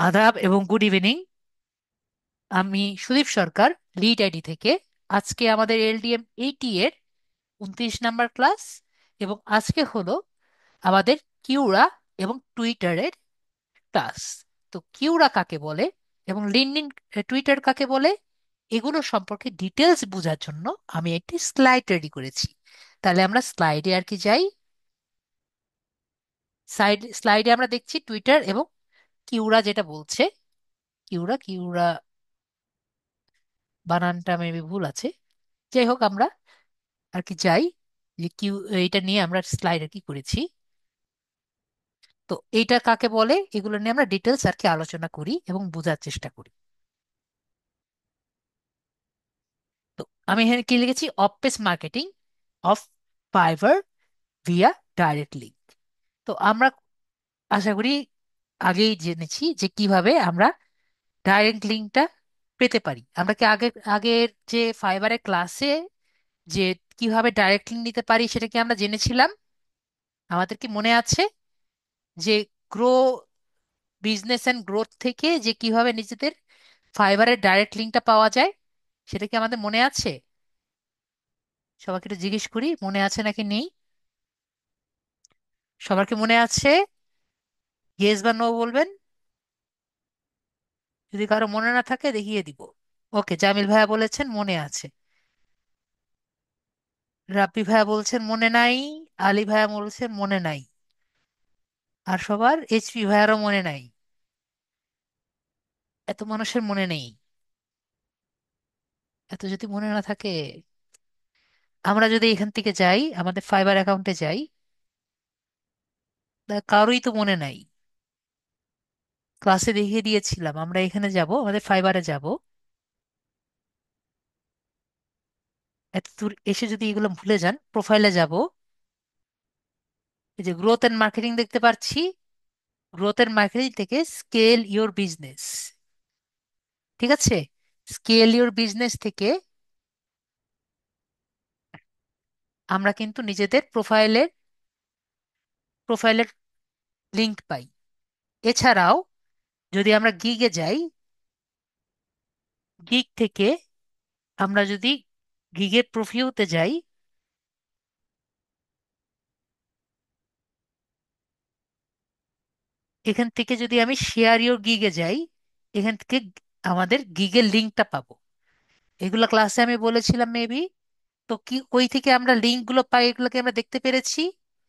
আদাব এবং good evening. আমি সুদীপ সরকার, লিড আইডি থেকে। আজকে আমাদের এলডিএম 80 এর 29 নাম্বার ক্লাস, এবং আজকে হলো আমাদের কিউরা এবং টুইটারের ক্লাস। তো কিউরা কাকে বলে এবং লিনক্ডইন টুইটার কাকে বলে, এগুলো সম্পর্কে ডিটেলস বোঝার জন্য আমি একটি স্লাইড রেডি করেছি। তাহলে আমরা স্লাইডে আর কি যাই। স্লাইডে আমরা দেখছি টুইটার এবং কিউরা যেটা বলছে। কিউরা কিউরা বানানটা মেবি ভুল আছে। যাই হোক, আমরা আর কি যাই যে এটা নিয়ে আমরা স্লাইড আর কি করেছি। তো এইটা কাকে বলে, এগুলো নিয়ে আমরা ডিটেলস আর কি আলোচনা করি এবং বোঝার চেষ্টা করি। তো আমি এখানে কি লিখেছি, off page marketing of Fiverr via direct link. তো আমরা আশা করি আগেই জেনেছি যে কিভাবে আমরা ডাইরেক্ট লিঙ্কটা পেতে পারি। আমরা কি আগের যে ফাইবারের ক্লাসে যে কিভাবে ডাইরেক্ট লিঙ্ক নিতে পারি সেটা কি আমরা জেনেছিলাম? আমাদের কি মনে আছে যে গ্রো বিজনেস অ্যান্ড গ্রোথ থেকে যে কিভাবে নিজেদের ফাইবারের ডাইরেক্ট লিঙ্কটা পাওয়া যায়, সেটা কি আমাদের মনে আছে? সবাইকে একটু জিজ্ঞেস করি, মনে আছে নাকি নেই? সবার কি মনে আছে? ইয়েস বা নো বলবেন। যদি কারো মনে না থাকে দেখিয়ে দিব। ওকে, জামিল ভাইয়া বলেছেন মনে আছে। রাব্বি ভাইয়া বলছেন মনে নাই। আলী ভাইয়া বলছেন মনে নাই। আর সবার এইচপি ভাইয়ারও মনে নাই। এত মানুষের মনে নেই। এত যদি মনে না থাকে, আমরা যদি এখান থেকে যাই, আমাদের ফাইবার অ্যাকাউন্টে যাই, তা কারোই তো মনে নাই। ক্লাসে দেখিয়ে দিয়েছিলাম, আমরা এখানে যাব, আমাদের ফাইবারে যাব। এত দূর এসে যদি এগুলো ভুলে যান, প্রোফাইলে যাব। এই যে গ্রোথ এন্ড মার্কেটিং দেখতে পাচ্ছি, গ্রোথ এন্ড মার্কেটিং থেকে স্কেল ইওর বিজনেস। ঠিক আছে, স্কেল ইওর বিজনেস থেকে আমরা কিন্তু নিজেদের প্রোফাইলের প্রোফাইলের লিংক পাই। এছাড়াও যদি আমরা গিগে যাই, গিগ থেকে আমরা যদি গিগের প্রোফিউতে যাই, এখান থেকে যদি আমি শেয়ার ইওর গিগে যাই, এখান থেকে আমাদের গিগের লিঙ্কটা পাবো। এগুলো ক্লাসে আমি বলেছিলাম মেবি। তো কি কই থেকে আমরা লিঙ্ক গুলো পাই, এগুলোকে আমরা দেখতে পেরেছি?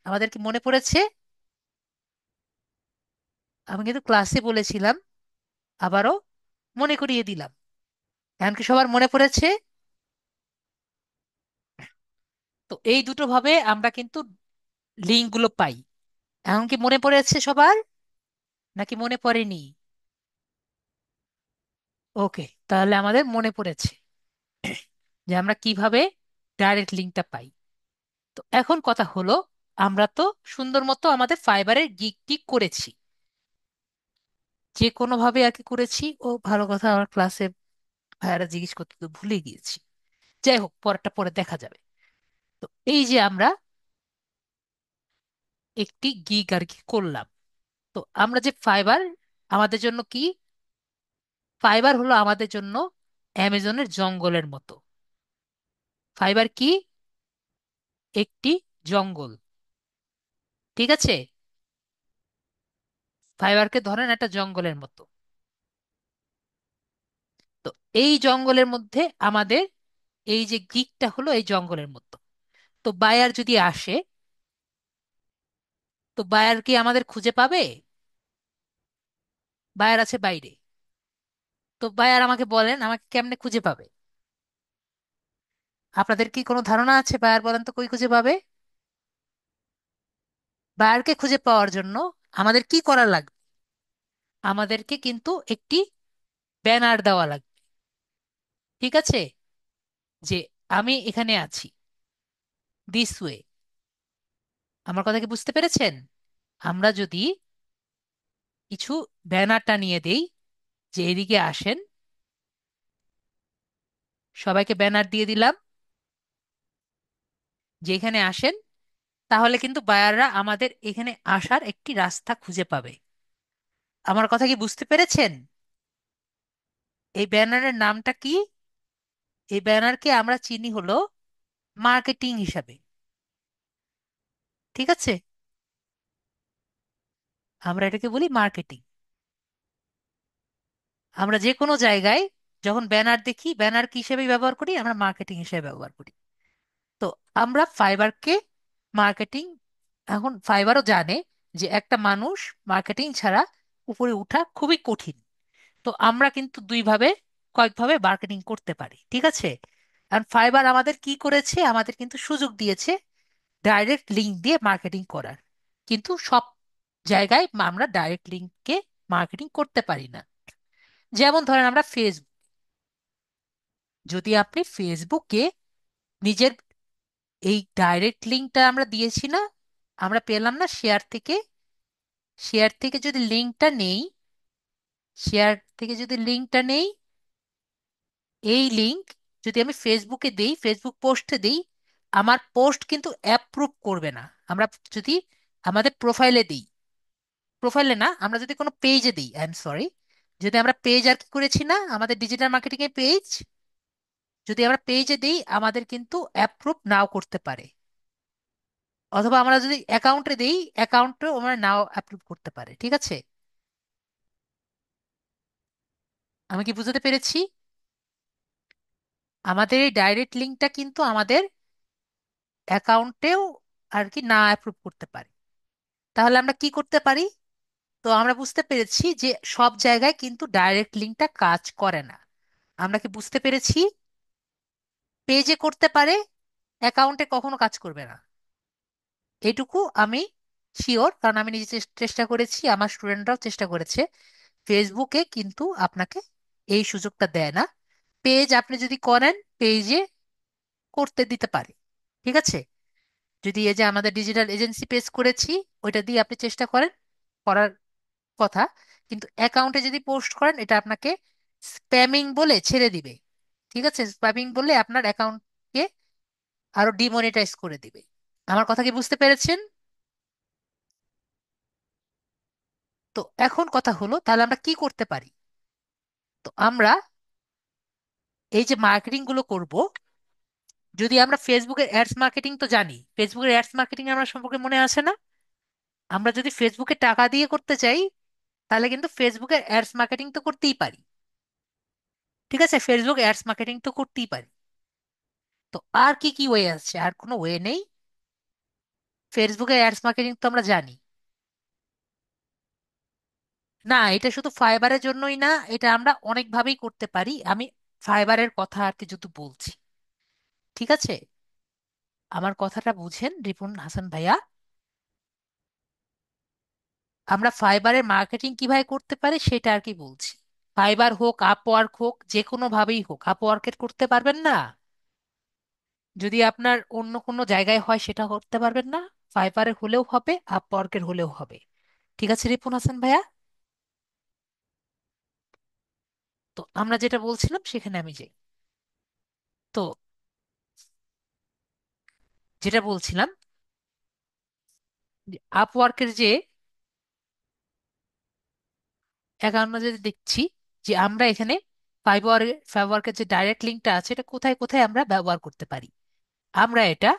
আমাদের কি মনে পড়েছে? আমি কিন্তু ক্লাসে বলেছিলাম, আবারও মনে করিয়ে দিলাম। এখন কি সবার মনে পড়েছে? তো এই দুটো ভাবে আমরা কিন্তু লিঙ্ক গুলো পাই। এখন কি মনে পড়েছে সবার, নাকি মনে পড়েনি? ওকে, তাহলে আমাদের মনে পড়েছে যে আমরা কিভাবে ডাইরেক্ট লিঙ্কটা পাই। তো এখন কথা হলো, আমরা তো সুন্দর মতো আমাদের ফাইবারের গিগটি করেছি, যে কোনো ভাবে আর কি করেছি। ও ভালো কথা, আমার ক্লাসে ভাইয়ারা জিজ্ঞেস করতে তো ভুলে গিয়েছি। যাই হোক, পরেরটা পরে দেখা যাবে। তো এই যে আমরা একটি গিগ আর কি করলাম। তো আমরা যে ফাইবার আমাদের জন্য কি, ফাইবার হলো আমাদের জন্য অ্যামাজনের জঙ্গলের মতো। ফাইবার কি? একটি জঙ্গল। ঠিক আছে, ফাইবারকে ধরেন একটা জঙ্গলের মতো। তো এই জঙ্গলের মধ্যে আমাদের এই যে গিকটা হলো এই জঙ্গলের মতো। তো বায়ার যদি আসে, তো বায়ার কি আমাদের খুঁজে পাবে? বায়ার আছে বাইরে। তো বায়ার আমাকে বলেন, আমাকে কেমনে খুঁজে পাবে? আপনাদের কি কোনো ধারণা আছে? বায়ার বলেন তো কই খুঁজে পাবে? বায়ারকে খুঁজে পাওয়ার জন্য আমাদের কি করা লাগবে? আমাদেরকে কিন্তু একটি ব্যানার দেওয়া লাগবে। ঠিক আছে, যে আমি এখানে আছি, দিস ওয়ে। আমার কথা কি বুঝতে পেরেছেন? আমরা যদি কিছু ব্যানার টানিয়ে দেই যে এদিকে আসেন, সবাইকে ব্যানার দিয়ে দিলাম যে এখানে আসেন, তাহলে কিন্তু বায়াররা আমাদের এখানে আসার একটি রাস্তা খুঁজে পাবে। আমার কথা কি বুঝতে পেরেছেন? এই ব্যানারের নামটা কি? এই ব্যানারকে আমরা চিনি হলো মার্কেটিং হিসাবে। ঠিক আছে, আমরা এটাকে বলি মার্কেটিং। আমরা যে কোনো জায়গায় যখন ব্যানার দেখি, ব্যানার কি হিসেবে ব্যবহার করি? আমরা মার্কেটিং হিসেবে ব্যবহার করি। তো আমরা ফাইবারকে মার্কেটিং, এখন ফাইবারও জানে যে একটা মানুষ মার্কেটিং ছাড়া উপরে ওঠা খুবই কঠিন। তো আমরা কিন্তু দুইভাবে, কয়েকভাবে মার্কেটিং করতে পারি। ঠিক আছে, কারণ ফাইবার আমাদের কি করেছে, আমাদের কিন্তু সুযোগ দিয়েছে ডাইরেক্ট লিঙ্ক দিয়ে মার্কেটিং করার। কিন্তু সব জায়গায় আমরা ডাইরেক্ট লিঙ্ককে মার্কেটিং করতে পারি না। যেমন ধরেন আমরা ফেসবুক, যদি আপনি ফেসবুকে নিজের এই ডাইরেক্ট লিঙ্কটা আমরা দিয়েছি না, আমরা পেলাম না শেয়ার থেকে, শেয়ার থেকে যদি লিঙ্কটা নেই, শেয়ার থেকে যদি লিঙ্কটা নেই, এই লিঙ্ক যদি আমি ফেসবুকে দেই, ফেসবুক পোস্টে দেই, আমার পোস্ট কিন্তু অ্যাপ্রুভ করবে না। আমরা যদি আমাদের প্রোফাইলে দিই, প্রোফাইলে না, আমরা যদি কোনো পেজে দিই, আই এম সরি, যদি আমরা পেজ আর কি করেছি না, আমাদের ডিজিটাল মার্কেটিং এর পেজ, যদি আমরা পেজে দিই আমাদের কিন্তু অ্যাপ্রুভ নাও করতে পারে। অথবা আমরা যদি অ্যাকাউন্টে দিই, অ্যাকাউন্টেও আমরা নাও অ্যাপ্রুভ করতে পারে। ঠিক আছে, আমি কি বুঝতে পেরেছি? আমাদের এই ডাইরেক্ট লিঙ্কটা কিন্তু আমাদের অ্যাকাউন্টেও আর কি না অ্যাপ্রুভ করতে পারে। তাহলে আমরা কি করতে পারি? তো আমরা বুঝতে পেরেছি যে সব জায়গায় কিন্তু ডাইরেক্ট লিঙ্কটা কাজ করে না। আমরা কি বুঝতে পেরেছি? পেজে করতে পারে, অ্যাকাউন্টে কখনো কাজ করবে না। এইটুকু আমি শিওর, কারণ আমি নিজে চেষ্টা করেছি, আমার স্টুডেন্টরাও চেষ্টা করেছে। ফেসবুকে কিন্তু আপনাকে এই সুযোগটা দেয় না। পেজ আপনি যদি করেন, পেজে করতে দিতে পারে। ঠিক আছে, যদি এই যে আমাদের ডিজিটাল এজেন্সি পেজ করেছি, ওইটা দিয়ে আপনি চেষ্টা করেন করার কথা। কিন্তু অ্যাকাউন্টে যদি পোস্ট করেন, এটা আপনাকে স্প্যামিং বলে ছেড়ে দিবে। ঠিক আছে, স্প্যামিং বলে আপনার অ্যাকাউন্টকে আরো ডিমনিটাইজ করে দিবে। আমার কথা কি বুঝতে পেরেছেন? তো এখন কথা হলো, তাহলে আমরা কি করতে পারি? তো আমরা এই যে মার্কেটিং গুলো করব, যদি আমরা ফেসবুকের অ্যাডস মার্কেটিং তো জানি, ফেসবুকের অ্যাডস মার্কেটিং আমরা সম্পর্কে মনে আছে না? আমরা যদি ফেসবুকে টাকা দিয়ে করতে চাই, তাহলে কিন্তু ফেসবুকের অ্যাডস মার্কেটিং তো করতেই পারি। ঠিক আছে, ফেসবুক অ্যাডস মার্কেটিং তো করতেই পারি। তো আর কি কি ওয়ে আছে? আর কোনো ওয়ে নেই? ফেসবুকে অ্যাডস মার্কেটিং তো আমরা জানি। না, এটা শুধু ফাইবারের জন্যই না, এটা আমরা অনেকভাবেই করতে পারি। আমি ফাইবারের কথা আর কি যদি বলছি। ঠিক আছে, আমার কথাটা বুঝেন রিপন হাসান ভাইয়া। আমরা ফাইবারের মার্কেটিং কিভাবে করতে পারি সেটা আর কি বলছি। ফাইবার হোক, আপওয়ার্ক হোক, যে কোনো ভাবেই হোক। আপওয়ার্কের করতে পারবেন না, যদি আপনার অন্য কোনো জায়গায় হয় সেটা করতে পারবেন না। ফাইবারের হলেও হবে, আপওয়ার্কের হলেও হবে। ঠিক আছে রিপন হাসান ভাইয়া, তো আমরা যেটা বলছিলাম সেখানে আমি যাই। তো যেটা বলছিলাম, আপওয়ার্কের যে অ্যাকাউন্ট যদি দেখছি যে আমরা এখানে ফাইবারের যে ডাইরেক্ট লিঙ্কটা আছে, এটা কোথায় কোথায় আমরা ব্যবহার করতে পারি। আমরা এটা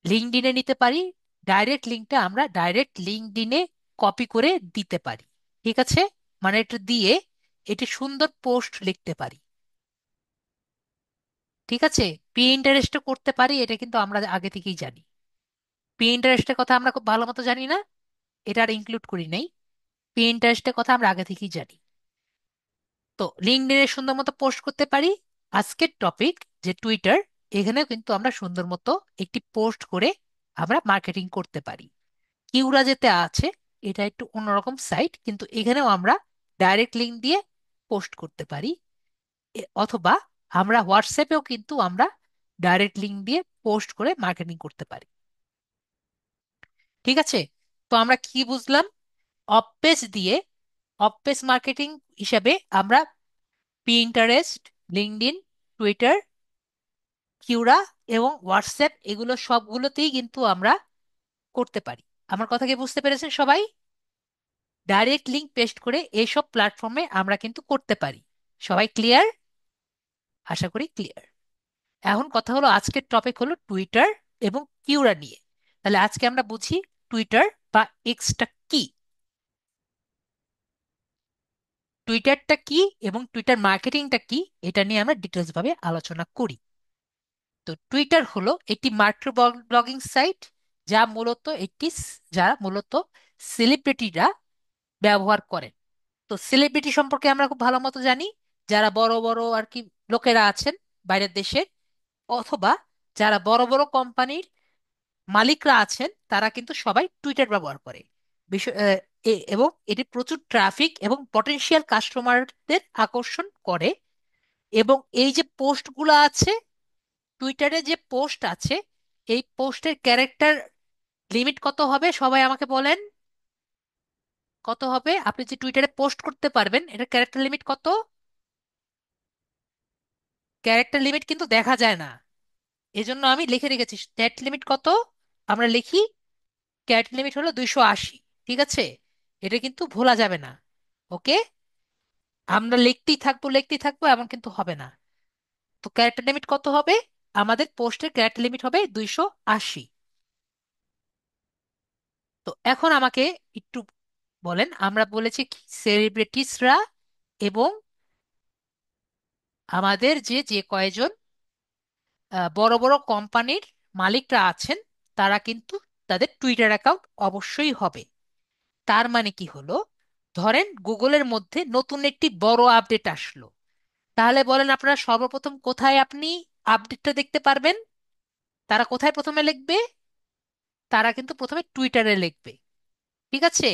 লিঙ্কডইনে নিতে পারি। ডাইরেক্ট লিঙ্কটা আমরা ডাইরেক্ট লিঙ্কডইনে কপি করে দিতে পারি। ঠিক আছে, মানে এটা দিয়ে এটি সুন্দর পোস্ট লিখতে পারি। ঠিক আছে, পিন্টারেস্টও করতে পারি, এটা কিন্তু আমরা আগে থেকেই জানি। পিন্টারেস্টের কথা আমরা খুব ভালো মতো জানি না, এটা আর ইনক্লুড করি নাই। পিন্টারেস্টের কথা আমরা আগে থেকেই জানি। তো লিঙ্কডইনে সুন্দর মতো পোস্ট করতে পারি। আজকের টপিক যে টুইটার, এখানেও কিন্তু আমরা সুন্দর মতো একটি পোস্ট করে আমরা মার্কেটিং করতে পারি। কিউরা যেতে আছে, এটা একটু অন্যরকম সাইট, কিন্তু এখানেও আমরা ডাইরেক্ট লিঙ্ক দিয়ে পোস্ট করতে পারি। অথবা আমরা হোয়াটসঅ্যাপেও কিন্তু আমরা ডাইরেক্ট লিঙ্ক দিয়ে পোস্ট করে মার্কেটিং করতে পারি। ঠিক আছে, তো আমরা কি বুঝলাম? অফ পেজ দিয়ে, অফ পেজ মার্কেটিং হিসাবে আমরা পিন্টারেস্ট, লিঙ্কডইন, টুইটার, কিউরা এবং হোয়াটসঅ্যাপ, এগুলো সবগুলোতেই কিন্তু আমরা করতে পারি। আমার কথা কি বুঝতে পেরেছেন সবাই? ডাইরেক্ট লিঙ্ক পেস্ট করে এইসব প্ল্যাটফর্মে আমরা কিন্তু করতে পারি। সবাই ক্লিয়ার? আশা করি ক্লিয়ার। এখন কথা হলো, আজকের টপিক হলো টুইটার এবং কিউরা নিয়ে। তাহলে আজকে আমরা বুঝি টুইটার বা এক্সটা কি, টুইটারটা কি এবং টুইটার মার্কেটিংটা কি, এটা নিয়ে আমরা ডিটেলস ভাবে আলোচনা করি। তো টুইটার হলো একটি মাইক্রো ব্লগিং সাইট, যা মূলত যারা মূলত সেলিব্রিটিরা ব্যবহার করেন। তো সেলিব্রিটি সম্পর্কে আমরা খুব ভালো মতো জানি, যারা বড় বড় আর কি লোকেরা আছেন বাইরের দেশে, অথবা যারা বড় বড় কোম্পানির মালিকরা আছেন, তারা কিন্তু সবাই টুইটার ব্যবহার করে। বিষয় এবং এটি প্রচুর ট্রাফিক এবং পটেনশিয়াল কাস্টমারদের আকর্ষণ করে। এবং এই যে পোস্টগুলো আছে, টুইটারে যে পোস্ট আছে, এই পোস্টের ক্যারেক্টার লিমিট কত হবে সবাই আমাকে বলেন। কত হবে? আপনি যে টুইটারে পোস্ট করতে পারবেন, এটার ক্যারেক্টার লিমিট কত? ক্যারেক্টার লিমিট কিন্তু দেখা যায় না, এজন্য আমি লিখে রেখেছি স্ট্যাট লিমিট কত। আমরা লিখি ক্যারেক্টার লিমিট হলো 280। ঠিক আছে, এটা কিন্তু ভোলা যাবে না। ওকে, আমরা লিখতেই থাকবো লিখতেই থাকবো, এমন কিন্তু হবে না। তো ক্যারেক্টার লিমিট কত হবে? আমাদের পোস্টের ক্যারেক্টার লিমিট হবে 280। তো এখন আমাকে একটু বলেন, আমরা বলেছি কি সেলিব্রিটিসরা এবং আমাদের যে যে কয়জন বড় বড় কোম্পানির মালিকরা আছেন, তারা কিন্তু তাদের টুইটার অ্যাকাউন্ট অবশ্যই হবে। তার মানে কি হলো, ধরেন গুগলের মধ্যে নতুন একটি বড় আপডেট আসলো, তাহলে বলেন আপনারা সর্বপ্রথম কোথায় আপনি আপডেটটা দেখতে পারবেন? তারা কোথায় প্রথমে লিখবে? তারা কিন্তু প্রথমে টুইটারে লিখবে। ঠিক আছে,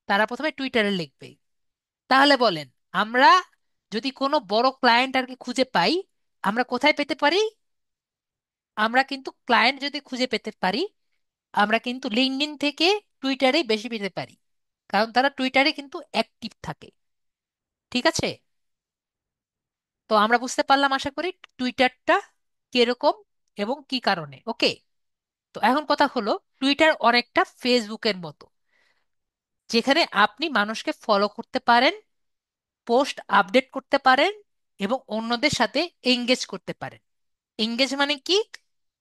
তারা প্রথমে টুইটারে লিখবে। তাহলে বলেন, আমরা যদি কোনো বড় ক্লায়েন্ট আর কি খুঁজে পাই, আমরা কোথায় পেতে পারি? আমরা কিন্তু ক্লায়েন্ট যদি খুঁজে পেতে পারি, আমরা কিন্তু লিঙ্কডইন থেকে টুইটারেই বেশি পেতে পারি, কারণ তারা টুইটারে কিন্তু অ্যাক্টিভ থাকে। ঠিক আছে, তো আমরা বুঝতে পারলাম আশা করি টুইটারটা কিরকম এবং কি কারণে। ওকে, তো এখন কথা হলো, টুইটার অনেকটা ফেসবুকের মতো, যেখানে আপনি মানুষকে ফলো করতে পারেন, পোস্ট আপডেট করতে পারেন এবং অন্যদের সাথে এঙ্গেজ করতে পারেন। এঙ্গেজ মানে কি?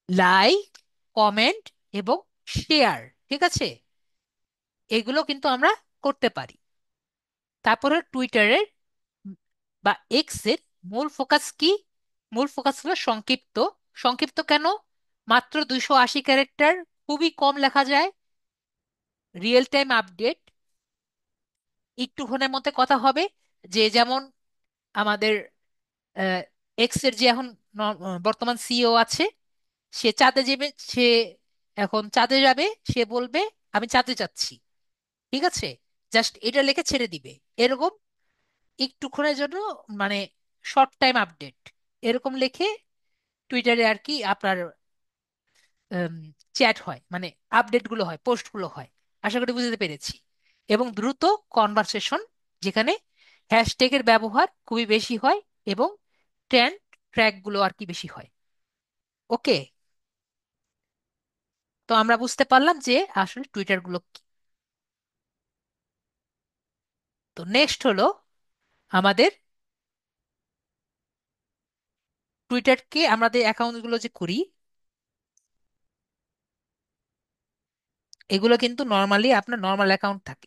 লাইক, কমেন্ট এবং শেয়ার। ঠিক আছে, এগুলো কিন্তু আমরা করতে পারি। তারপরে টুইটারের বা এক্স এর মূল ফোকাস কি? মূল ফোকাস হলো সংক্ষিপ্ত। সংক্ষিপ্ত কেন? মাত্র 280 ক্যারেক্টার, খুবই কম লেখা যায়, রিয়েল টাইম আপডেট, একটুক্ষণের মধ্যে কথা হবে। যে যেমন আমাদের এক্স এর যে এখন বর্তমান সিইও আছে, সে চাঁদে যাবে, সে এখন চাঁদে যাবে, সে বলবে আমি চাঁদে যাচ্ছি। ঠিক আছে, জাস্ট এটা লিখে ছেড়ে দিবে, এরকম একটুক্ষণের জন্য, মানে শর্ট টাইম আপডেট, এরকম লিখে টুইটারে আর কি আপনার চ্যাট হয়, মানে আপডেটগুলো হয়, পোস্টগুলো হয়। আশা করি বুঝতে পেরেছি। এবং দ্রুত কনভারসেশন, যেখানে হ্যাশট্যাগের ব্যবহার খুবই বেশি হয় এবং ট্রেন্ড ট্র্যাকগুলো আর কি বেশি হয়। ওকে, তো আমরা বুঝতে পারলাম যে আসলে টুইটার গুলো কি। তো নেক্সট হলো আমাদের টুইটারকে, আমাদের অ্যাকাউন্টগুলো যে করি, এগুলো কিন্তু নর্মালি আপনার নর্মাল অ্যাকাউন্ট থাকে,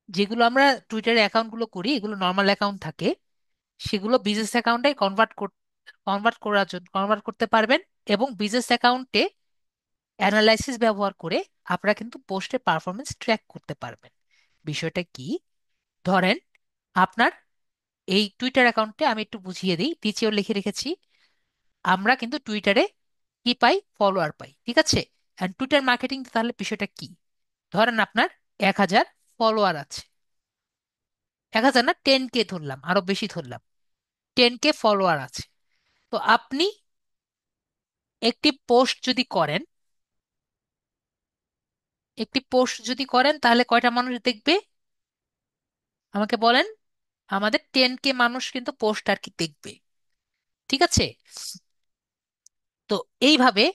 যেগুলো আমরা টুইটারে অ্যাকাউন্টগুলো করি, এগুলো নর্মাল অ্যাকাউন্ট থাকে। সেগুলো বিজনেস অ্যাকাউন্টে কনভার্ট করতে পারবেন। এবং বিজনেস অ্যাকাউন্টে অ্যানালাইসিস ব্যবহার করে আপনারা কিন্তু পোস্টের পারফরমেন্স ট্র্যাক করতে পারবেন। বিষয়টা কি? ধরেন আপনার এই টুইটার অ্যাকাউন্টে, আমি একটু বুঝিয়ে দিই, নিচেও লিখে রেখেছি, আমরা কিন্তু টুইটারে কি পাই? ফলোয়ার পাই। ঠিক আছে, এন্ড টুইটার মার্কেটিং তাহলে বিষয়টা কি? ধরেন আপনার 1000 ফলোয়ার আছে, 1000 না, 10K ধরলাম, আরো বেশি ধরলাম, 10K ফলোয়ার আছে। তো আপনি একটি পোস্ট যদি করেন, তাহলে কয়টা মানুষ দেখবে আমাকে বলেন? আমাদের 10K মানুষ কিন্তু পোস্ট আর কি দেখবে। ঠিক আছে, তো এইভাবে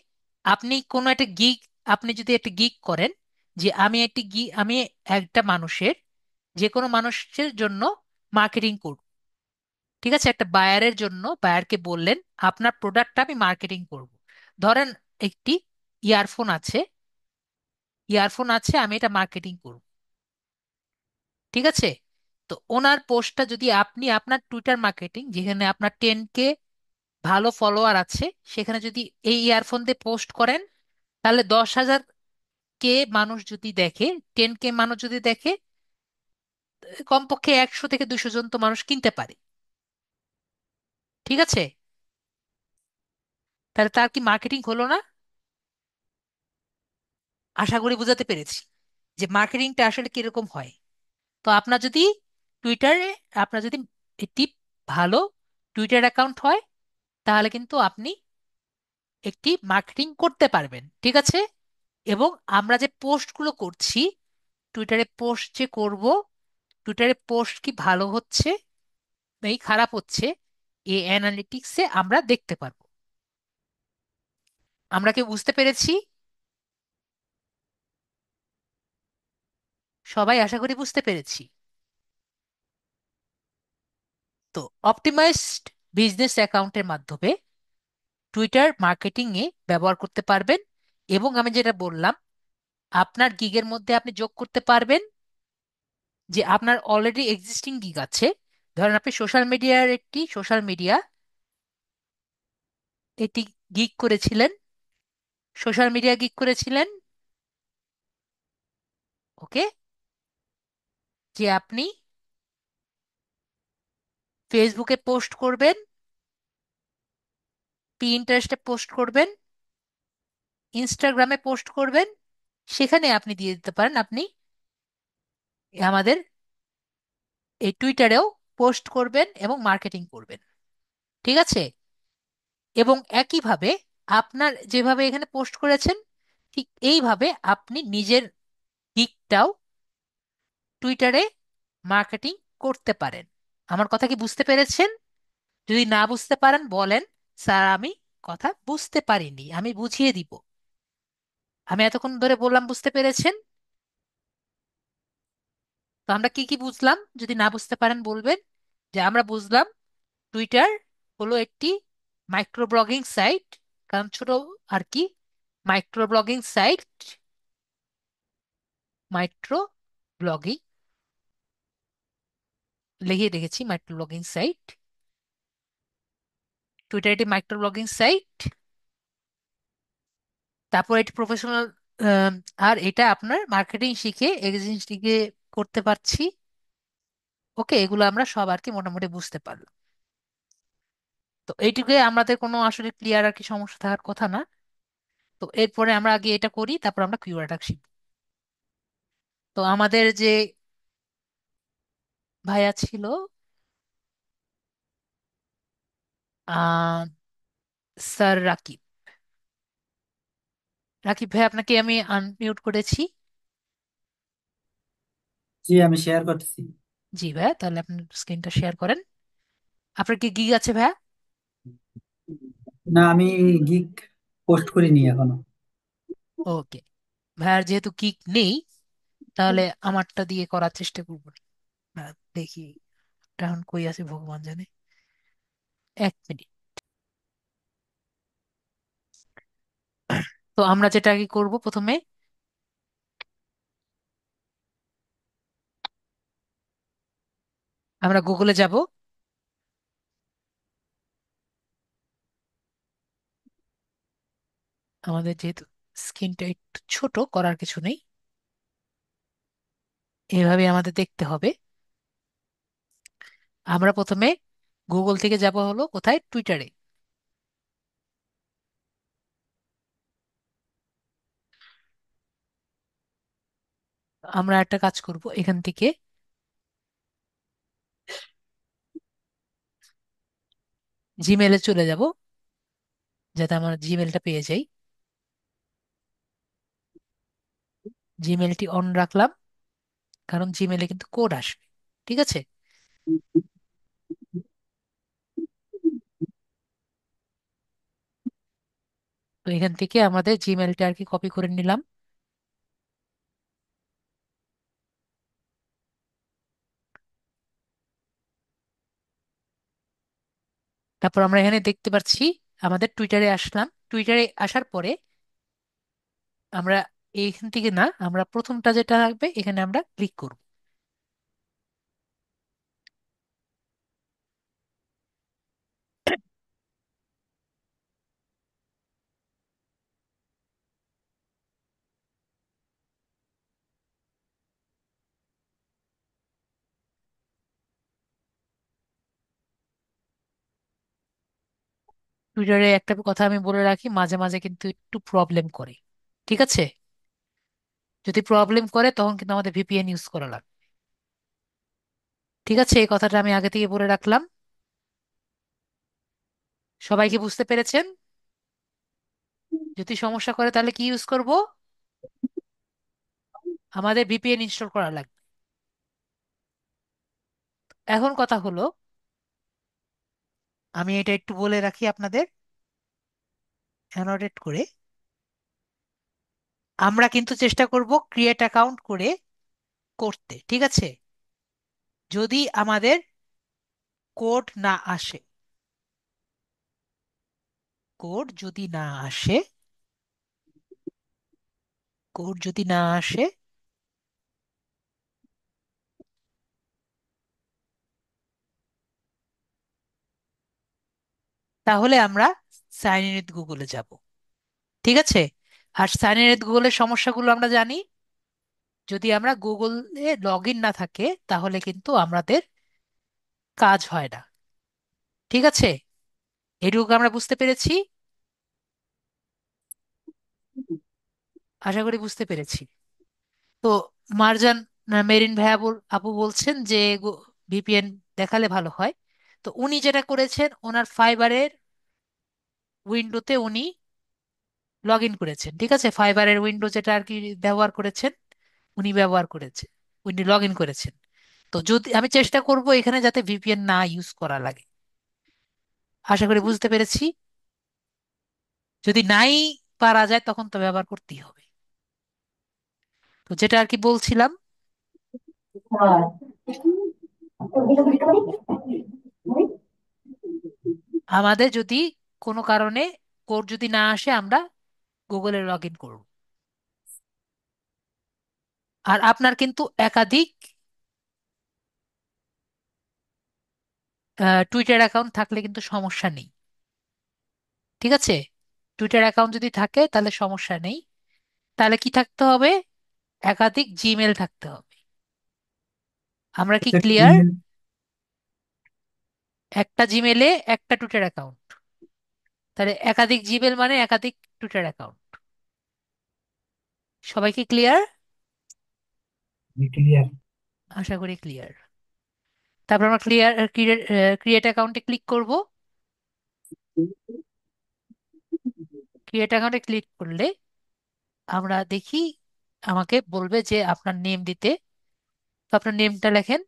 আপনি কোনো একটা গিগ, আপনি যদি একটা গিগ করেন যে আমি একটা মানুষের, যে কোনো মানুষের জন্য মার্কেটিং করব, ঠিক আছে, একটা বায়ারের জন্য বায়ারকে বললেন আপনার প্রোডাক্টটা আমি মার্কেটিং করব। ধরেন একটি ইয়ারফোন আছে, আমি এটা মার্কেটিং করব, ঠিক আছে। তো ওনার পোস্টটা যদি আপনি আপনার টুইটার মার্কেটিং, যেখানে আপনার 10K ভালো ফলোয়ার আছে, সেখানে যদি এই ইয়ারফোন দিয়ে পোস্ট করেন, তাহলে 10,000 মানুষ যদি দেখে, 10K মানুষ যদি দেখে, কমপক্ষে 100 থেকে 200 জন তো মানুষ কিনতে পারে, ঠিক আছে। তাহলে তার কি মার্কেটিং হলো না? আশা করি বুঝাতে পেরেছি যে মার্কেটিংটা আসলে কিরকম হয়। তো টুইটারে আপনার যদি একটি ভালো টুইটার অ্যাকাউন্ট হয়, তাহলে কিন্তু আপনি একটি মার্কেটিং করতে পারবেন, ঠিক আছে। এবং আমরা যে পোস্টগুলো করছি, টুইটারে পোস্ট যে করব, টুইটারে পোস্ট কি ভালো হচ্ছে এই খারাপ হচ্ছে, এই অ্যানালিটিক্সে আমরা দেখতে পারবো। আমরা কি বুঝতে পেরেছি? সবাই আশা করি বুঝতে পেরেছি। তো অপটিমাইজড বিজনেস অ্যাকাউন্টের মাধ্যমে টুইটার মার্কেটিং এ ব্যবহার করতে পারবেন। এবং আমি যেটা বললাম, আপনার গিগের মধ্যে আপনি যোগ করতে পারবেন যে আপনার অলরেডি এক্সিস্টিং গিগ আছে। ধরেন আপনি সোশ্যাল মিডিয়া এটি গিগ করেছিলেন, ওকে, যে আপনি ফেসবুকে পোস্ট করবেন, পিন্টারেস্টে পোস্ট করবেন, ইনস্টাগ্রামে পোস্ট করবেন, সেখানে আপনি দিয়ে দিতে পারেন আপনি আমাদের এই টুইটারেও পোস্ট করবেন এবং মার্কেটিং করবেন, ঠিক আছে। এবং একইভাবে আপনার যেভাবে এখানে পোস্ট করেছেন, ঠিক এইভাবে আপনি নিজের দিকটাও টুইটারে মার্কেটিং করতে পারেন। আমার কথা কি বুঝতে পেরেছেন? যদি না বুঝতে পারেন বলেন, স্যার আমি কথা বুঝতে পারিনি, আমি বুঝিয়ে দিব। আমি এতক্ষণ ধরে বললাম বুঝতে পেরেছেন। তো আমরা কি কি বুঝলাম, যদি না বুঝতে পারেন বলবেন। যে আমরা বুঝলাম টুইটার হলো একটি মাইক্রো ব্লগিং সাইট, কারণ ছোট আর কি, micro blogging site, micro blogging লিখে রেখেছি, মাইক্রো ব্লগিং সাইট, টুইটার একটি মাইক্রো ব্লগিং সাইট। তারপর এটি প্রফেশনাল, আর এটা আপনার মার্কেটিং শিখে এক্সিস্টিংকে করতে পারছি। ওকে, এগুলো আমরা সব আর কি মোটামুটি বুঝতে পারলাম। তো এইটুকুে আমাদের কোনো আসলে ক্লিয়ার আর কি সমস্যা থাকার কথা না। তো এরপরে আমরা আগে এটা করি, তারপর আমরা কিওয়ার্ড শিখব। তো আমাদের যে ভাইয়া ছিল, আহ স্যার রাকিব, ভাই আপনাকে আমি আনমিউট করেছি। জি, আমি শেয়ার করতেছি। জি ভাইয়া, তাহলে আপনি স্ক্রিনটা শেয়ার করেন। আপনার কি গিগ আছে ভাইয়া? না, আমি গিগ পোস্ট করিনি এখনো। ওকে, ভাইয়ার যেহেতু গিগ নেই, তাহলে আমারটা দিয়ে করার চেষ্টা করবো। দেখি এটা এখন কই আছে ভগবান জানে। 1 মিনিট। তো আমরা যেটা আগে করবো, প্রথমে আমরা গুগলে যাব। আমাদের যেহেতু স্ক্রিনটা একটু ছোট, করার কিছু নেই, এভাবে আমাদের দেখতে হবে। আমরা প্রথমে গুগল থেকে যাব হলো কোথায়, টুইটারে। আমরা একটা কাজ করব, এখান থেকে জিমেলে চলে যাব, যাতে আমরা জিমেলটা পেয়ে যাই। জিমেলটি অন রাখলাম, কারণ জিমেলে কিন্তু কোড আসবে, ঠিক আছে। তো এখান থেকে আমাদের জিমেলটা আর কি কপি করে নিলাম। তারপর আমরা এখানে দেখতে পাচ্ছি আমাদের টুইটারে আসলাম। টুইটারে আসার পরে আমরা এইখান থেকে না, আমরা প্রথমটা যেটা থাকবে এখানে আমরা ক্লিক করব। টুইটারে একটা কথা আমি বলে রাখি, মাঝে মাঝে কিন্তু একটু প্রবলেম করে। ঠিক আছে? যদি প্রবলেম করে তখন কিন্তু আমাদের ভিপিএন ইউজ করা লাগবে। ঠিক আছে, এই কথাটা আমি আগে থেকে বলে রাখলাম। সবাইকে বুঝতে পেরেছেন? যদি সমস্যা করে তাহলে কি ইউজ করব? আমাদের ভিপিএন ইনস্টল করা লাগবে। এখন কথা হলো, আমি এটা একটু বলে রাখি আপনাদের অ্যানোটেট করে। আমরা কিন্তু চেষ্টা করব ক্রিয়েট অ্যাকাউন্ট করে করতে। ঠিক আছে? যদি আমাদের কোড না আসে, কোড যদি না আসে, কোড যদি না আসে, তাহলে আমরা সাইন ইন উইথ গুগলে যাব। ঠিক আছে? আর সাইন ইন উইথ গুগলের সমস্যাগুলো আমরা জানি। যদি আমরা গুগলে লগ ইন না থাকে তাহলে কিন্তু আমাদের কাজ হয় না। ঠিক আছে? এটুকু আমরা বুঝতে পেরেছি। আশা করি বুঝতে পেরেছি। তো মারজান মেরিন ভাইয়া আপু বলছেন যে ভিপিএন দেখালে ভালো হয়। তো উনি যেটা করেছেন, ওনার ফাইবারের উইন্ডোতে উনি লগ ইন করেছেন। ঠিক আছে? ফাইবারের উইন্ডো যেটা আর কি ব্যবহার করেছেন, উনি ব্যবহার করেছেন, উনি লগ ইন করেছেন। তো যদি আমি চেষ্টা করব এখানে যাতে ভিপিএন না ইউজ করা লাগে। আশা করি বুঝতে পেরেছি। যদি নাই পারা যায় তখন তো ব্যবহার করতেই হবে। তো যেটা আর কি বলছিলাম, আমাদের যদি কোনো কারণে কোড যদি না আসে, আমরা গুগলে লগ ইন করব। আর আপনার কিন্তু একাধিক টুইটার অ্যাকাউন্ট থাকলে কিন্তু সমস্যা নেই। ঠিক আছে? টুইটার অ্যাকাউন্ট যদি থাকে তাহলে সমস্যা নেই। তাহলে কি থাকতে হবে? একাধিক জিমেল থাকতে হবে। আমরা কি একটা ক্লিয়ার? জিমেল। একটা জিমেলে একটা টুইটার অ্যাকাউন্ট, তাহলে একাধিক জিমেল মানে একাধিক টুইটার অ্যাকাউন্ট। সবাই কি ক্লিয়ার? ক্লিয়ার। আশা করি ক্লিয়ার। তারপর আমরা ক্লিয়ার ক্রিয়েট অ্যাকাউন্টে ক্লিক করব। ক্রিয়েট অ্যাকাউন্টে ক্লিক করলে আমরা দেখি আমাকে বলবে যে আপনার নেম দিতে। তো আপনার নেমটা লেখেন।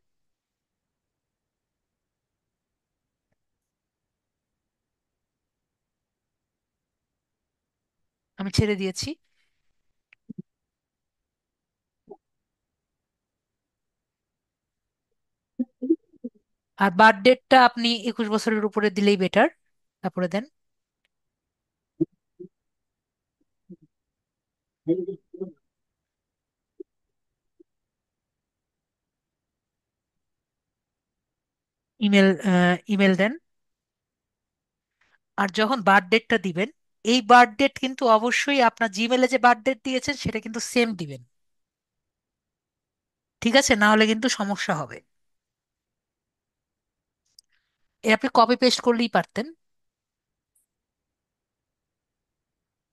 আমি ছেড়ে দিয়েছি। আর বার্থ ডেটটা আপনি 21 বছরের উপরে দিলেই বেটার। তারপরে দেন ইমেল, ইমেল দেন। আর যখন বার্থ ডেটটা দিবেন, এই বার্থ ডেট কিন্তু অবশ্যই আপনার জিমেলে যে বার্থ ডেট দিয়েছেন সেটা কিন্তু সেম দিবেন। ঠিক আছে? না হলে কিন্তু সমস্যা হবে। এ আপনি কপি পেস্ট করলেই পারতেন।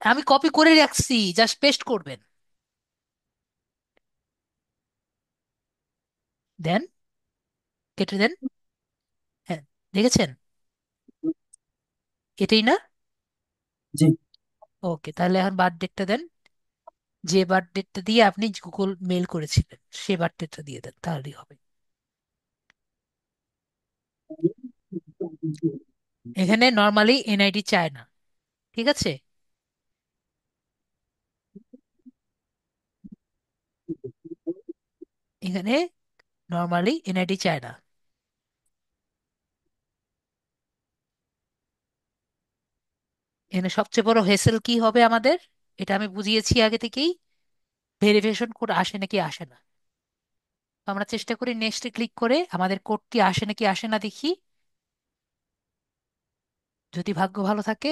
আমি কপি করে রাখছি, জাস্ট পেস্ট করবেন। দেন, কেটে দেন। হ্যাঁ, দেখেছেন? এটাই না? জি। ওকে, তাহলে এখন বার্থ ডেটটা দেন। যে বার্থ ডেটটা দিয়ে আপনি গুগল মেল করেছিলেন সে বার্থ ডেটটা দিয়ে দেন, তাহলেই হবে। এখানে নর্মালি এনআইডি চায় না। ঠিক আছে? এখানে নর্মালি এনআইডি চায় না। এখানে সবচেয়ে বড় হেসেল কি হবে আমাদের, এটা আমি বুঝিয়েছি আগে থেকেই, ভেরিফিকেশন কোড আসে নাকি আসে না। তো আমরা চেষ্টা করি নেক্সটে ক্লিক করে আমাদের কোডটি আসে নাকি আসে না দেখি। যদি ভাগ্য ভালো থাকে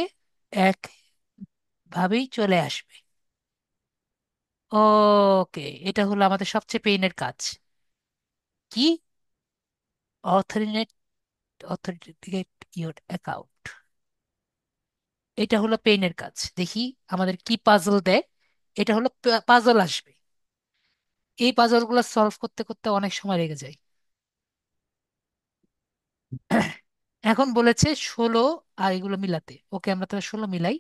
একভাবেই চলে আসবে। ওকে, এটা হলো আমাদের সবচেয়ে পেইনের কাজ। কি? অথরিনেট অথেন্টিকেট ইওর অ্যাকাউন্ট। এটা হলো পেইনের কাজ। দেখি আমাদের কি পাজল দেয়। এটা হলো পাজল আসবে। এই পাজল গুলো সলভ করতে করতে অনেক সময় লেগে যায়। এখন বলেছে 16 আর এগুলো মিলাতে। ওকে, আমরা তাহলে 16 মিলাই।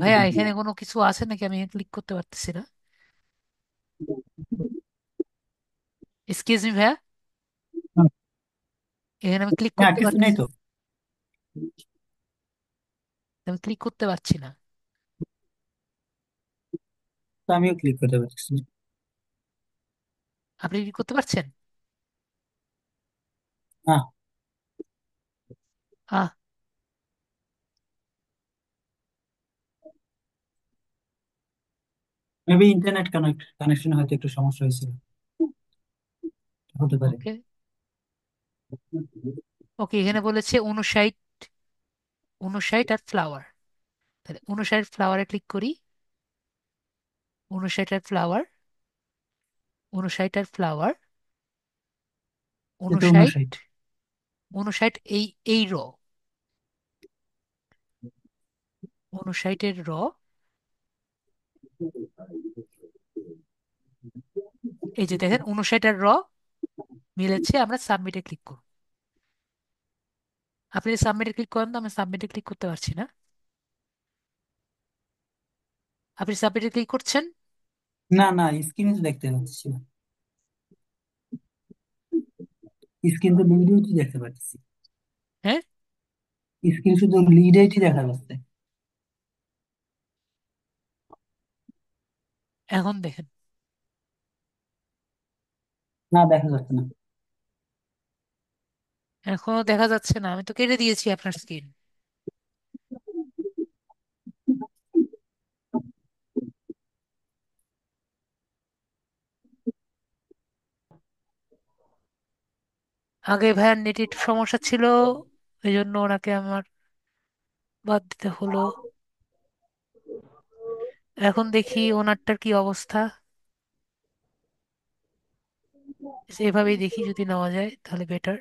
ভাইয়া এখানে কোনো কিছু আছে নাকি? আমি ক্লিক করতে পারতেছি না। এক্সকিউজ মি ভাইয়া, এখানে আমি ক্লিক না, করতে কিছু নেই পারছি, তো। আমি ক্লিক করতে পারছি না। তো আমিও ক্লিক করতে পারছি না। আপনি কি করতে পারছেন? না, আহ মেবি ইন্টারনেট কানেকশন হয়তো একটু সমস্যা হয়েছিল, হতে পারে। ওকে। ওকে, এখানে বলেছে 59, 59 আর ফ্লাওয়ার। তাহলে 59 ফ্লাওয়ারে ক্লিক করি। 59 আর ফ্লাওয়ার, 59 আর ফ্লাওয়ার, এটা 59, 59। 59 এই এই র, 59 র। এই যে দেখেন 59 আর র মিলেছে। আমরা সাবমিটে ক্লিক করব। আপনি সাবমিটে ক্লিক করেন তো, আমি সাবমিটে ক্লিক করতে পারছি না। আপনি সাবমিটে ক্লিক করছেন? না না, স্ক্রিনে তো দেখতে পাচ্ছি না। স্ক্রিন তো লিডেইটি দেখতে পাচ্ছি। হ্যাঁ, স্ক্রিন শুধু লিডেইটি দেখা যাচ্ছে। এখন দেখেন। না, দেখা যাচ্ছে না। এখনো দেখা যাচ্ছে না? আমি তো কেটে দিয়েছি আপনার স্ক্রিন। আগে ভাইয়ার নেট একটু সমস্যা ছিল, এই জন্য ওনাকে আমার বাদ দিতে হলো। এখন দেখি ওনারটার কি অবস্থা। এভাবেই দেখি, যদি নেওয়া যায় তাহলে বেটার।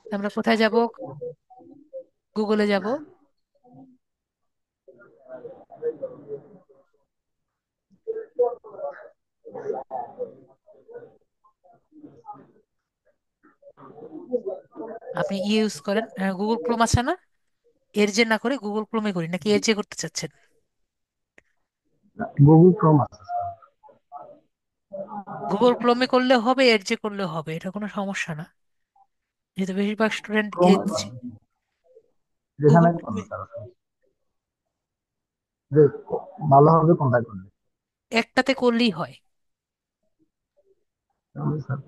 আমরা কোথায় যাব? গুগলে যাব। আপনি ইউজ করেন গুগল ক্রোম আছে না? এর যে না করে গুগল ক্রোমে করি নাকি এর যে করতে চাচ্ছেন? গুগল ক্রোম আছে। গুগল ক্রোমে করলে হবে, এর যে করলে হবে, এটা কোনো সমস্যা না, যেহেতু বেশিরভাগ স্টুডেন্ট ক্রোম এজ। যেখানে গুগল করবে ক্রোমে তারা যে ভালো হবে কোনটা করলে। একটাতে করলেই হয়। তাহলে স্যার,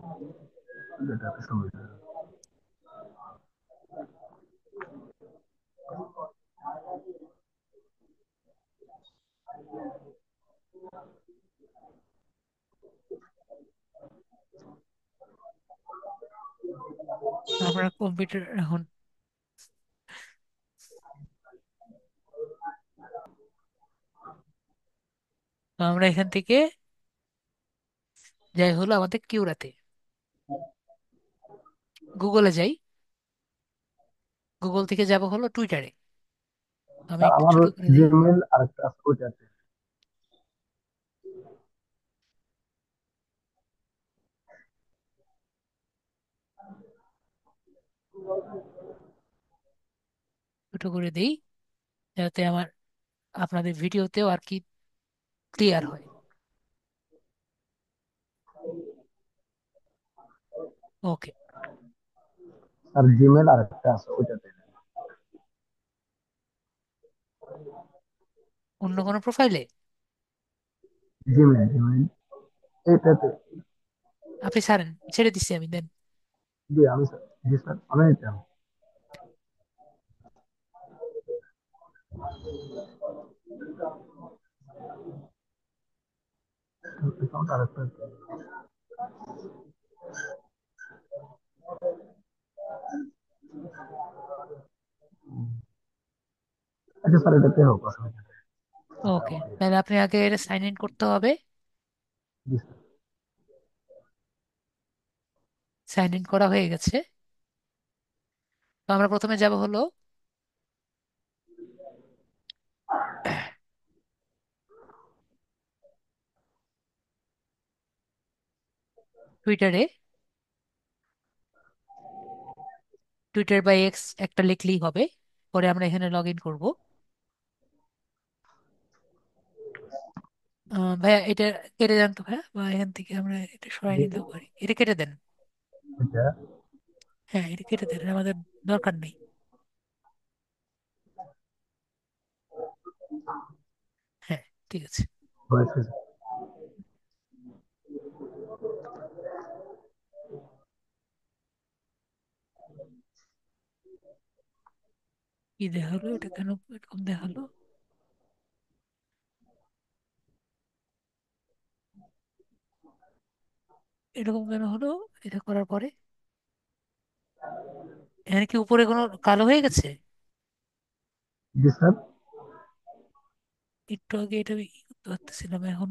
যেটাতে সুবিধা। আপনার কম্পিউটার এখন, তো আমরা এখান থেকে যাই হলো আমাদের কিউরাতে, গুগলে যাই। গুগল থেকে যাব হলো টুইটারে। আমি একটু আমার ছোট করে দিই। জিমেল আরেকটা আছে, ওইটাতে। ছোট করে দিই যাতে আমার আপনাদের ভিডিওতেও আর কি ক্লিয়ার হয়। ওকে। আর জিমেল আরেকটা আছে ওইটাতে। অন্য কোনো প্রোফাইলে? জিমেল জিমেল এটাতে। আপনি ছাড়েন, ছেড়ে দিচ্ছি আমি, দেন। জি আমি স্যার, জি স্যার আমি নিতাম। অ্যাকাউন্ট আরেকটা আছে। আচ্ছা স্যার এটাতে হোক, অসুবিধা নেই। ওকে, তাহলে আপনি আগে এটা সাইন ইন করতে হবে। জি স্যার। সাইন ইন করা হয়ে গেছে। তো আমরা প্রথমে যাব হলো টুইটারে। টুইটার বা এক্স একটা লিখলেই হবে। পরে আমরা এখানে লগ ইন করবো। ভাইয়া এটা কেটে দেন তো ভাইয়া, বা এখান থেকে আমরা এটা সরাই জি, নিতেও পারি, এটা কেটে দেন। এটা হ্যাঁ, এটা কেটে দেন, এটা আমাদের দরকার নেই। হ্যাঁ, ঠিক আছে। হয়েছে স্যার। কি দেখালো, এটা কেন এরকম দেখালো? এরকম কেন হলো এটা করার পরে? এখানে কি উপরে কোনো কালো হয়ে গেছে? জি স্যার। একটু আগে এটা আমি ই করতে পারতেছিলাম, এখন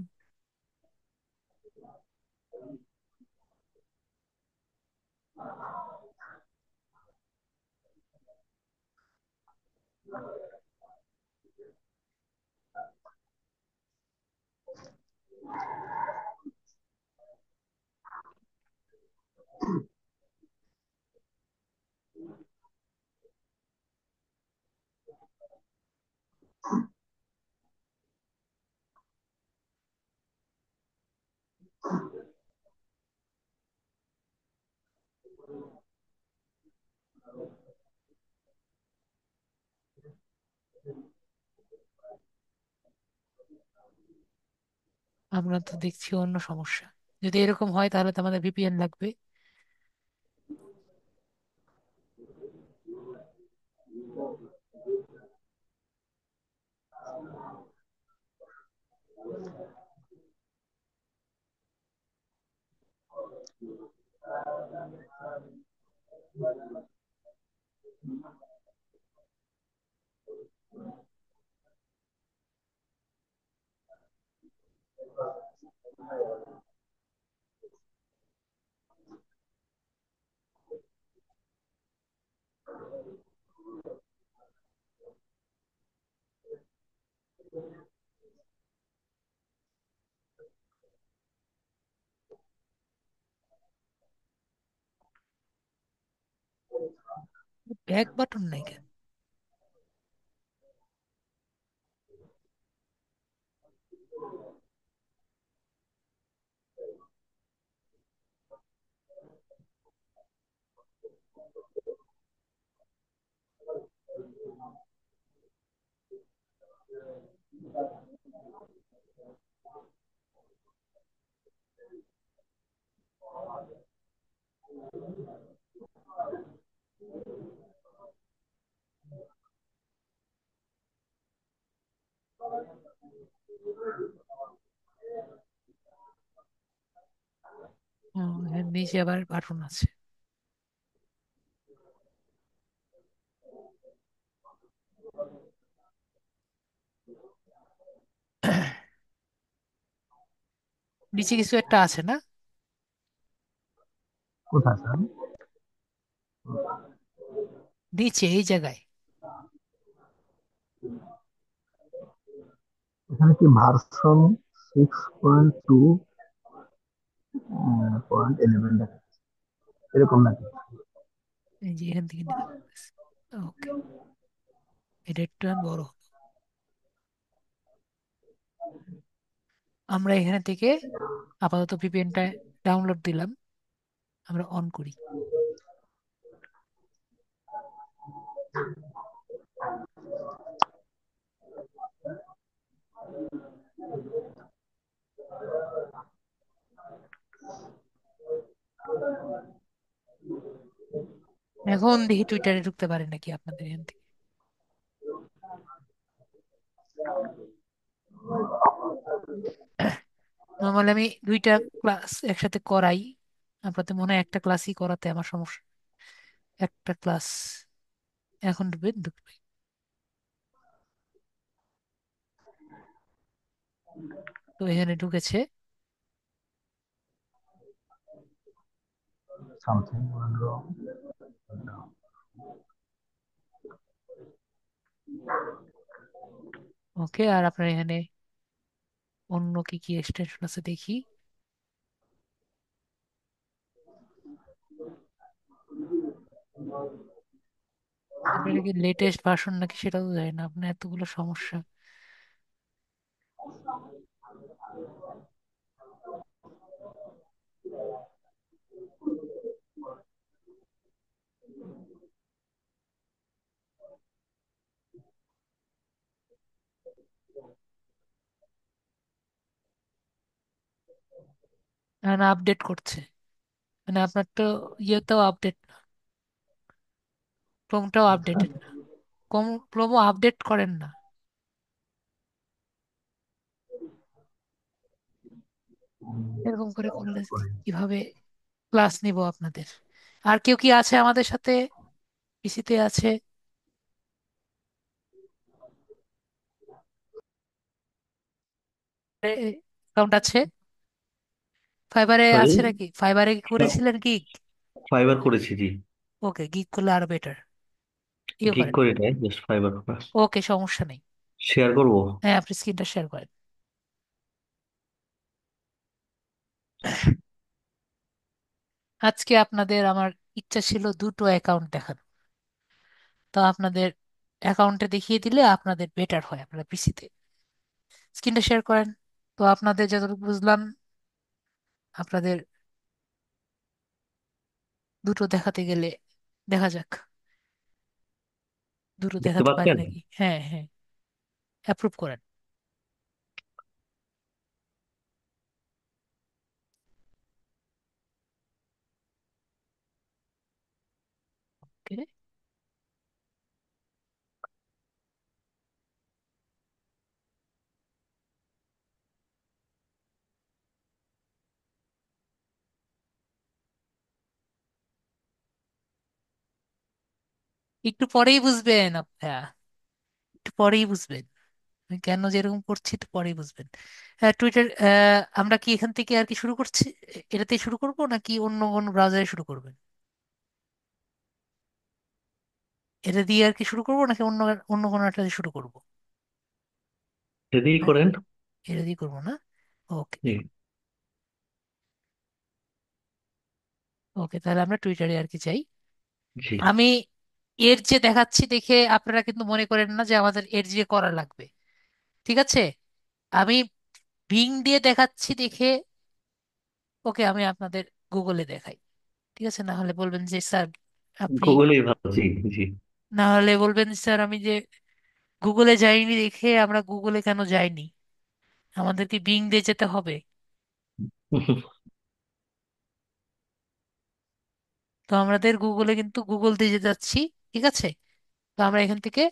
আমরা তো দেখছি অন্য সমস্যা। যদি এরকম হয় তাহলে তো আমাদের ভিপিএন লাগবে। ব্যাক বাটন নাই কেন? ও, এর নিচে আবার বাটন আছে। নিচে কিছু একটা আছে না? কোথায় স্যার? নিচে এই জায়গায়। এখানে কি ভার্সন 6.2 .11 দেখা যাচ্ছে। এরকম নাকি? এই যে এখান থেকে নিতে পারতেছি। ওকে, এটা একটু বড় হলো। আমরা এখানে থেকে আপাতত ভিপিএনটা ডাউনলোড দিলাম, আমরা অন করি। এখন দেখি টুইটারে ঢুকতে পারে নাকি আপনাদের এখান থেকে। নর্মালি আমি দুইটা ক্লাস একসাথে করাই, আপনাদের মনে হয় একটা ক্লাসই করাতে আমার সমস্যা। একটা ক্লাস এখন ঢুকবেন ঢুকবে। তো এখানে ঢুকেছে। Something went wrong. No. ওকে, আর আপনার এখানে অন্য কি কি এক্সটেনশন আছে দেখি। আপনার কি লেটেস্ট ভার্সন নাকি সেটাও যায় না, আপনার এতগুলো সমস্যা। না, আপডেট করছে, মানে আপনার তো ইয়েটাও আপডেট না, ক্রোমটাও আপডেটেড না। ক্রোমও আপডেট করেন না। এরকম করে করলে কিভাবে ক্লাস নিব আপনাদের? আর কেউ কি আছে আমাদের সাথে, পিসিতে আছে, অ্যাকাউন্ট আছে, ফাইবারে সরি, আছে নাকি? ফাইবারে করেছিলেন গিগ? ফাইবার করেছি জি। ওকে, গিগ করলে আরো বেটার। ইয়ে গিগ করেন। করে নাই, জাস্ট ফাইবার করা। ওকে, সমস্যা নেই। শেয়ার করবো। হ্যাঁ, আপনি স্ক্রিনটা শেয়ার করেন। আজকে আপনাদের আমার ইচ্ছা ছিল দুটো অ্যাকাউন্ট দেখানো, তো আপনাদের অ্যাকাউন্টে দেখিয়ে দিলে আপনাদের বেটার হয় আপনারা পিসিতে। স্ক্রিনটা শেয়ার করেন। তো আপনাদের যতটুকু বুঝলাম, আপনাদের দুটো দেখাতে গেলে দেখা যাক দুটো দেখতে দেখাতে পারি পাচ্ছেন? নাকি। হ্যাঁ হ্যাঁ, অ্যাপ্রুভ করেন। ওকে, একটু পরেই বুঝবেন আপনারা, একটু পরেই বুঝবেন আমি কেন যে এরকম করছি, একটু পরেই বুঝবেন। হ্যাঁ, টুইটার আমরা কি এখান থেকে আর কি শুরু করছি? এটাতে শুরু করব নাকি অন্য কোনো ব্রাউজারে শুরু করবেন? এটা দিয়ে আর কি শুরু করব নাকি অন্য অন্য কোনো একটা দিয়ে শুরু করব? যদি হ্যাঁ, করেন। এটা দিয়ে করবো না? ওকে। জি। ওকে, তাহলে আমরা টুইটারে আর কি যাই। জি। আমি এর যে দেখাচ্ছি দেখে আপনারা কিন্তু মনে করেন না যে আমাদের এর যে করা লাগবে, ঠিক আছে? আমি বিং দিয়ে দেখাচ্ছি দেখে, ওকে, আমি আপনাদের গুগলে দেখাই, ঠিক আছে? না হলে বলবেন যে স্যার আপনি, গুগলেই ভালো। জি। জি। না হলে বলবেন স্যার আমি যে গুগলে যাইনি দেখে আমরা গুগলে কেন যাইনি, আমাদেরকে বিং দিয়ে যেতে হবে। তো আমাদের গুগলে কিন্তু গুগল দিয়ে যেতে যাচ্ছি, ঠিক আছে? তো আমরা এখান থেকে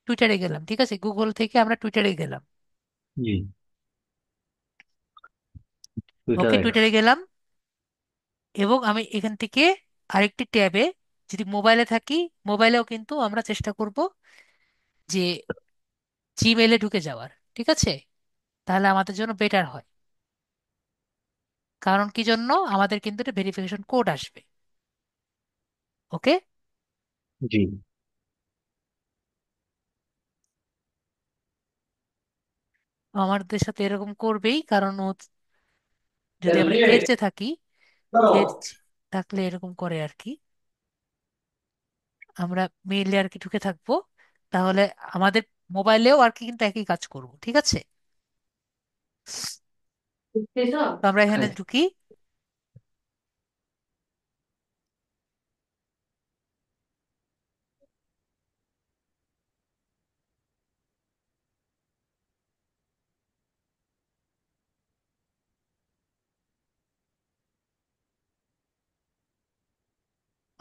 টুইটারে গেলাম, ঠিক আছে? গুগল থেকে আমরা টুইটারে গেলাম। জি। টুইটার ওকে, এক্স। টুইটারে গেলাম এবং আমি এখান থেকে আরেকটি ট্যাবে, যদি মোবাইলে থাকি, মোবাইলেও কিন্তু আমরা চেষ্টা করব যে জিমেইলে ঢুকে যাওয়ার, ঠিক আছে? তাহলে আমাদের জন্য বেটার হয়। কারণ কি জন্য? আমাদের কিন্তু একটা ভেরিফিকেশন কোড আসবে। ওকে, জি। আমাদের সাথে এরকম করবেই, কারণ যদি আমরা এর থাকি, এর থাকলে এরকম করে আর কি। আমরা মেইলে আর কি ঢুকে থাকবো, তাহলে আমাদের মোবাইলেও আর কি কিন্তু একই কাজ করব, ঠিক আছে? তো আমরা এখানে ঢুকি।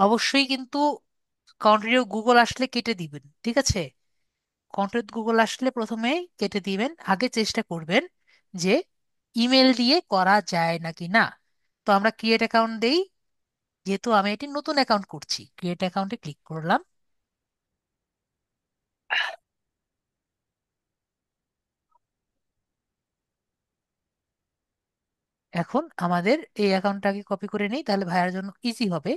অবশ্যই কিন্তু কন্টিনিউ গুগল আসলে কেটে দিবেন, ঠিক আছে? কন্টিনিউ গুগল আসলে প্রথমে কেটে দিবেন, আগে চেষ্টা করবেন যে ইমেল দিয়ে করা যায় নাকি না। তো আমরা ক্রিয়েট অ্যাকাউন্ট দেই, যেহেতু আমি এটি নতুন অ্যাকাউন্ট করছি, ক্রিয়েট অ্যাকাউন্টে ক্লিক করলাম। এখন আমাদের এই অ্যাকাউন্টটাকে কপি করে নিই, তাহলে ভাইয়ার জন্য ইজি হবে।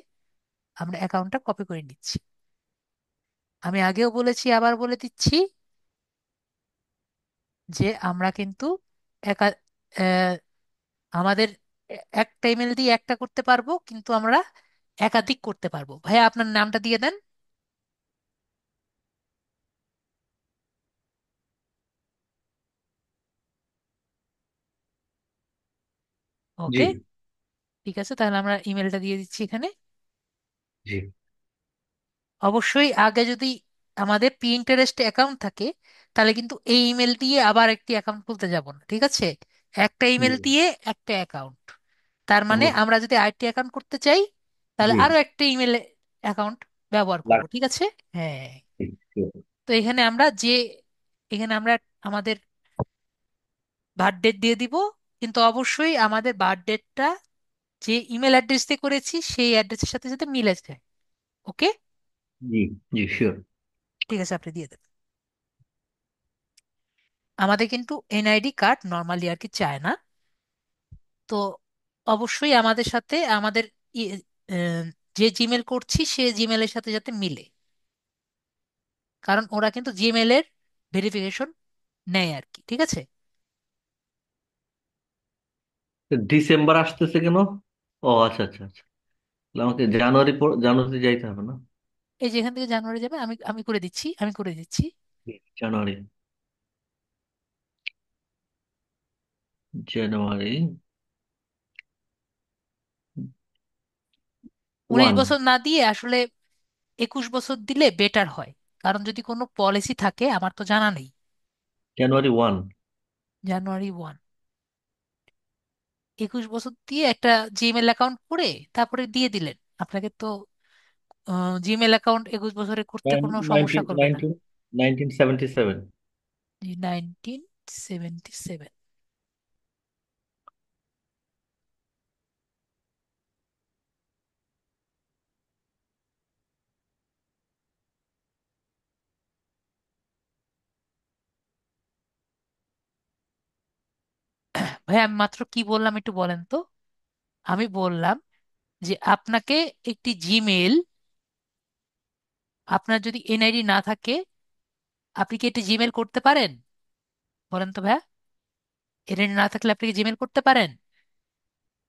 আমরা অ্যাকাউন্টটা কপি করে নিচ্ছি। আমি আগেও বলেছি, আবার বলে দিচ্ছি, যে আমরা কিন্তু একা আহ, আমাদের একটা ইমেল দিয়ে একটা করতে পারবো, কিন্তু আমরা একাধিক করতে পারবো। ভাইয়া আপনার নামটা দিয়ে দেন। জি ওকে, ঠিক আছে, তাহলে আমরা ইমেলটা দিয়ে দিচ্ছি এখানে। জি অবশ্যই আগে যদি আমাদের পিন্টারেস্ট অ্যাকাউন্ট থাকে, তাহলে কিন্তু এই ইমেল দিয়ে আবার একটি অ্যাকাউন্ট খুলতে যাব না, ঠিক আছে? একটা জি। ইমেল দিয়ে একটা অ্যাকাউন্ট। তার মানে আমরা আমরা যদি আরেকটি অ্যাকাউন্ট করতে চাই, তাহলে জি আরো একটা ইমেল অ্যাকাউন্ট ব্যবহার করব, লাগ ঠিক আছে? হ্যাঁ। জি, sure। তো এখানে আমরা আমাদের বার্থ ডেট দিয়ে দিব, কিন্তু অবশ্যই আমাদের বার্থ ডেটটা যে ইমেল অ্যাড্রেস দিয়ে করেছি সেই অ্যাড্রেসের সাথে সাথে মিলে যায়। ওকে, জি জি শিওর। ঠিক আছে, আপনি দিয়ে দেন। আমাদের কিন্তু এনআইডি কার্ড নর্মালি আর কি চায় না। তো অবশ্যই আমাদের সাথে আমাদের ই- আহ, যে জিমেল করছি সে জিমেলের সাথে যাতে মিলে, কারণ ওরা কিন্তু জিমেলের ভেরিফিকেশন নেয় আর কি, ঠিক আছে? ডিসেম্বর আসতেছে কেন? ও আচ্ছা আচ্ছা আচ্ছা। তাহলে আমাকে জানুয়ারিতে যাইতে হবে না? এই যে এখান থেকে জানুয়ারি যাবে, আমি আমি করে দিচ্ছি, আমি করে দিচ্ছি। জি, জানুয়ারি। জানুয়ারি 19 1। বছর না দিয়ে আসলে 21 বছর দিলে বেটার হয়, কারণ যদি কোনো পলিসি থাকে, আমার তো জানা নেই। জানুয়ারি 1। জানুয়ারি 1, 21 বছর দিয়ে একটা জিমেল অ্যাকাউন্ট করে তারপরে দিয়ে দিলেন। আপনাকে তো জিমেল অ্যাকাউন্ট 21 বছরে করতে কোনো সমস্যা নাইনটিন করবে না। নাইনটিন 1977। 1977। ভাই আমি মাত্র কি বললাম একটু বলেন তো? আমি বললাম যে আপনাকে একটি জিমেল, আপনার যদি এনআইডি না থাকে, আপনি কি একটি জিমেল করতে পারেন? বলেন তো ভাইয়া, এনআইডি না থাকলে আপনি কি জিমেল করতে পারেন?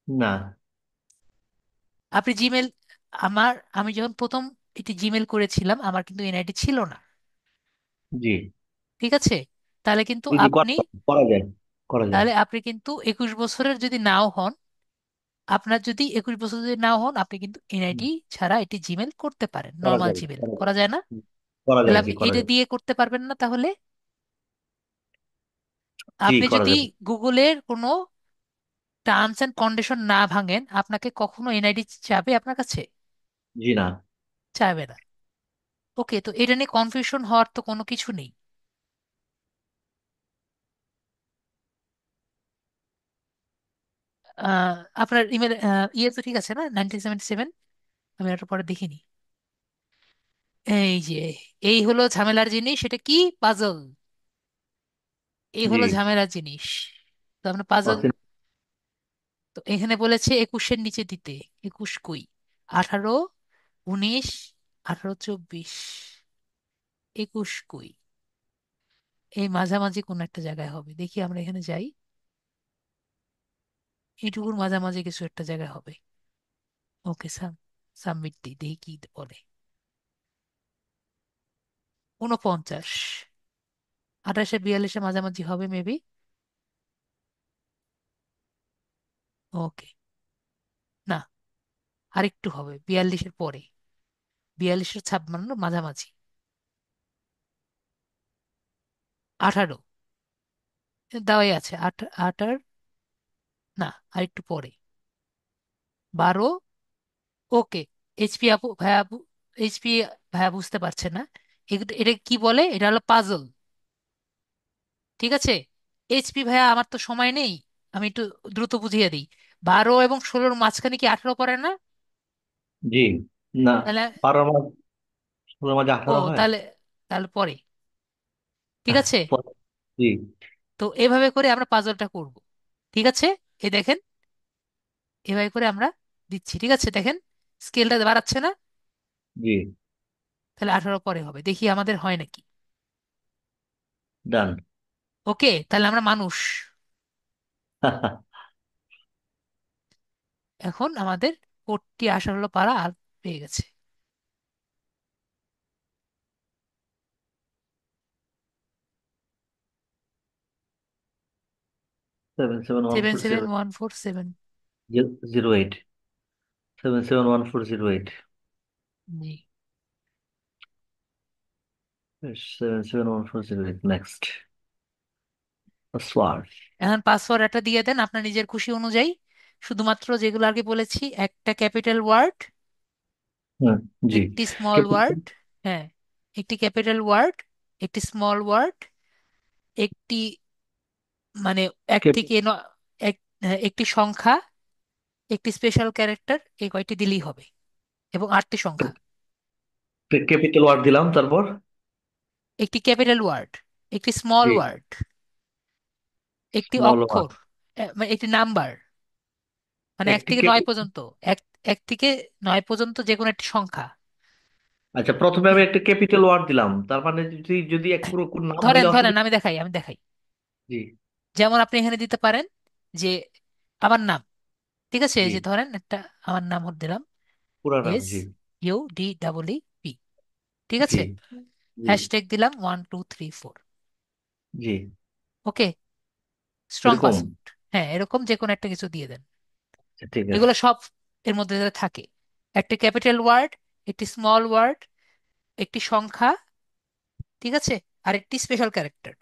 না। আপনি জিমেল, আমি যখন প্রথম এটি জিমেল করেছিলাম, আমার কিন্তু এনআইডি ছিল না, জি ঠিক আছে? তাহলে কিন্তু জি জি, আপনি করা যায়, করা যায়। তাহলে আপনি কিন্তু 21 বছরের যদি নাও হন, আপনার যদি 21 বছর যদি নাও হন, আপনি কিন্তু হুম, এনআইডি ছাড়া এটি জিমেল করতে পারেন, করা নর্মাল যায়, জিমেল করা যায়। করা যায় না? হুম, করা তাহলে যায় জি, আপনি করা এটা যায়। দিয়ে করতে পারবেন না তাহলে? জি আপনি করা যদি যাবে। গুগলের কোনো টার্মস এন্ড কন্ডিশন না ভাঙেন, আপনাকে কখনো এনআইডি চাবে আপনার কাছে? জি না। চাইবে না। ওকে, তো এটা নিয়ে কনফিউশন হওয়ার তো কোনো কিছু নেই। আহ, আপনার ইমেল ইয়ে তো ঠিক আছে না, 1977? আমি একটু পরে দেখিনি। এই যে, এই হলো ঝামেলার জিনিস, সেটা কি? পাজল। এই জি হলো ঝামেলার জিনিস। তো আমরা পাজল। অসীম। তো এখানে বলেছে 21-এর নিচে দিতে। 21 কই? 18, 19, 18, 24, 21 কই? এই মাঝামাঝি কোন একটা জায়গায় হবে, দেখি আমরা এখানে যাই। এইটুকুর মাঝামাঝি কিছু একটা জায়গায় হবে। ওকে, সাবমিট দিই, দেখি কি বলে। 49, 28-42 মাঝামাঝি হবে মেবি। ওকে, না, আরেকটু হবে, 42-এর পরে। 42-56 মাঝামাঝি। 18 দেওয়াই আছে, 8 না, আরেকটু পরে। 12। ওকে, এইচপি আপু ভাইয়া এইচপি ভাইয়া বুঝতে পারছে না। এটা কি বলে, এটা হলো পাজল। ঠিক আছে, এইচপি ভাইয়া আমার তো সময় নেই, আমি একটু দ্রুত বুঝিয়ে দিই। 12 এবং 16-র মাঝখানে কি 18 পড়ে না? জি। না, তাহলে 12 মাস, 16 মাসে ও 18 হয়। তাহলে তাহলে পরে, ঠিক আছে। জি। তো এভাবে করে আমরা পাজলটা করব। ঠিক আছে, এই দেখেন, এভাবে করে আমরা দিচ্ছি। ঠিক আছে, দেখেন স্কেলটা বাড়াচ্ছে না? জি। তাহলে 18 পরে হবে, দেখি আমাদের হয় নাকি। ডান। ওকে, তাহলে আমরা মানুষ। এখন আমাদের কোডটি আসা হলো পারা আর পেয়ে গেছে। 771 seven 4 seven 7 one four seven 08, 771 4 08, জি। 771 4 08, নেক্সট পাসওয়ার্ড। এখন পাসওয়ার্ড একটা দিয়ে দেন আপনার নিজের খুশি অনুযায়ী। শুধুমাত্র যেগুলো আগে বলেছি, একটা ক্যাপিটাল ওয়ার্ড, হুম। জি। একটি স্মল ক্যাপিটাল। ওয়ার্ড। হ্যাঁ, একটি ক্যাপিটাল ওয়ার্ড, একটি স্মল ওয়ার্ড, একটি মানে এক থেকে এক, হ্যাঁ, একটি সংখ্যা, একটি স্পেশাল ক্যারেক্টার, এই কয়টি দিলেই হবে, এবং 8টি সংখ্যা। ক্যাপিটাল ওয়ার্ড দিলাম, তারপর একটি ক্যাপিটাল ওয়ার্ড, একটি স্মল জি। ওয়ার্ড, একটি স্মল ওয়ার্ড। অক্ষর, মানে একটি নাম্বার, মানে এক একটি থেকে নয় পর্যন্ত, এক এক থেকে 9 পর্যন্ত যে কোনো একটি সংখ্যা। আচ্ছা, প্রথমে আমি একটা ক্যাপিটাল ওয়ার্ড দিলাম, তার মানে যদি যদি এক পুরো কোন নাম ধরেন হইলে ধরেন অসুবিধা। আমি দেখাই। জি। যেমন আপনি এখানে দিতে পারেন যে আমার নাম। ঠিক আছে, এই জি। যে ধরেন একটা আমার নাম দিলাম, পুরা নাম। S G. U D P. ঠিক জি। আছে, জি। হ্যাশট্যাগ দিলাম 1 2 3 4। জি। ওকে, স্ট্রং এরকম। পাসওয়ার্ড। হ্যাঁ, এরকম যে কোনো একটা কিছু দিয়ে দেন। আচ্ছা, ঠিক আছে। এগুলো সব এর মধ্যে যাতে থাকে, একটা ক্যাপিটাল ওয়ার্ড, একটি স্মল ওয়ার্ড, একটি সংখ্যা, ঠিক আছে, আর একটি স্পেশাল ক্যারেক্টার,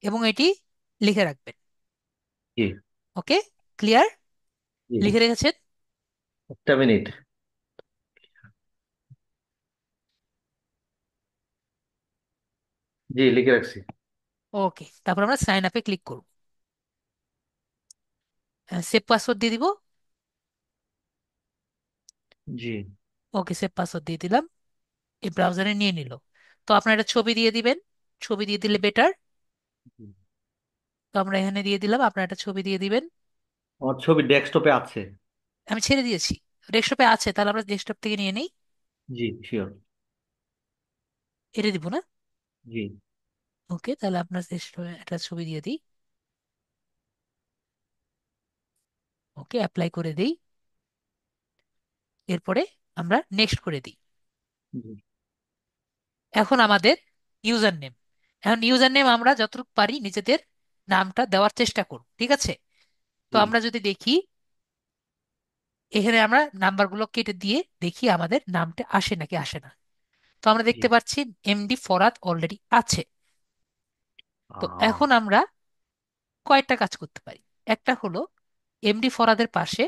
এবং এটি লিখে রাখবেন। জি। ওকে, ক্লিয়ার? জি। লিখে রেখেছেন? একটা মিনিট। জি, লিখে রাখছি। ওকে, তারপর আমরা সাইন আপে ক্লিক করব। সেভ পাসওয়ার্ড দিয়ে দিব। জি। ওকে, সেভ পাসওয়ার্ড দিয়ে দিলাম, এই ব্রাউজারে নিয়ে নিল। তো আপনার একটা ছবি দিয়ে দিবেন, ছবি দিয়ে দিলে বেটার। জি। তো আমরা এখানে দিয়ে দিলাম, আপনার একটা ছবি দিয়ে দিবেন। আমার ছবি ডেস্কটপে আছে। আমি ছেড়ে দিয়েছি, ডেস্কটপে আছে, তাহলে আমরা ডেস্কটপ থেকে নিয়ে নিই। জি, শিওর। এটা দিব না? জি। ওকে, তাহলে আপনার ডেস্কটপে একটা ছবি দিয়ে দিই। ওকে, অ্যাপ্লাই করে দিই। এরপরে আমরা নেক্সট করে দিই। জি। এখন আমাদের ইউজার নেম। এখন ইউজার নেম আমরা যতটুকু পারি নিজেদের নামটা দেওয়ার চেষ্টা করব। ঠিক আছে, তো জি। আমরা যদি দেখি, এখানে আমরা নাম্বারগুলো কেটে দিয়ে দেখি আমাদের নামটা আসে নাকি আসে না। তো আমরা জি। দেখতে পাচ্ছি এমডি ফরাদ অলরেডি আছে। তো আহ, এখন আমরা কয়েকটা কাজ করতে পারি। একটা হলো, এমডি ফরাদের পাশে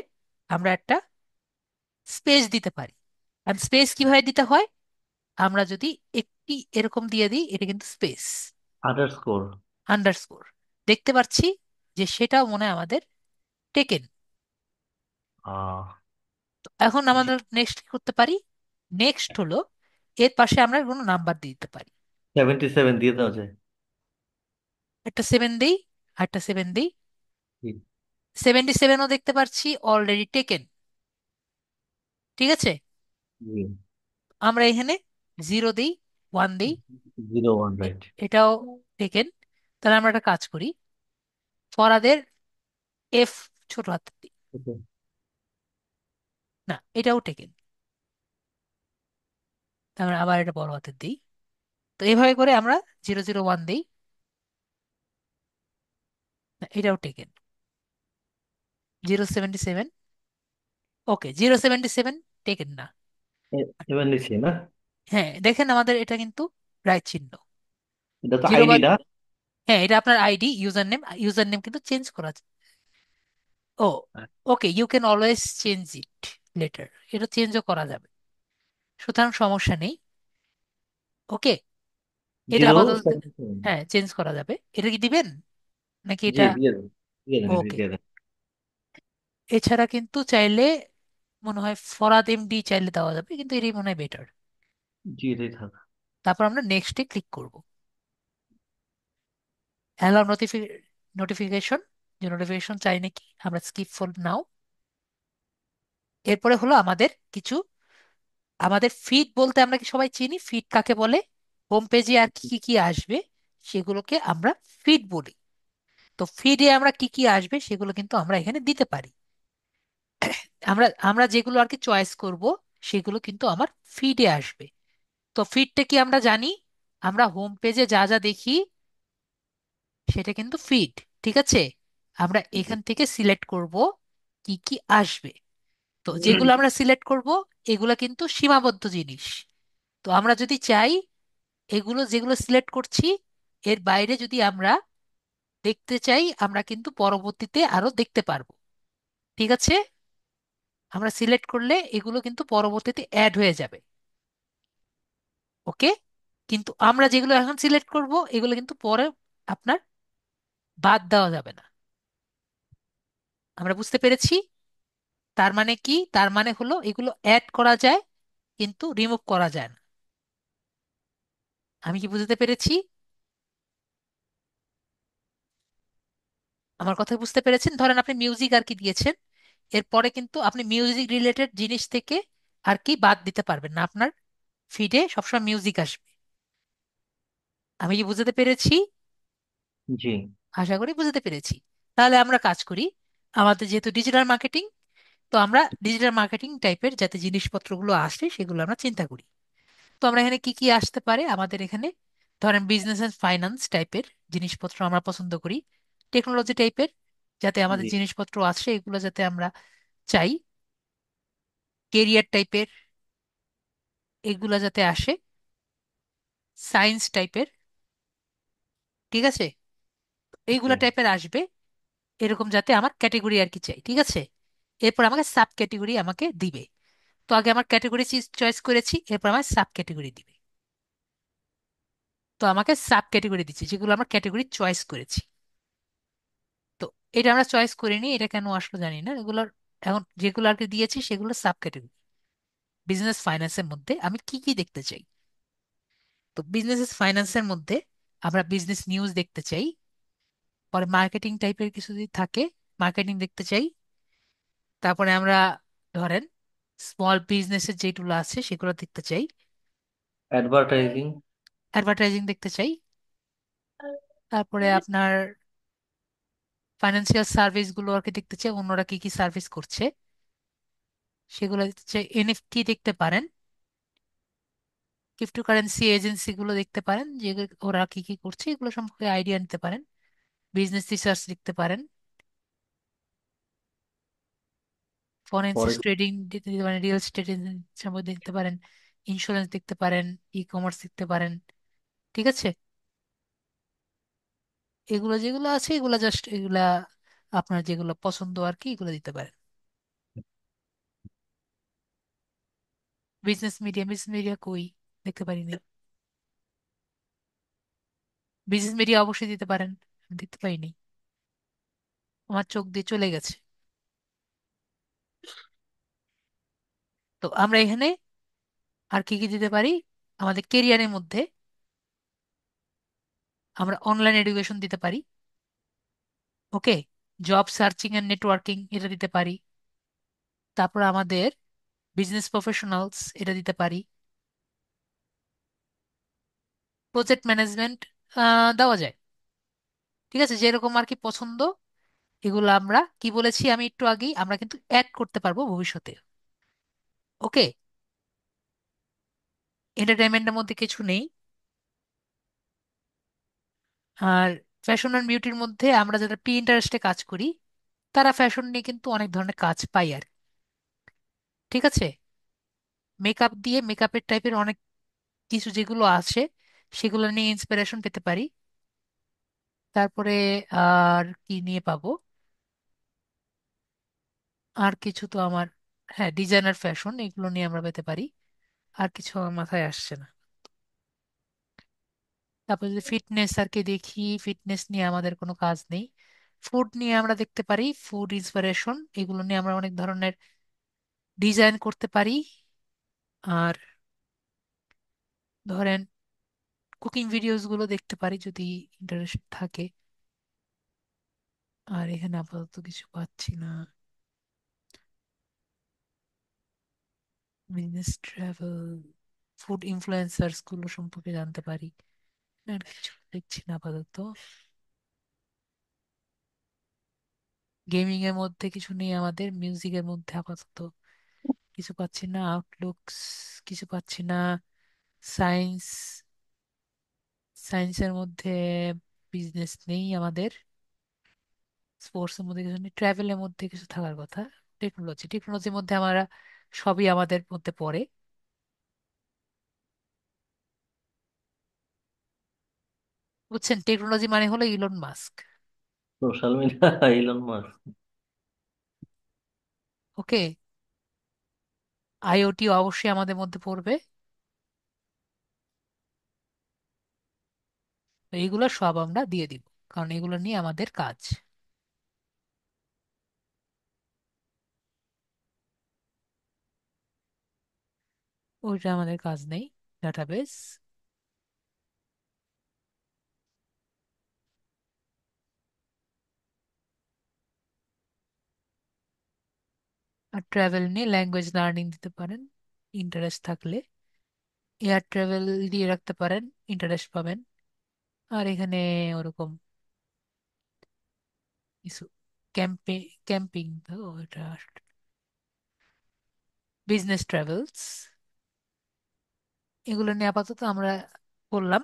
আমরা একটা স্পেস দিতে পারি। আর স্পেস কিভাবে দিতে হয়, আমরা যদি একটি এরকম দিয়ে দিই, এটা কিন্তু স্পেস, আন্ডারস্কোর। আন্ডারস্কোর, দেখতে পাচ্ছি যে সেটাও মনে হয় আমাদের টেকেন। এখন জি। আমাদের নেক্সট কি করতে পারি, নেক্সট হলো এর পাশে আমরা কোনো নাম্বার দিয়ে দিতে পারি। 77 দিয়ে দেওয়া যায়। একটা 7 দিই, আর একটা 7 দিই। জি। 77ও দেখতে পাচ্ছি অলরেডি টেকেন। ঠিক আছে, জি। আমরা এখানে 0 দিই, 1 দিই, 01, রাইট। এটাও টেকেন। তাহলে আমরা একটা কাজ করি, ফরাদের এফ ছোট হাতের দিই। না, এটাও টেকেন। তারপরে আবার এটা বড় হাতের দিই। তো এভাবে করে আমরা 001 দিই। না, এটাও টেকেন। 077, ওকে, 077 টেকেন না। এবার নিচ্ছি না। হ্যাঁ, দেখেন আমাদের এটা কিন্তু রাইট চিহ্ন। এটা তো জিরো আইডি বাদ, না। হ্যাঁ, এটা আপনার ID, user name. User name কিন্তু চেঞ্জ করা যায়। ও, okay, you can always change it later. এটা চেঞ্জও করা যাবে, সুতরাং সমস্যা নেই। ওকে, এটা 0 আপাতত, হ্যাঁ চেঞ্জ করা যাবে। এটা কি দিবেন নাকি জি এটা? দিয়ে দেন, দিয়ে দেন, এটা ওকে। দিয়ে দেন। এছাড়া কিন্তু চাইলে মনে হয় ফরাদ এমডি চাইলে দেওয়া যাবে, কিন্তু এটাই মনে হয় বেটার। জি এটাই থাক। তারপর আমরা নেক্সটে ক্লিক করব। অ্যালাউ নোটিফিকেশন, যে নোটিফিকেশন চাই নাকি, আমরা স্কিপ ফর নাও। এরপরে হলো আমাদের কিছু, আমাদের ফিড বলতে আমরা কি সবাই চিনি ফিড কাকে বলে? হোম পেজে আর কি কি কি আসবে সেগুলোকে আমরা ফিড বলি। তো ফিডে আমরা কি কি আসবে সেগুলো কিন্তু আমরা এখানে দিতে পারি। আমরা আমরা যেগুলো আর কি চয়েস করব সেগুলো কিন্তু আমার ফিডে আসবে। তো ফিডটা কি আমরা জানি, আমরা হোম পেজে যা যা দেখি সেটা কিন্তু ফিড। ঠিক আছে, আমরা জি। এখান থেকে সিলেক্ট করব কি কি আসবে। তো যেগুলো আমরা সিলেক্ট করব এগুলো কিন্তু সীমাবদ্ধ জিনিস। তো আমরা যদি চাই এগুলো যেগুলো সিলেক্ট করছি এর বাইরে যদি আমরা দেখতে চাই, আমরা কিন্তু পরবর্তীতে আরো দেখতে পারবো। ঠিক আছে, আমরা সিলেক্ট করলে এগুলো কিন্তু পরবর্তীতে অ্যাড হয়ে যাবে। ওকে, কিন্তু আমরা যেগুলো এখন সিলেক্ট করব এগুলো কিন্তু পরে আপনার বাদ দেওয়া যাবে না। আমরা বুঝতে পেরেছি? তার মানে কি, তার মানে হলো এগুলো অ্যাড করা যায় কিন্তু রিমুভ করা যায় না। আমি কি বুঝতে পেরেছি? আমার কথা বুঝতে পেরেছেন? ধরেন আপনি মিউজিক আর কি দিয়েছেন, এরপরে কিন্তু আপনি মিউজিক রিলেটেড জিনিস থেকে আর কি বাদ দিতে পারবেন না, আপনার ফিডে সবসময় মিউজিক আসবে। আমি কি বুঝতে পেরেছি? জি আশা করি বুঝতে পেরেছি। তাহলে আমরা কাজ করি, আমাদের যেহেতু ডিজিটাল মার্কেটিং, তো আমরা ডিজিটাল মার্কেটিং টাইপের যাতে জিনিসপত্রগুলো আসে সেগুলো আমরা চিন্তা করি। তো আমরা এখানে কি কি আসতে পারে আমাদের এখানে, ধরেন বিজনেস এন্ড ফাইন্যান্স টাইপের জিনিসপত্র আমরা পছন্দ করি। টেকনোলজি টাইপের যাতে আমাদের জি। জিনিসপত্র আসে এগুলো যাতে আমরা চাই। কেরিয়ার টাইপের এগুলা যাতে আসে। সায়েন্স টাইপের, ঠিক আছে, জি। এইগুলা টাইপের আসবে। এরকম যাতে আমার ক্যাটেগরি আর কি চাই। ঠিক আছে, এরপর আমাকে সাব ক্যাটেগরি আমাকে দিবে। তো আগে আমার ক্যাটেগরি চয়েস করেছি, এরপর আমার সাব ক্যাটেগরি দিবে। তো আমাকে সাব ক্যাটেগরি দিচ্ছে যেগুলো আমরা ক্যাটেগরি চয়েস করেছি। তো এটা আমরা চয়েস করিনি, এটা কেন আসলো জানি না। এগুলোর এখন যেগুলো আর কি দিয়েছি সেগুলো সাব ক্যাটেগরি। বিজনেস ফাইন্যান্সের মধ্যে আমি কি কি দেখতে চাই? তো বিজনেস ফাইন্যান্সের মধ্যে আমরা বিজনেস নিউজ দেখতে চাই। পরে মার্কেটিং টাইপের কিছু যদি থাকে, মার্কেটিং দেখতে চাই। তারপরে আমরা ধরেন স্মল বিজনেসের যেগুলো আছে সেগুলো দেখতে চাই। অ্যাডভার্টাইজিং। অ্যাডভার্টাইজিং দেখতে চাই। তারপরে আপনার ফাইন্যান্সিয়াল সার্ভিস গুলো আর কি দেখতে চাই, অন্যরা কি কি সার্ভিস করছে সেগুলো দেখতে চাই। এনএফটি দেখতে পারেন, ক্রিপ্টোকারেন্সি এজেন্সি গুলো দেখতে পারেন, যে ওরা কি কি করছে এগুলো সম্পর্কে আইডিয়া নিতে পারেন। বিজনেস রিসার্চ দেখতে পারেন, ফরেন্সিস পরে ট্রেডিং দেখতে পারেন, রিয়েল এস্টেট সম্পর্কে দেখতে পারেন, ইন্স্যুরেন্স দেখতে পারেন, ই কমার্স দেখতে পারেন। ঠিক আছে, এগুলো যেগুলো আছে এগুলা জাস্ট এগুলা আপনার যেগুলো পছন্দ আর কি এগুলো দিতে পারেন। বিজনেস মিডিয়া কই, দেখতে পারিনি। বিজনেস মিডিয়া অবশ্যই দিতে পারেন, আমি দেখতে পাইনি, আমার চোখ দিয়ে চলে গেছে। তো আমরা এখানে আর কি কি দিতে পারি, আমাদের কেরিয়ারের মধ্যে আমরা অনলাইন এডুকেশন দিতে পারি। ওকে, জব সার্চিং এন্ড নেটওয়ার্কিং এটা দিতে পারি। তারপর আমাদের বিজনেস প্রফেশনালস এটা দিতে পারি। প্রজেক্ট ম্যানেজমেন্ট দেওয়া যায়। ঠিক আছে, যেরকম আর কি পছন্দ এগুলো আমরা কি বলেছি আমি একটু আগেই, আমরা কিন্তু অ্যাড করতে পারবো ভবিষ্যতে। ওকে, এন্টারটেনমেন্টের মধ্যে কিছু নেই। আর ফ্যাশন অ্যান্ড বিউটির মধ্যে আমরা যারা পি ইন্টারেস্টে কাজ করি তারা ফ্যাশন নিয়ে কিন্তু অনেক ধরনের কাজ পাই আর কি। ঠিক আছে, মেকআপ দিয়ে মেকআপের টাইপের অনেক কিছু যেগুলো আছে সেগুলো নিয়ে ইন্সপিরেশন পেতে পারি। তারপরে আর কি নিয়ে পাবো? আর কিছু তো আমার, হ্যাঁ, ডিজাইনার ফ্যাশন এগুলো নিয়ে আমরা পেতে পারি। আর কিছু আমার মাথায় আসছে না। তারপর যদি ফিটনেস আর কি দেখি, ফিটনেস নিয়ে আমাদের কোনো কাজ নেই। ফুড নিয়ে আমরা দেখতে পারি, ফুড ইন্সপিরেশন এগুলো নিয়ে আমরা অনেক ধরনের ডিজাইন করতে পারি। আর ধরেন কুকিং ভিডিওস গুলো দেখতে পারি যদি ইন্টারেস্ট থাকে। আর এখানে আপাতত কিছু পাচ্ছি না। বিজনেস, ট্রাভেল, ফুড ইনফ্লুয়েন্সার্স গুলো সম্পর্কে জানতে পারি। আর কিছু দেখছি না আপাতত। গেমিং এর মধ্যে কিছু নেই, আমাদের মিউজিকের মধ্যে আপাতত কিছু পাচ্ছি না। আউটলুকস কিছু পাচ্ছি না। সায়েন্স, সায়েন্সের মধ্যে বিজনেস নেই আমাদের। স্পোর্টস এর মধ্যে কিছু নেই, ট্রাভেলের মধ্যে কিছু থাকার কথা। টেকনোলজি, টেকনোলজির মধ্যে আমরা সবই আমাদের মধ্যে পড়ে। বুঝছেন, টেকনোলজি মানে হলো Elon Musk. Social media Elon Musk. Okay, IoT অবশ্যই আমাদের মধ্যে পড়বে। তো এইগুলো সব আমরা দিয়ে দিব, কারণ এগুলো নিয়ে আমাদের কাজ। ওইটা আমাদের কাজ নেই। ডাটাবেস আর ট্রাভেল নিয়ে ল্যাঙ্গুয়েজ লার্নিং দিতে পারেন ইন্টারেস্ট থাকলে। এয়ার ট্রাভেল দিয়ে রাখতে পারেন, ইন্টারেস্ট পাবেন। আর এখানে ওরকম কিছু ক্যাম্পে ক্যাম্পিং তো এটা বিজনেস ট্রাভেলস, এগুলো নিয়ে আপাতত আমরা করলাম।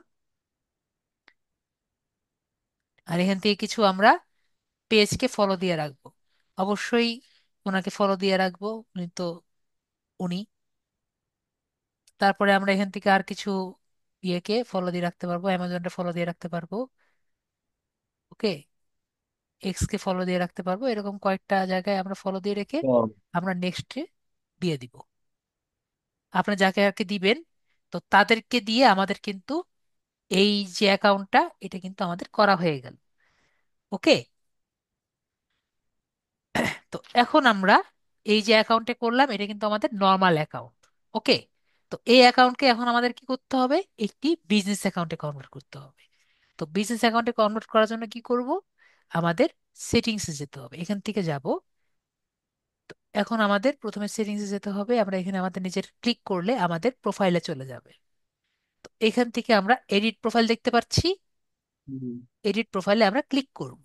আর এখান থেকে কিছু আমরা পেজকে ফলো দিয়ে রাখবো। অবশ্যই ওনাকে ফলো দিয়ে রাখবো, উনি তো উনি। তারপরে আমরা এখান থেকে আর কিছু ইয়েকে ফলো দিয়ে রাখতে পারবো, অ্যামাজনটা ফলো দিয়ে রাখতে পারবো। ওকে, এক্স কে ফলো দিয়ে রাখতে পারবো। এরকম কয়েকটা জায়গায় আমরা ফলো দিয়ে রেখে আমরা নেক্সটে দিয়ে দিব। আপনার যাকে যাকে দিবেন, তো তাদেরকে দিয়ে আমাদের কিন্তু এই যে অ্যাকাউন্টটা, এটা কিন্তু আমাদের করা হয়ে গেল। ওকে, তো এখন আমরা এই যে অ্যাকাউন্টে করলাম, এটা কিন্তু আমাদের নর্মাল অ্যাকাউন্ট। ওকে, তো এই অ্যাকাউন্টকে এখন আমাদের কি করতে হবে? একটি বিজনেস অ্যাকাউন্টে কনভার্ট করতে হবে। তো বিজনেস অ্যাকাউন্টে কনভার্ট করার জন্য কি করব? আমাদের সেটিংসে যেতে হবে, এখান থেকে যাব। এখন আমাদের প্রথমে সেটিংসে যেতে হবে, আমরা এখানে আমাদের নিজের ক্লিক করলে আমাদের প্রোফাইলে চলে যাবে। তো এখান থেকে আমরা এডিট প্রোফাইল দেখতে পাচ্ছি। হুম। এডিট প্রোফাইলে আমরা ক্লিক করব।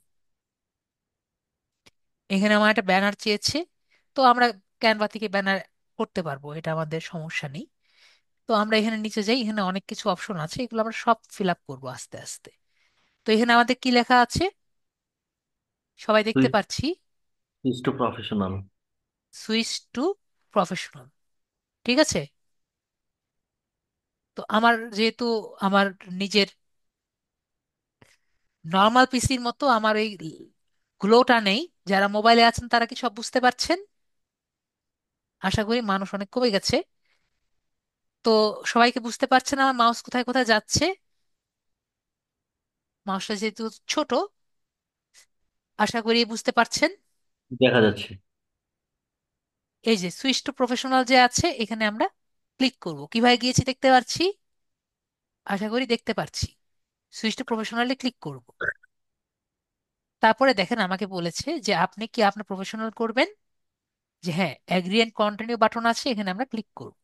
এখানে আমার একটা ব্যানার চেয়েছে, তো আমরা ক্যানভা থেকে ব্যানার করতে পারবো, এটা আমাদের সমস্যা নেই। তো আমরা এখানে নিচে যাই, এখানে অনেক কিছু অপশন আছে, এগুলো আমরা সব ফিল আপ করবো আস্তে আস্তে। তো এখানে আমাদের কি লেখা আছে সবাই দেখতে পাচ্ছি? Switch to professional. Switch to professional, ঠিক আছে। তো আমার যেহেতু আমার নিজের নর্মাল পিসির মতো আমার এই গ্লোটা নেই, যারা মোবাইলে আছেন তারা কি সব বুঝতে পারছেন? আশা করি মানুষ অনেক কমে গেছে। তো সবাইকে বুঝতে পারছেন আমার মাউস কোথায় কোথায় যাচ্ছে? মাউসটা যেহেতু ছোট, আশা করি বুঝতে পারছেন। দেখা যাচ্ছে। এই যে সুইচ টু প্রফেশনাল যে আছে, এখানে আমরা ক্লিক করব। কিভাবে গিয়েছি দেখতে পাচ্ছি? আশা করি দেখতে পাচ্ছি। সুইচ টু প্রফেশনালে ক্লিক করব। তারপরে দেখেন আমাকে বলেছে যে আপনি কি আপনার প্রফেশনাল করবেন, যে হ্যাঁ, অ্যাগ্রি এন্ড কন্টিনিউ বাটন আছে, এখানে আমরা ক্লিক করব।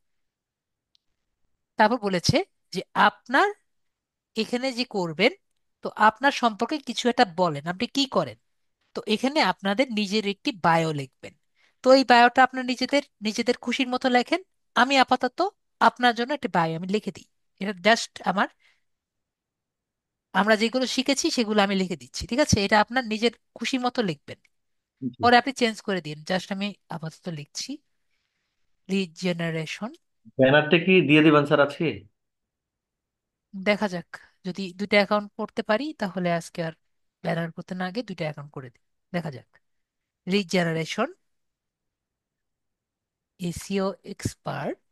তারপর বলেছে যে আপনার এখানে যে করবেন, তো আপনার সম্পর্কে কিছু একটা বলেন, আপনি কি করেন। তো এখানে আপনাদের নিজের একটি বায়ো লিখবেন। তো এই বায়োটা আপনার নিজেদের নিজেদের খুশির মতো লেখেন। আমি আপাতত আপনার জন্য একটি বায়ো আমি লিখে দিই। এটা জাস্ট আমার, আমরা যেগুলো শিখেছি সেগুলো আমি লিখে দিচ্ছি, ঠিক আছে। এটা আপনার নিজের খুশি মতো লিখবেন, পরে আপনি চেঞ্জ করে দিন। জাস্ট আমি আপাতত লিখছি রিজেনারেশন। ব্যানারটা কি দিয়ে দিবেন স্যার আজকে? দেখা যাক, যদি দুইটা অ্যাকাউন্ট করতে পারি তাহলে আজকে আর ব্যানার করতে না গিয়ে দুইটা অ্যাকাউন্ট করে দিই। দেখা যাক। লিড জেনারেশন, এসিও এক্সপার্ট,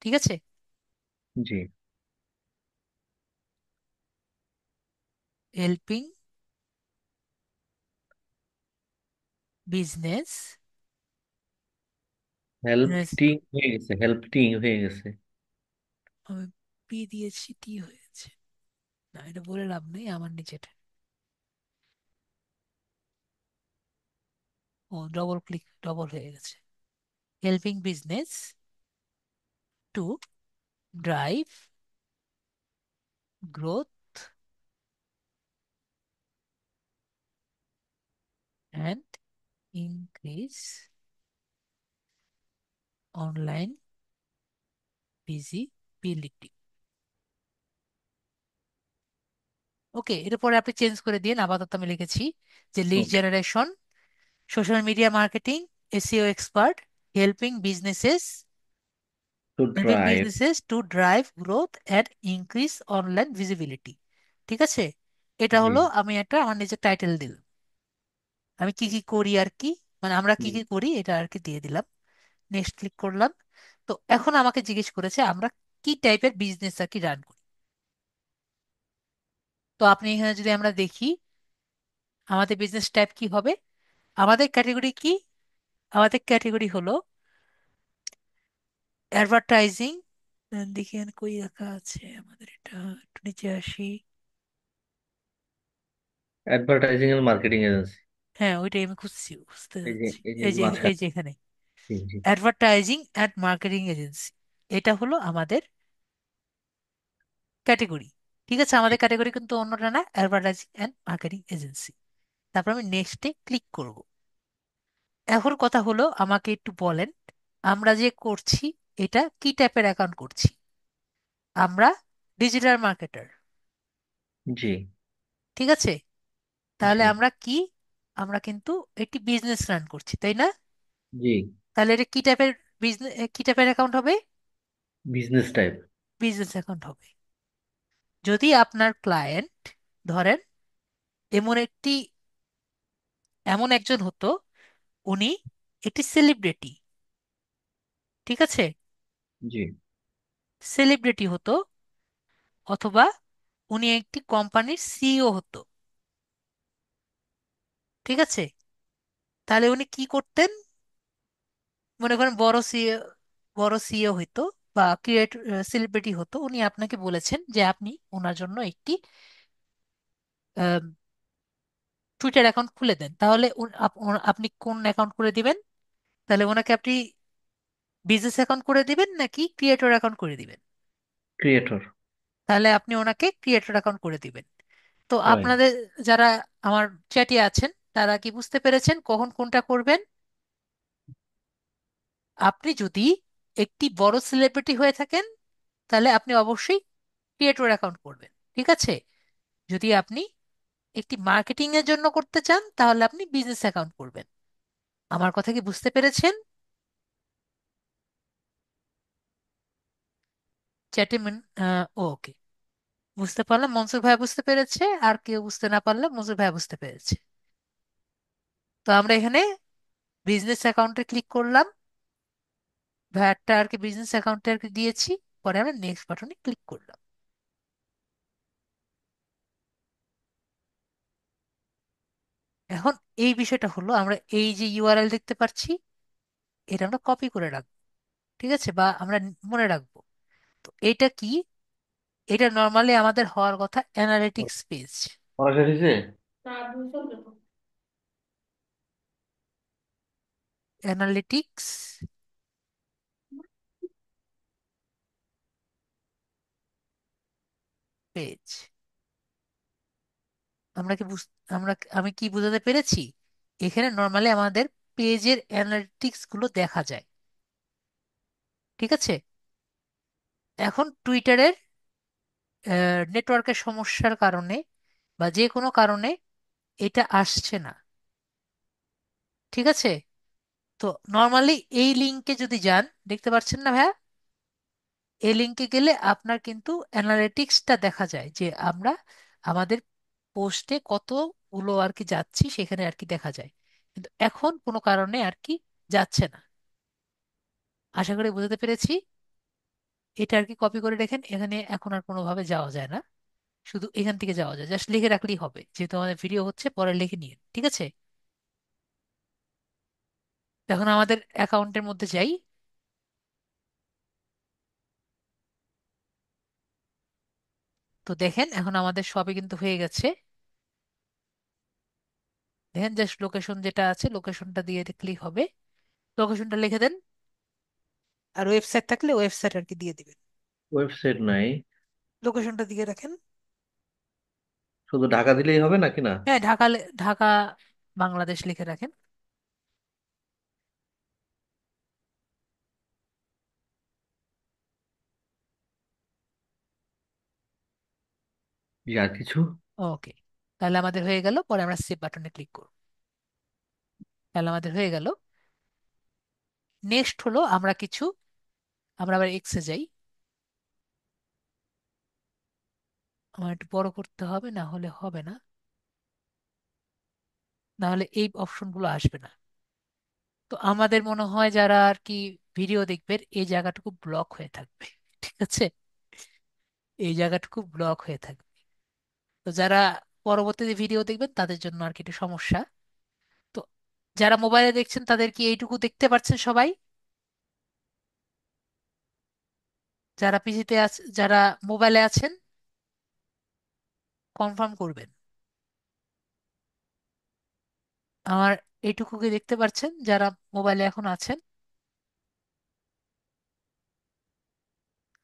ঠিক আছে। জি। হেল্পিং বিজনেস, হেল্পটিং হয়ে গেছে, হেল্পটিং হয়ে গেছে। আমি পি দিয়েছি, টি হয়েছে। না, এটা বলে লাভ নেই, আমার নিচেটা। ও, ডবল ক্লিক, ডবল হয়ে গেছে। Helping business to drive growth and increase online visibility. Okay, এর পরে আপনি চেঞ্জ করে দিন। আপাতত আমি লিখেছি যে lead okay. Generation, social media marketing, SEO expert, helping businesses to helping drive. Businesses to drive growth and increase online visibility. ঠিক আছে, এটা জি। হলো আমি একটা আমার নিজের টাইটেল দিলাম। আমি কি কি করি আর কি, মানে আমরা কি জি। কি করি এটা আর কি দিয়ে দিলাম। নেক্সট ক্লিক করলাম। তো এখন আমাকে জিজ্ঞেস করেছে আমরা কি টাইপের বিজনেস আর কি রান করি। তো আপনি এখানে যদি আমরা দেখি আমাদের বিজনেস টাইপ কি হবে, আমাদের ক্যাটেগরি কি, আমাদের ক্যাটেগরি হলো অ্যাডভার্টাইজিং। দেখি এখানে কই রাখা আছে আমাদের, এটা একটু নিচে আসি। Advertising and marketing agency. হ্যাঁ, ওইটাই আমি খুঁজছি, বুঝতে এই যে যাচ্ছি। এই যে এই যে, এই মাঝখানে। যে এখানে জি জি। অ্যাডভার্টাইজিং অ্যান্ড মার্কেটিং এজেন্সি, এটা হলো আমাদের ক্যাটেগরি। ঠিক আছে, জি। আমাদের ক্যাটেগরি কিন্তু অন্যটা না, অ্যাডভার্টাইজিং অ্যান্ড মার্কেটিং এজেন্সি। তারপর আমি নেক্সটে ক্লিক করব। এখন কথা হলো আমাকে একটু বলেন আমরা যে করছি এটা কি টাইপের অ্যাকাউন্ট করছি। আমরা ডিজিটাল মার্কেটার, জি। ঠিক আছে। তাহলে জি। আমরা কি, আমরা কিন্তু একটি বিজনেস রান করছি, তাই না? জি। তাহলে এটা কি টাইপের বিজনেস, কি টাইপের অ্যাকাউন্ট হবে? Business type. বিজনেস অ্যাকাউন্ট হবে। যদি আপনার ক্লায়েন্ট ধরেন এমন একটি, এমন একজন হতো, উনি একটি সেলিব্রিটি, ঠিক আছে, জি। সেলিব্রিটি হতো, অথবা উনি একটি কোম্পানির সিইও হতো, ঠিক আছে। তাহলে উনি কি করতেন, মনে করেন বড় সিইও, বড় সিইও হইতো বা ক্রিয়েট সেলিব্রিটি হতো, উনি আপনাকে বলেছেন যে আপনি ওনার জন্য একটি টুইটার অ্যাকাউন্ট খুলে দেন। তাহলে আপনি কোন অ্যাকাউন্ট করে দিবেন? তাহলে ওনাকে আপনি বিজনেস অ্যাকাউন্ট করে দিবেন নাকি ক্রিয়েটর অ্যাকাউন্ট করে দিবেন? ক্রিয়েটর। তাহলে আপনি ওনাকে ক্রিয়েটর অ্যাকাউন্ট করে দিবেন। তো রাইট। আপনাদের যারা আমার চ্যাটে আছেন তারা কি বুঝতে পেরেছেন কখন কোনটা করবেন? আপনি যদি একটি বড় সেলিব্রিটি হয়ে থাকেন তাহলে আপনি অবশ্যই ক্রিয়েটর অ্যাকাউন্ট করবেন, ঠিক আছে। যদি আপনি একটি মার্কেটিং এর জন্য করতে চান তাহলে আপনি বিজনেস অ্যাকাউন্ট করবেন। আমার কথা কি বুঝতে পেরেছেন? চ্যাটে ওকে, বুঝতে পারলাম, মনসুর ভাই বুঝতে পেরেছে, আর কেউ বুঝতে না পারলে মনসুর ভাই বুঝতে পেরেছে। তো আমরা এখানে বিজনেস অ্যাকাউন্টে ক্লিক করলাম, ভাইয়ারটা আর কি বিজনেস অ্যাকাউন্টে আর কি দিয়েছি, পরে আমরা নেক্সট বাটনে ক্লিক করলাম। এখন এই বিষয়টা হলো আমরা এই যে ইউআরএল দেখতে পাচ্ছি এটা আমরা কপি করে রাখবো, ঠিক আছে, বা আমরা মনে রাখবো। তো এটা কি, এটা নর্মালি আমাদের হওয়ার কথা অ্যানালিটিক্স পেজ। পড়া শেষ হয়েছে? অ্যানালিটিক্স পেজ, আমরা কি আমি কি বোঝাতে পেরেছি? এখানে নর্মালি আমাদের পেজের অ্যানালিটিক্স গুলো দেখা যায়, ঠিক আছে। এখন টুইটারের নেটওয়ার্কের সমস্যার কারণে বা যে কোনো কারণে এটা আসছে না, ঠিক আছে। তো নর্মালি এই লিঙ্কে যদি যান, দেখতে পাচ্ছেন না ভাইয়া, এই লিঙ্কে গেলে আপনার কিন্তু অ্যানালিটিক্সটা দেখা যায় যে আমরা আমাদের পোস্টে কতগুলো আর কি যাচ্ছি সেখানে আর কি দেখা যায়। কিন্তু এখন কোনো কারণে আর কি যাচ্ছে না। আশা করি বুঝতে পেরেছি। এটা আর কি কপি করে রেখেন, এখানে এখন আর কোনোভাবে যাওয়া যায় না। শুধু এখান থেকে যাওয়া যায়, জাস্ট লিখে রাখলেই হবে, যেহেতু আমাদের ভিডিও হচ্ছে পরে লিখে নিয়ে, ঠিক আছে? এখন আমাদের অ্যাকাউন্টের মধ্যে যাই। তো দেখেন এখন আমাদের সবই কিন্তু হয়ে গেছে। দেখেন জাস্ট লোকেশন যেটা আছে লোকেশনটা দিয়ে ক্লিক হবে, লোকেশনটা লিখে দেন। আর ওয়েবসাইট থাকলে ওয়েবসাইট আর কি দিয়ে দিবেন। ওয়েবসাইট নাই? লোকেশনটা দিয়ে রাখেন। শুধু ঢাকা দিলেই হবে নাকি না? হ্যাঁ, ঢাকা বাংলাদেশ লিখে রাখেন। আর কিছু? ওকে, তাহলে আমাদের হয়ে গেল, পরে আমরা সেভ বাটনে ক্লিক করব। তাহলে আমাদের হয়ে গেল। নেক্সট হলো আমরা আবার এক্সে যাই। আমার একটু বড় করতে হবে, না হলে হবে না, না হলে এই অপশনগুলো আসবে না। তো আমাদের মনে হয় যারা আর কি ভিডিও দেখবেন এই জায়গাটুকু ব্লক হয়ে থাকবে, ঠিক আছে? এই জায়গাটুকু ব্লক হয়ে থাকবে। তো যারা পরবর্তীতে ভিডিও দেখবেন তাদের জন্য আর কি একটু সমস্যা। তো যারা মোবাইলে দেখছেন তাদের কি এইটুকু দেখতে পাচ্ছেন সবাই? যারা পিসিতে আছে, যারা মোবাইলে আছেন, কনফার্ম করবেন। আমার এইটুকু কি দেখতে পাচ্ছেন যারা মোবাইলে এখন আছেন?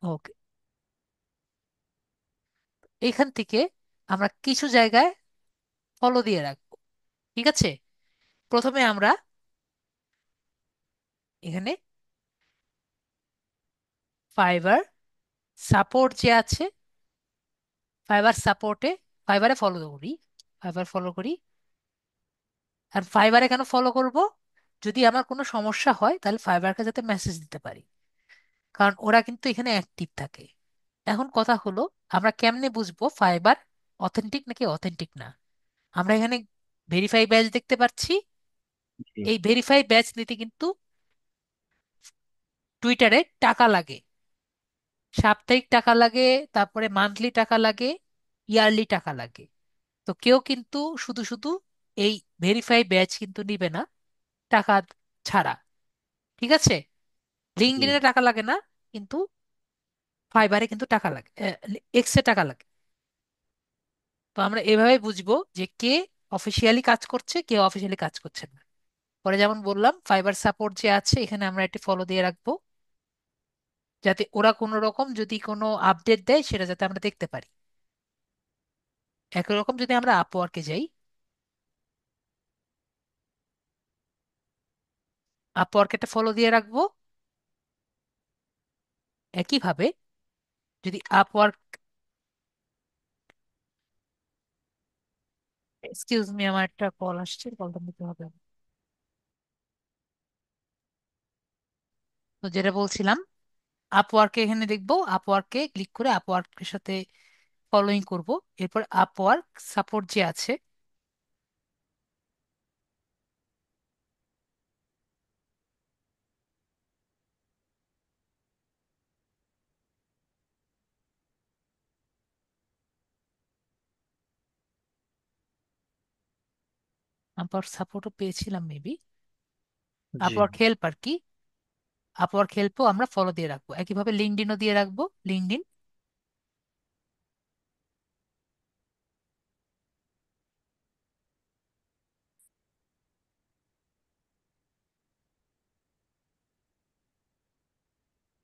ওকে। এখান থেকে আমরা কিছু জায়গায় ফলো দিয়ে রাখবো, ঠিক আছে? প্রথমে আমরা এখানে ফাইবার সাপোর্ট যে আছে, ফাইবার সাপোর্টে, ফাইবারে ফলো করি, ফাইবার ফলো করি। আর ফাইবারে কেন ফলো করব? যদি আমার কোনো সমস্যা হয় তাহলে ফাইবারকে যাতে মেসেজ দিতে পারি, কারণ ওরা কিন্তু এখানে অ্যাক্টিভ থাকে। এখন কথা হলো, আমরা কেমনে বুঝবো ফাইবার অথেন্টিক নাকি অথেন্টিক না? আমরা এখানে ভেরিফাই ব্যাচ দেখতে পাচ্ছি। জি। এই ভেরিফাই ব্যাচ নিতে কিন্তু টুইটারে টাকা লাগে, সাপ্তাহিক টাকা লাগে, তারপরে মান্থলি টাকা লাগে, ইয়ারলি টাকা লাগে। তো কেউ কিন্তু শুধু শুধু এই ভেরিফাই ব্যাচ কিন্তু নিবে না টাকা ছাড়া, ঠিক আছে? জি। লিঙ্কডইনে টাকা লাগে না, কিন্তু ফাইবারে কিন্তু টাকা লাগে, এক্সে টাকা লাগে। তো আমরা এভাবে বুঝবো যে কে অফিসিয়ালি কাজ করছে, কে অফিসিয়ালি কাজ করছে না। পরে যেমন বললাম ফাইবার সাপোর্ট যে আছে এখানে আমরা একটি ফলো দিয়ে রাখবো, যাতে ওরা কোনো রকম যদি কোনো আপডেট দেয় সেটা যাতে আমরা দেখতে পারি। একই রকম যদি আমরা আপওয়ার্কে যাই, আপওয়ার্কে একটা ফলো দিয়ে রাখবো। একইভাবে যদি আপওয়ার্ক, এক্সকিউজ মি, আমার একটা কল আসছে, কলটা নিতে হবে। তো যেটা বলছিলাম, আপওয়ার্কে এখানে দেখবো, আপওয়ার্কে ক্লিক করে আপওয়ার্কের সাথে ফলোইং করব। এরপর আপওয়ার্ক সাপোর্ট যে আছে, আপওয়ার্ক সাপোর্টও পেয়েছিলাম মেবি, জি। আপওয়ার্ক হেল্প আর কি, আপওয়ার্ক হেল্পও আমরা ফলো দিয়ে রাখবো। একইভাবে লিঙ্কডইনও দিয়ে রাখবো, লিঙ্কডইন।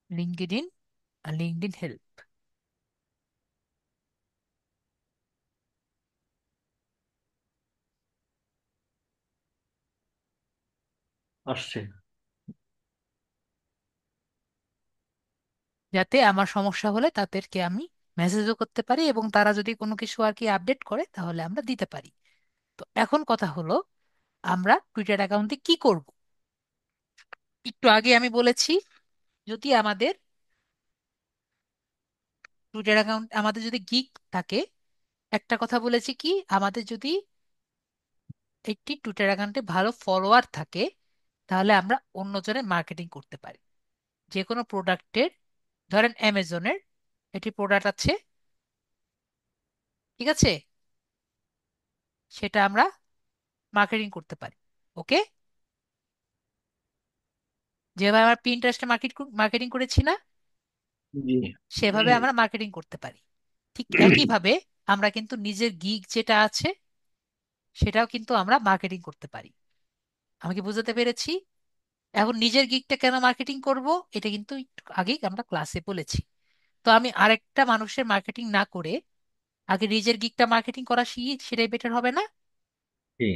লিঙ্কডইন আর লিঙ্কডইন হেল্প। আসছে। যাতে আমার সমস্যা হলে তাদেরকে আমি মেসেজও করতে পারি, এবং তারা যদি কোনো কিছু আর কি আপডেট করে তাহলে আমরা দিতে পারি। তো এখন কথা হলো, আমরা টুইটার অ্যাকাউন্টে কি করব? একটু আগে আমি বলেছি, যদি আমাদের টুইটার অ্যাকাউন্ট, আমাদের যদি গিগ থাকে একটা কথা বলেছি কি, আমাদের যদি একটি টুইটার অ্যাকাউন্টে ভালো ফলোয়ার থাকে তাহলে আমরা অন্যজনের মার্কেটিং করতে পারি। যে কোনো প্রোডাক্টের, ধরেন অ্যামাজনের একটি প্রোডাক্ট আছে, ঠিক আছে, সেটা আমরা মার্কেটিং করতে পারি। ওকে, যেভাবে আমরা পিন্টারেস্টে মার্কেটিং করেছি না, জি। সেভাবে আমরা মার্কেটিং করতে পারি। ঠিক একইভাবে আমরা কিন্তু নিজের গিগ যেটা আছে সেটাও কিন্তু আমরা মার্কেটিং করতে পারি। আমি কি বুঝাতে পেরেছি? এখন নিজের গিগটা কেন মার্কেটিং করব, এটা কিন্তু একটু আগেই আমরা ক্লাসে বলেছি। তো আমি আরেকটা মানুষের মার্কেটিং না করে আগে নিজের গিগটা মার্কেটিং করা শিখি, সেটাই বেটার হবে না? জি।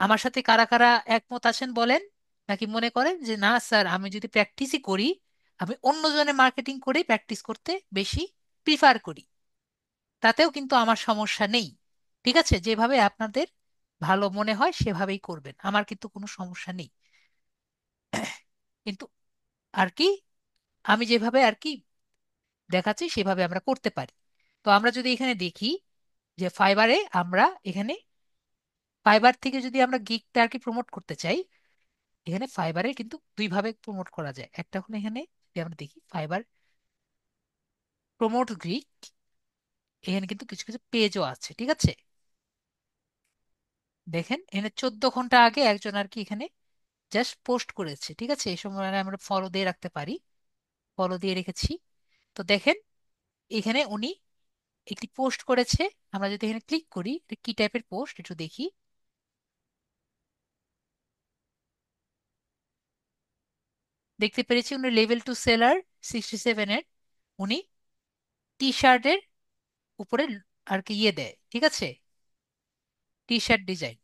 আমার সাথে কারা কারা একমত আছেন বলেন? নাকি মনে করেন যে না স্যার, আমি যদি প্র্যাকটিসই করি, আমি অন্যজনের মার্কেটিং করে প্র্যাকটিস করতে বেশি প্রিফার করি, তাতেও কিন্তু আমার সমস্যা নেই। ঠিক আছে, যেভাবে আপনাদের ভালো মনে হয় সেভাবেই করবেন, আমার কিন্তু কোনো সমস্যা নেই। কিন্তু আর কি, আমি যেভাবে আর কি দেখাচ্ছি সেভাবে আমরা করতে পারি। তো আমরা যদি এখানে দেখি যে ফাইবারে আমরা এখানে, ফাইবার থেকে যদি আমরা গিগটা আর কি প্রমোট করতে চাই, এখানে ফাইবারে কিন্তু দুই ভাবে প্রমোট করা যায়। একটা হলো এখানে যদি আমরা দেখি ফাইবার প্রমোট গিগ, এখানে কিন্তু কিছু কিছু পেজও আছে, ঠিক আছে। দেখেন এখানে 14 ঘন্টা আগে একজন আর কি এখানে জাস্ট পোস্ট করেছে, ঠিক আছে, এই সময় আমরা ফলো দিয়ে রাখতে পারি, ফলো দিয়ে রেখেছি। তো দেখেন এখানে উনি একটি পোস্ট করেছে। আমরা যদি এখানে ক্লিক করি, এটা কি টাইপের পোস্ট একটু দেখি। দেখতে পেরেছি উনি লেভেল 2 সেলার 67-এর, উনি টি শার্টের উপরে আর কি ইয়ে দেয়, ঠিক আছে, টি শার্ট ডিজাইন।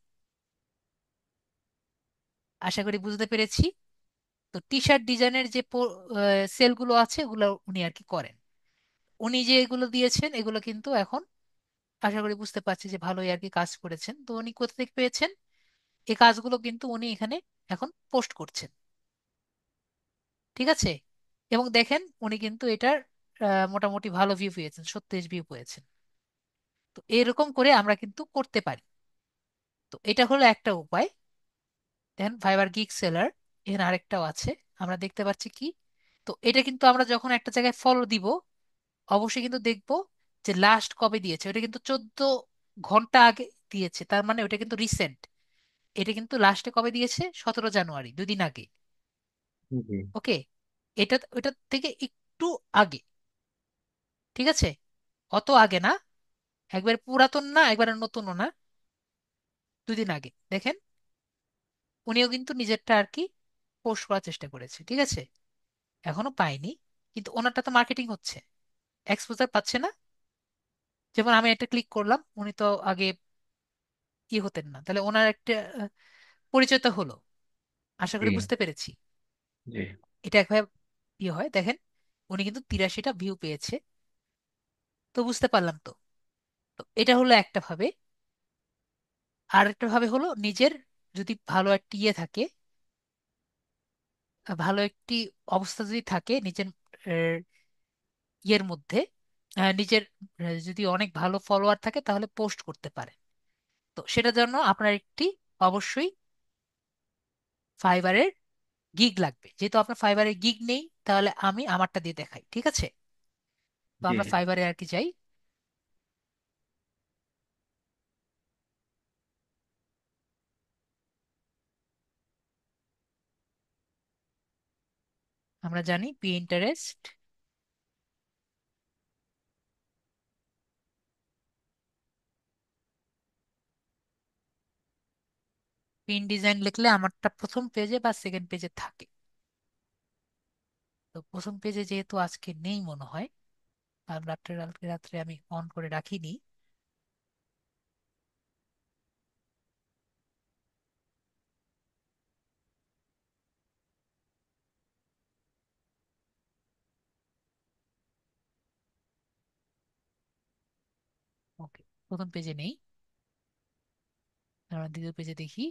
আশা করি বুঝতে পেরেছি। তো টি শার্ট ডিজাইনের যে সেলগুলো আছে ওগুলো উনি আর কি করেন। উনি যে এগুলো দিয়েছেন এগুলো কিন্তু এখন আশা করি বুঝতে পারছি যে ভালোই আর কি কাজ করেছেন। তো উনি কোথা থেকে পেয়েছেন এই কাজগুলো, কিন্তু উনি এখানে এখন পোস্ট করছেন, ঠিক আছে। এবং দেখেন উনি কিন্তু এটার মোটামুটি ভালো ভিউ পেয়েছেন, 37 ভিউ পেয়েছেন। তো এরকম করে আমরা কিন্তু করতে পারি। তো এটা হলো একটা উপায়। দেখেন ফাইবার গিগ সেলার, এখানে আরেকটাও আছে, আমরা দেখতে পাচ্ছি কি। তো এটা কিন্তু আমরা যখন একটা জায়গায় ফলো দিব, অবশ্যই কিন্তু দেখবো যে লাস্ট কবে দিয়েছে। ওটা কিন্তু 14 ঘন্টা আগে দিয়েছে, তার মানে ওটা কিন্তু রিসেন্ট। এটা কিন্তু লাস্টে কবে দিয়েছে, 17 জানুয়ারি, 2 দিন আগে। জি। ওকে, এটা ওটা থেকে একটু আগে, ঠিক আছে, অত আগে না, একবার পুরাতন না একবার নতুনও না, 2 দিন আগে। দেখেন উনিও কিন্তু নিজেরটা আর কি পোস্ট করার চেষ্টা করেছে, ঠিক আছে, এখনো পাইনি, কিন্তু ওনারটা তো মার্কেটিং হচ্ছে, এক্সপোজার পাচ্ছে না। যেমন আমি একটা ক্লিক করলাম, উনি তো আগে কি হতেন না, তাহলে ওনার একটা পরিচয় তো হলো। আশা জি। করি বুঝতে পেরেছি। জি। এটা একভাবে ইয়ে হয়, দেখেন উনি কিন্তু 83টা ভিউ পেয়েছে। তো বুঝতে পারলাম তো। তো এটা হলো একটা ভাবে। আর একটা ভাবে হলো নিজের যদি ভালো একটি ইয়ে থাকে, ভালো একটি অবস্থা যদি থাকে নিজের ইয়ের মধ্যে, নিজের যদি অনেক ভালো ফলোয়ার থাকে তাহলে পোস্ট করতে পারে। তো সেটার জন্য আপনার একটি অবশ্যই ফাইবারের গিগ লাগবে। যেহেতু আপনার ফাইবারের গিগ নেই, তাহলে আমি আমারটা দিয়ে দেখাই, ঠিক আছে। তো জি। আমরা ফাইবারে আর কি যাই। আমরা জানি পিন্টারেস্ট, পিন ডিজাইন লিখলে আমারটা প্রথম পেজে বা সেকেন্ড পেজে থাকে। তো প্রথম পেজে যেহেতু আজকে নেই মনে হয়, আর রাত্রে রাত্রে রাত্রে আমি অন করে রাখিনি। ওকে, প্রথম পেজে নেই, আমরা দ্বিতীয় পেজে দেখি।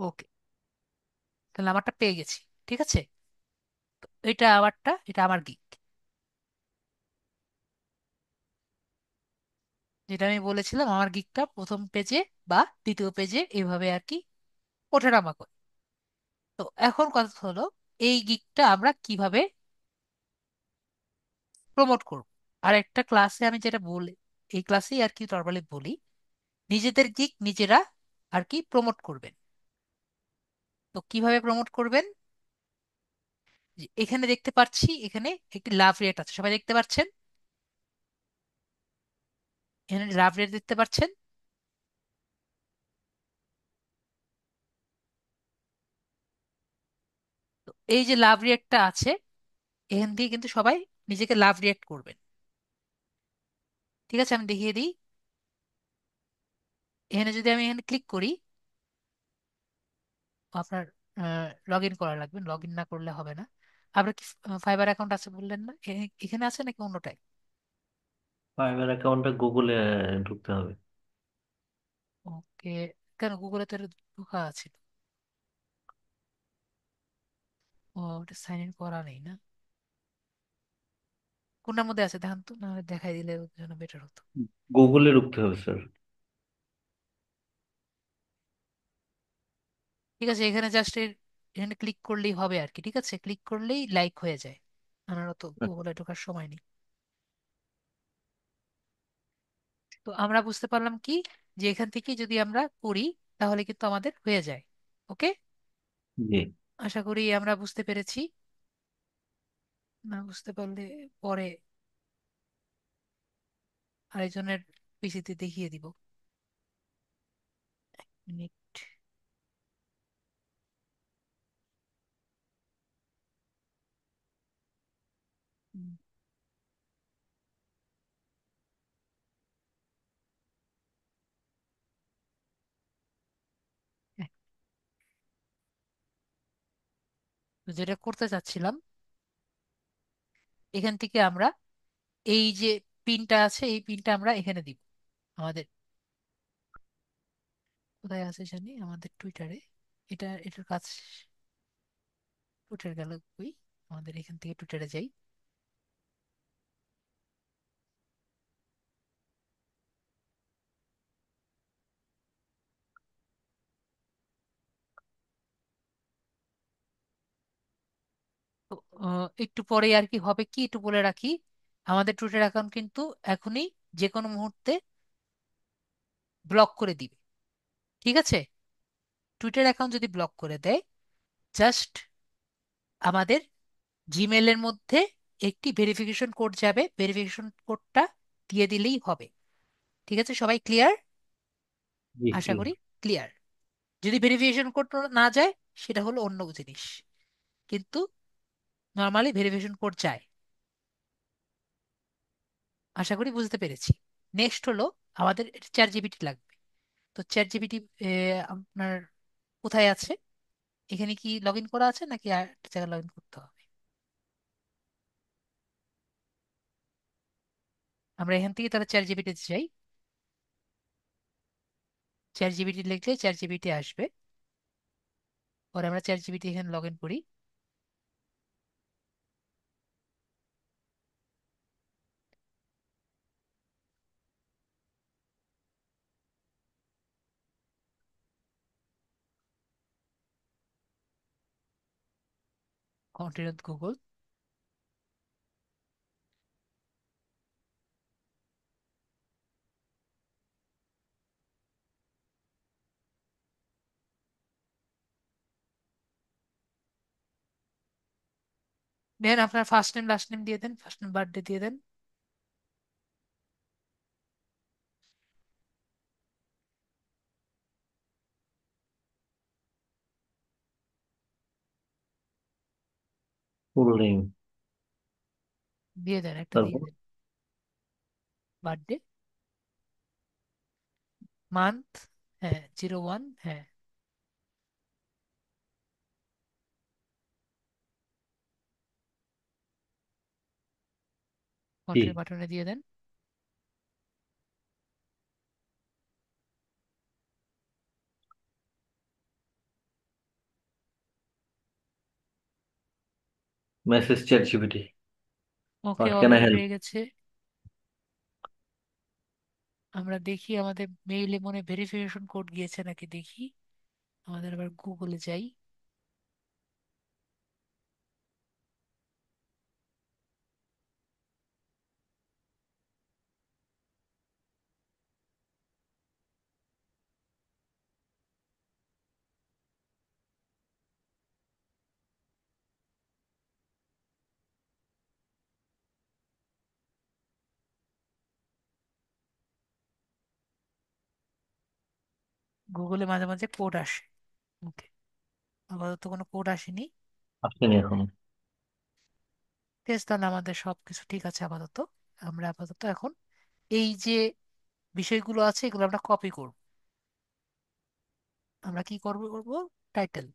ওকে, তাহলে আমারটা পেয়ে গেছি। ঠিক আছে, এটা আমারটা, এটা আমার গিক, যেটা আমি বলেছিলাম আমার গিকটা প্রথম পেজে বা দ্বিতীয় পেজে এভাবে আর কি ওঠানামা করে। তো এখন কথা হলো, এই গিকটা আমরা কিভাবে প্রমোট করব। আর একটা ক্লাসে আমি যেটা বলি, এই ক্লাসেই আর কি নর্মালি বলি, নিজেদের গিক নিজেরা আর কি প্রমোট করবেন। তো কিভাবে প্রমোট করবেন, যে এখানে দেখতে পাচ্ছি এখানে একটি লাভ রেট আছে, সবাই দেখতে পাচ্ছেন? এখানে লাভ রেট দেখতে পাচ্ছেন? তো এই যে লাভ রেটটা আছে, এখান থেকে কিন্তু সবাই নিজেকে লাভ রিয়েক্ট করবেন। ঠিক আছে, আমি দেখিয়ে দিই। এখানে যদি আমি এখানে ক্লিক করি, আপনার লগ ইন করা লাগবে, লগ ইন না করলে হবে না। আপনার কি ফাইবার অ্যাকাউন্ট আছে বললেন না? এখানে আছে নাকি অন্যটায়? ফাইবার অ্যাকাউন্টে গুগলে ঢুকতে হবে। ওকে, কেন গুগলে তো এটা ঢোকা আছে। ও, ওটা সাইন ইন করা নেই না? কোনটার মধ্যে আছে দেখান তো, না হলে দেখাই দিলে ওর জন্য বেটার হতো। গুগলে ঢুকতে হবে স্যার। ঠিক আছে, এখানে জাস্ট এখানে ক্লিক করলেই হবে আর কি। ঠিক আছে, ক্লিক করলেই লাইক হয়ে যায়, আমার তো গুগলে ঢোকার সময় নেই। তো আমরা বুঝতে পারলাম কি, যে এখান থেকে যদি আমরা করি তাহলে কিন্তু আমাদের হয়ে যায়। ওকে, জি। আশা করি আমরা বুঝতে পেরেছি। না বুঝতে পারলে পরে আরেকজনের পিসিতে দেখিয়ে দিব। মিনিট। হুম, হ্যাঁ, তো যেটা করতে চাচ্ছিলাম, এখান থেকে আমরা এই যে পিনটা আছে, এই পিনটা আমরা এখানে দিব আমাদের, কোথায় আছে জানি, আমাদের টুইটারে। এটার কাজ, টুইটার গেল কই, আমাদের এখান থেকে টুইটারে যাই। তো একটু পরে আর কি হবে কি, একটু বলে রাখি, আমাদের টুইটার অ্যাকাউন্ট কিন্তু এখনই যে কোনো মুহূর্তে ব্লক করে দিবে। ঠিক আছে, টুইটার অ্যাকাউন্ট যদি ব্লক করে দেয়, জাস্ট আমাদের জিমেলের মধ্যে একটি ভেরিফিকেশন কোড যাবে, ভেরিফিকেশন কোডটা দিয়ে দিলেই হবে। ঠিক আছে, সবাই ক্লিয়ার? জি আশা clear। করি ক্লিয়ার। যদি ভেরিফিকেশন কোড না যায়, সেটা হলো অন্য জিনিস, কিন্তু নর্মালি ভেরিফিকেশন কোড যায়। আশা করি বুঝতে পেরেছি। নেক্সট হলো, আমাদের চ্যাট জিপিটি লাগবে। তো চ্যাট জিপিটি আপনার কোথায় আছে? এখানে কি লগ ইন করা আছে নাকি আর একটা জায়গায় লগ ইন করতে হবে? আমরা এখান থেকে তাহলে চ্যাট জিপিটি যাই। চ্যাট জিপিটি লিখলে চ্যাট জিপিটি আসবে, পরে আমরা চ্যাট জিপিটি এখানে লগ ইন করি। Continue Google. দেন আপনার ফার্স্ট নেম লাস্ট নেম দিয়ে দেন, ফার্স্ট নেম বার্থডে দিয়ে দেন। Full name. দিয়ে দেন, একটা দিয়ে তারপর দেন। বার্থডে, মান্থ, হ্যাঁ 01, হ্যাঁ জি। কন্টিনিউ বাটনে দিয়ে দেন। Message chat GPT. Okay, what can I already help? হয়ে গেছে। আমরা দেখি আমাদের মেইলে মনে ভেরিফিকেশন কোড গিয়েছে নাকি দেখি। আমাদের আবার গুগলে যাই। গুগলে মাঝে মাঝে কোড আসে। ওকে, আপাতত কোনো কোড আসেনি। আসেনি এখনো। বেশ, তাহলে আমাদের সবকিছু ঠিক আছে আপাতত। আমরা আপাতত এখন এই যে বিষয়গুলো আছে এগুলো আমরা কপি করব। আমরা কি করব? টাইটেল।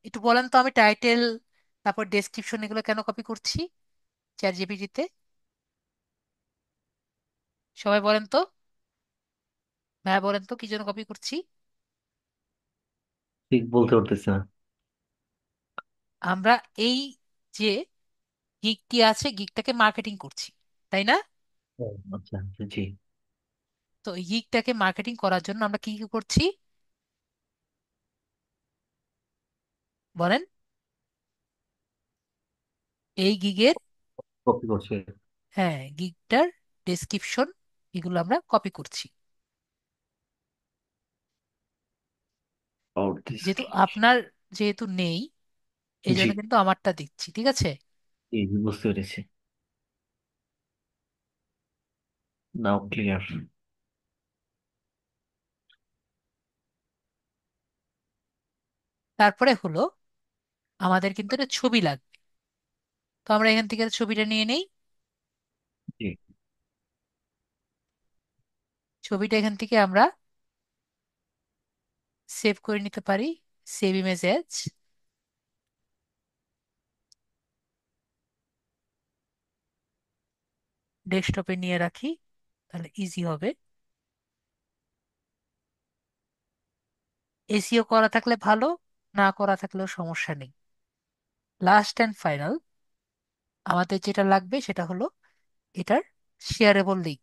একটু বলেন তো, আমি টাইটেল তারপর ডেসক্রিপশন এগুলো কেন কপি করছি চ্যাট জিপিটিতে? সবাই বলেন তো, ভাইয়া বলেন তো কি জন্য কপি করছি। ঠিক বলতে পারতেছি না। আমরা এই যে গিগটি আছে গিগটাকে মার্কেটিং করছি, তাই না? ও, আচ্ছা আচ্ছা, জি। তো এই গিগটাকে মার্কেটিং করার জন্য আমরা কি কি করছি বলেন? এই গিগের, কপি করছে। হ্যাঁ, গিগটার ডেসক্রিপশন এগুলো আমরা কপি করছি। Out this. যেহেতু আপনার যেহেতু নেই, এই জি জন্য কিন্তু আমারটা দিচ্ছি, ঠিক আছে? জি জি, বুঝতে পেরেছি। নাও ক্লিয়ার। তারপরে হলো আমাদের কিন্তু একটা ছবি লাগবে। তো আমরা এখান থেকে ছবিটা নিয়ে নেই। জি ছবিটা এখান থেকে আমরা সেভ করে নিতে পারি। সেভ ইমেজ এজ, ডেস্কটপে নিয়ে রাখি, তাহলে ইজি হবে। এসিও করা থাকলে ভালো, না করা থাকলেও সমস্যা নেই। লাস্ট অ্যান্ড ফাইনাল আমাদের যেটা লাগবে সেটা হলো এটার শেয়ারেবল লিঙ্ক,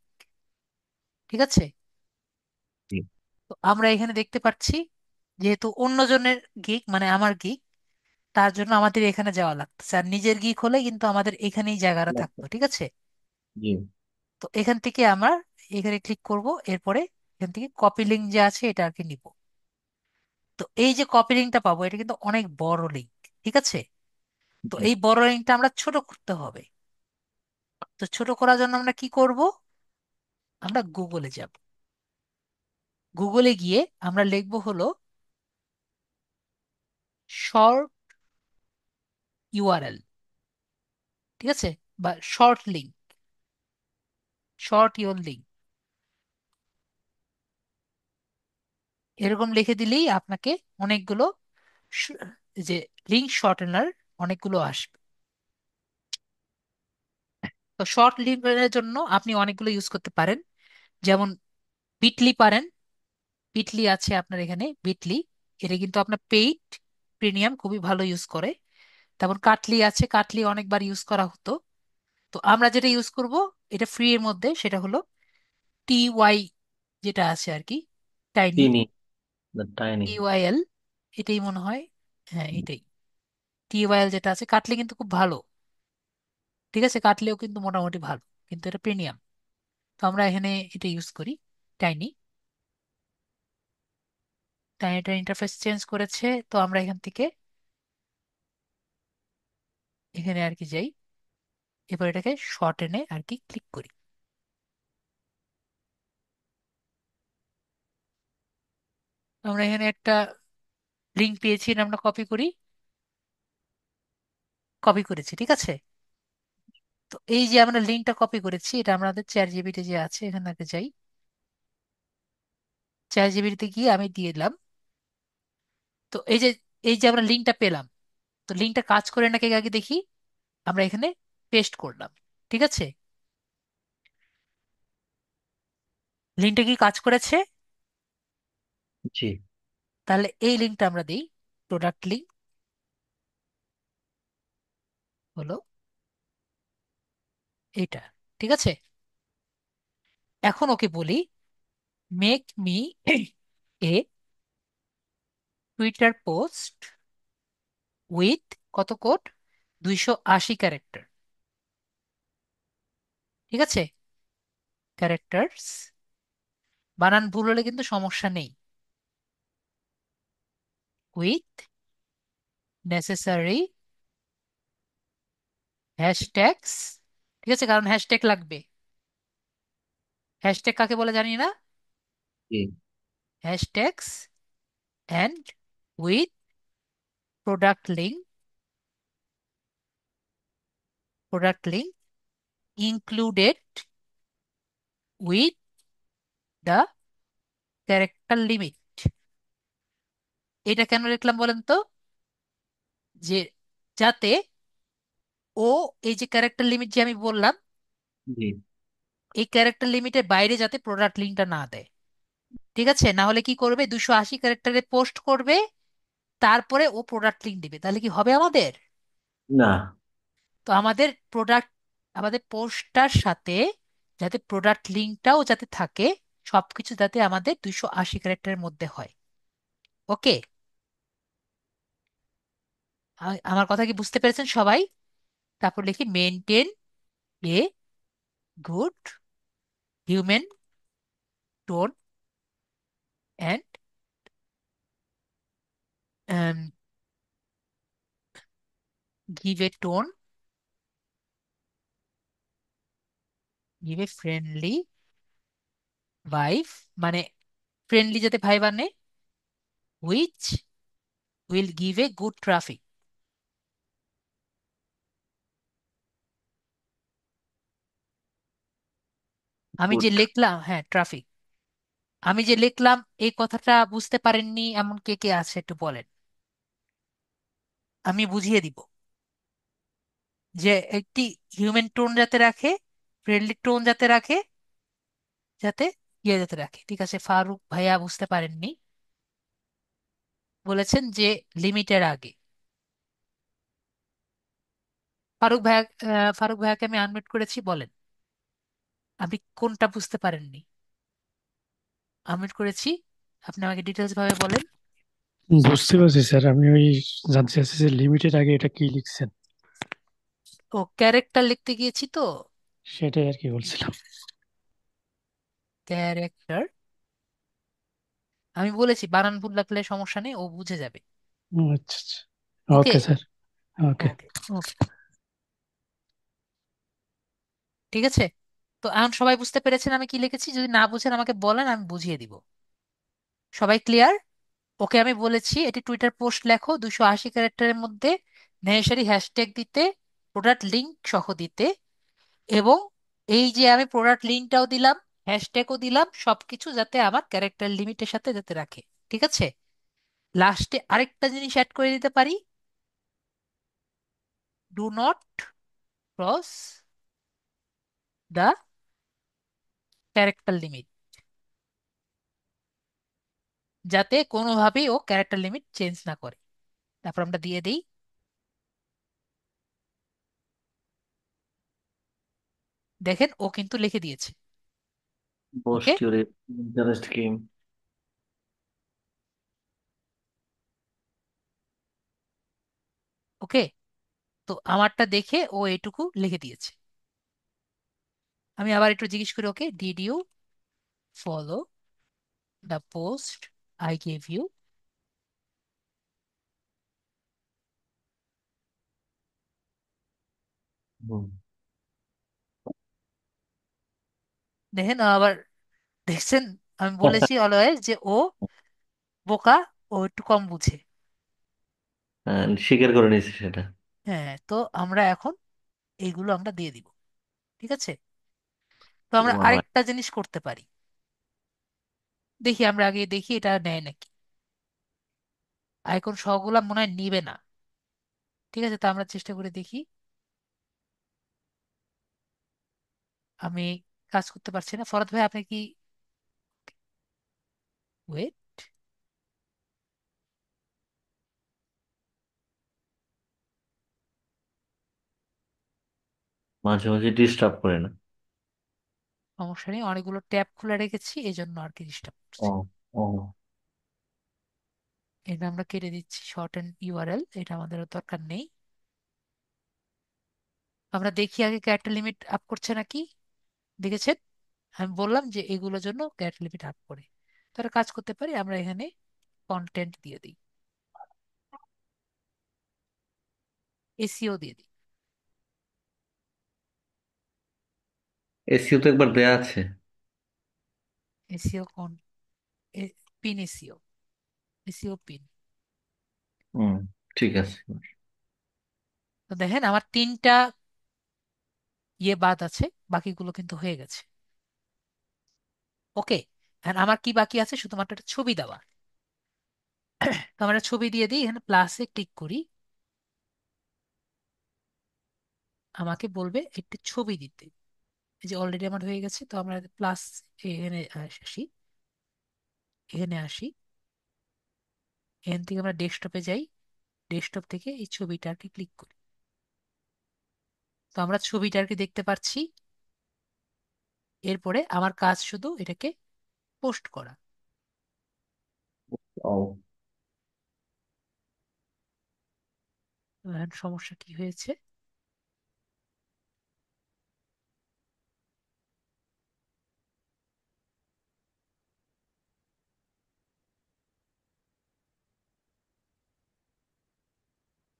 ঠিক আছে? জি। তো আমরা এখানে দেখতে পাচ্ছি যেহেতু অন্যজনের গিগ মানে আমার গিগ, তার জন্য আমাদের এখানে যাওয়া লাগতেছে। আর নিজের গিগ হলে কিন্তু আমাদের এখানেই জায়গাটা থাকতো, ঠিক আছে? জি তো এখান থেকে আমরা এখানে ক্লিক করব, এরপরে এখান থেকে কপি লিঙ্ক যে আছে এটা আর কি নিব। তো এই যে কপি লিঙ্কটা পাবো এটা কিন্তু অনেক বড় লিঙ্ক, ঠিক আছে? তো জি এই বড় লিঙ্কটা আমরা ছোট করতে হবে। তো ছোট করার জন্য আমরা কি করব? আমরা গুগলে যাব। গুগলে গিয়ে আমরা লিখবো হলো শর্ট ইউআরএল, ঠিক আছে? বা short link, short your link, এরকম লিখে দিলেই আপনাকে অনেকগুলো স- যে লিঙ্ক শর্টেনার অনেকগুলো আসবে। তো শর্ট লিঙ্কের জন্য আপনি অনেকগুলো ইউজ করতে পারেন, যেমন বিটলি পারেন। বিটলি আছে আপনার এখানে, বিটলি। এটা কিন্তু আপনার পেইড, প্রিমিয়াম খুবই ভালো ইউজ করে। তারপর কাটলি আছে, কাটলি অনেকবার ইউজ করা হতো। তো আমরা যেটা ইউজ করব এটা ফ্রি এর মধ্যে, সেটা হলো TY, যেটা আছে আর কি, টাইনি, চিনি। টাইনি। TYL, এটাই মনে হয়। হ্যাঁ, এটাই TYL যেটা আছে। কাটলি কিন্তু খুব ভালো, ঠিক আছে? কাটলেও কিন্তু মোটামুটি ভালো, কিন্তু এটা প্রিমিয়াম। তো আমরা এখানে এটা ইউজ করি, টাইনি। তাই এটা ইন্টারফেস চেঞ্জ করেছে। তো আমরা এখান থেকে এখানে আর কি যাই, এবার এটাকে শর্ট এনে আর কি ক্লিক করি। আমরা এখানে একটা লিঙ্ক পেয়েছি, এটা আমরা কপি করি। কপি করেছি, ঠিক আছে? তো এই যে আমরা লিঙ্কটা কপি করেছি এটা আমাদের চ্যাট জিপিটি যে আছে এখানে আগে যাই। চ্যাট জিপিটিতে গিয়ে আমি দিয়ে দিলাম। তো এই যে আমরা লিঙ্কটা পেলাম, তো লিঙ্কটা কাজ করে নাকি আগে দেখি। আমরা এখানে পেস্ট করলাম, ঠিক আছে? লিঙ্কটা কি কাজ করেছে? জি তাহলে এই লিঙ্কটা আমরা দিই, প্রোডাক্ট লিঙ্ক। হলো এটা। ঠিক আছে, এখন ওকে বলি make me a Twitter post with কত কোড, 280 ক্যারেক্টার। ঠিক আছে, ক্যারেক্টার্স, বানান ভুল হলে কিন্তু সমস্যা নেই। উইথ নেসেসারি হ্যাশট্যাগস, ঠিক আছে, কারণ হ্যাশট্যাগ লাগবে। হ্যাশট্যাগ কাকে বলে জানি না? জি hashtags and with product link included with the character limit. এটা কেন লিখলাম বলেন তো? যে যাতে ও এই যে ক্যারেক্টার লিমিট যে আমি বললাম, জি। এই ক্যারেক্টার লিমিটের বাইরে যাতে প্রোডাক্ট লিঙ্কটা না দেয়। ঠিক আছে, না হলে কি করবে, 280 ক্যারেক্টারে পোস্ট করবে, তারপরে ও প্রোডাক্ট লিঙ্ক দিবে, তাহলে কি হবে আমাদের? না। তো আমাদের পোস্টটার সাথে যাতে প্রোডাক্ট লিঙ্কটাও যাতে থাকে, সবকিছু যাতে আমাদের 280 ক্যারেক্টারের মধ্যে হয়। ওকে, আমার কথা কি বুঝতে পেরেছেন সবাই? তারপর লিখি maintain a good human tone and give a tone, give a friendly vibe, মানে ফ্রেন্ডলি যাতে ভাইব আনে, which will give a good traffic. আমি যে গুড। লিখলাম, হ্যাঁ ট্রাফিক, আমি যে লিখলাম এই কথাটা বুঝতে পারেননি এমন কে কে আছে একটু বলেন, আমি বুঝিয়ে দিব। যে একটি হিউম্যান টোন যাতে রাখে, ফ্রেন্ডলি টোন যাতে রাখে, যাতে যাতে রাখে। ঠিক আছে, ফারুক ভাইয়া বুঝতে পারেননি, বলেছেন যে লিমিটের আগে। ফারুক ভাইয়াকে আমি আনমিউট করেছি, বলেন আপনি কোনটা বুঝতে পারেননি। আনমিউট করেছি, আপনি আমাকে ডিটেলস ভাবে বলেন। বুঝতে পারছি স্যার, আমি ওই জানতে চাচ্ছি যে লিমিটেড আগে এটা কি লিখছেন, ও ক্যারেক্টার লিখতে গিয়েছি তো, সেটাই আর কি বলছিলাম। ক্যারেক্টার, আমি বলেছি বানান ভুল লাগলে সমস্যা নেই, ও বুঝে যাবে। আচ্ছা আচ্ছা। ওকে, ওকে স্যার। ওকে। ওকে, ওকে, ঠিক আছে। তো এখন সবাই বুঝতে পেরেছেন আমি কি লিখেছি? যদি না বুঝেন আমাকে বলেন, আমি বুঝিয়ে দিব। সবাই ক্লিয়ার? ওকে, আমি বলেছি এটি টুইটার পোস্ট লেখো, 280 ক্যারেক্টারের মধ্যে, নেসেসারি হ্যাশট্যাগ দিতে, প্রোডাক্ট লিংক সহ দিতে, এবং এই যে আমি প্রোডাক্ট লিংকটাও দিলাম, হ্যাশট্যাগও দিলাম, সবকিছু যাতে আমার ক্যারেক্টার লিমিটের সাথে যাতে রাখে। ঠিক আছে, লাস্টে আরেকটা জিনিস অ্যাড করে দিতে পারি, do not cross the character limit, যাতে কোনোভাবেই ও ক্যারেক্টার লিমিট চেঞ্জ না করে। তারপর আমরা দিয়ে দিই, দেখেন ও কিন্তু লিখে দিয়েছে। ওকে, পোস্ট ইউর ইন্টারেস্ট গেম। ওকে, তো আমারটা দেখে ও এটুকু লিখে দিয়েছে। আমি আবার একটু জিজ্ঞেস করি okay, did you follow the post I gave you? দেখেন আবার, দেখছেন, আমি বলেছি অলওয়েজ যে ও বোকা, ও একটু কম বুঝে। স্বীকার করে নিয়েছি সেটা। হ্যাঁ, তো আমরা এখন এইগুলো আমরা দিয়ে দিব। ঠিক আছে, তো আমরা বাবা। আরেকটা জিনিস করতে পারি, দেখি আমরা আগে দেখি এটা নেয় নাকি। আইকন সহগুলা মনে হয় নিবে না। ঠিক আছে, তো আমরা চেষ্টা করে দেখি। আমি কাজ করতে পারছি না, ফরহাদ ভাই আপনি কি, ওয়েট, মাঝে মাঝে ডিস্টার্ব করে না? সমস্যা নেই, অনেকগুলো ট্যাব খুলে রেখেছি এই জন্য আর কি ডিস্টার্ব ও। করছে। ও। এটা আমরা কেটে দিচ্ছি, শর্ট অ্যান্ড ইউআরএল, এটা আমাদের দরকার নেই। আমরা দেখি আগে ক্যারেক্টার লিমিট আপ করছে নাকি। দেখেছেন, আমি বললাম যে এগুলোর জন্য ক্যারেক্টার লিমিট আপ করে। তারা কাজ করতে পারি, আমরা এখানে কন্টেন্ট দিয়ে দিই, এসিও দিয়ে দিই। এসিও তো একবার দেয়া আছে। SEO pin, SEO, SEO pin. হুম, ঠিক আছে। তো দেখেন আমার তিনটা ইয়ে বাদ আছে, বাকিগুলো কিন্তু হয়ে গেছে। ওকে, আর আমার কি বাকি আছে, শুধুমাত্র একটা ছবি দেওয়া। তো আমরা ছবি দিয়ে দিই, এখানে প্লাসে ক্লিক করি, আমাকে বলবে একটি ছবি দিতে। এই যে অলরেডি আমার হয়ে গেছে, তো আমরা প্লাস এখানে আসি, এখানে আসি, এখান থেকে আমরা ডেস্কটপে যাই, ডেস্কটপ থেকে এই ছবিটা আর কি ক্লিক করি। তো আমরা ছবিটা আর কি দেখতে পাচ্ছি। এরপরে আমার কাজ শুধু এটাকে পোস্ট করা। ও। এখন সমস্যা কি হয়েছে,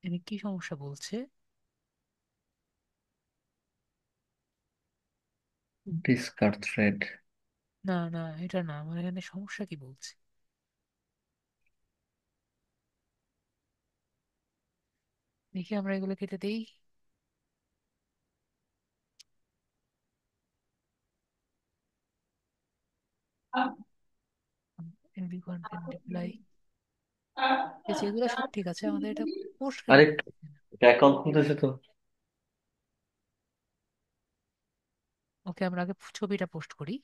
এখানে কি সমস্যা বলছে। Discard thread. না না, এটা না, আমার এখানে সমস্যা কি বলছে। দেখি আমরা এগুলো কেটে দেই। এমবি কন্টেন্ট রিপ্লাই, ঠিক আছে, এগুলো সব ঠিক আছে, আমাদের এটা পোস্ট কেন আরেকটু করতেছে না। অ্যাকাউন্ট খুলতেছে তো। ওকে, আমরা আগে ছবিটা পোস্ট করি।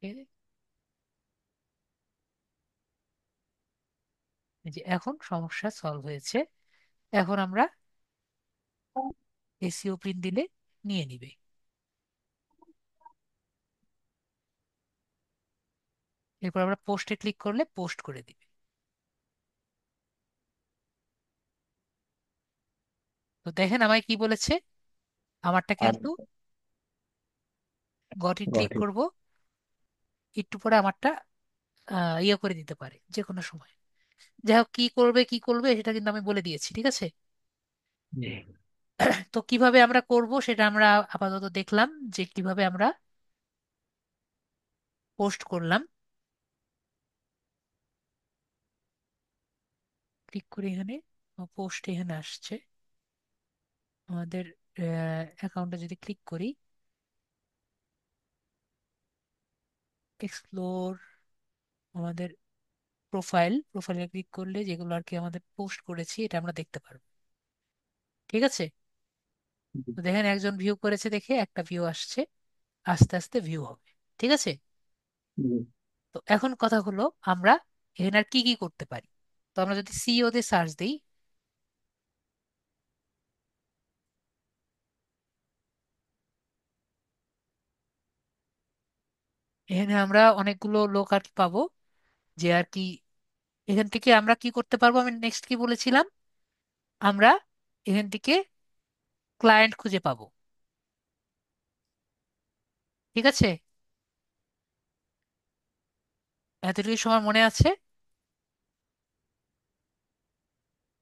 এই যে এখন সমস্যা সলভ হয়েছে। এখন আমরা এসিও প্রিন্ট দিলে নিয়ে নিবে। এরপর আমরা পোস্টে ক্লিক করলে পোস্ট করে দিবে। তো দেখেন আমায় কি বলেছে, আমারটা আর কিন্তু got it click got it. করব, একটু পরে আমারটা ইয়ে করে দিতে পারে যে কোনো সময়। যাই হোক, কি করবে কি করবে সেটা কিন্তু আমি বলে দিয়েছি, ঠিক আছে। তো কিভাবে আমরা করব সেটা আমরা আপাতত দেখলাম, যে কিভাবে আমরা পোস্ট করলাম। ক্লিক করে এখানে পোস্ট এখানে আসছে, আমাদের অ্যাকাউন্টে যদি ক্লিক করি, এক্সপ্লোর আমাদের প্রোফাইলে ক্লিক করলে যেগুলো আর কি আমাদের পোস্ট করেছি এটা আমরা দেখতে পারবো, ঠিক আছে। তো দেখেন একজন ভিউ করেছে দেখে একটা ভিউ আসছে, আস্তে আস্তে ভিউ হবে, ঠিক আছে। তো এখন কথা হলো আমরা এখানে আর কি কি করতে পারি। তো আমরা যদি সিইও তে সার্চ দিই, এখানে আমরা অনেকগুলো লোক আর কি পাবো, যে আর কি এখান থেকে আমরা কি করতে পারবো, আমি নেক্সট কি বলেছিলাম, আমরা এখান থেকে ক্লায়েন্ট খুঁজে পাবো, ঠিক আছে। এতটুকু সময় মনে আছে,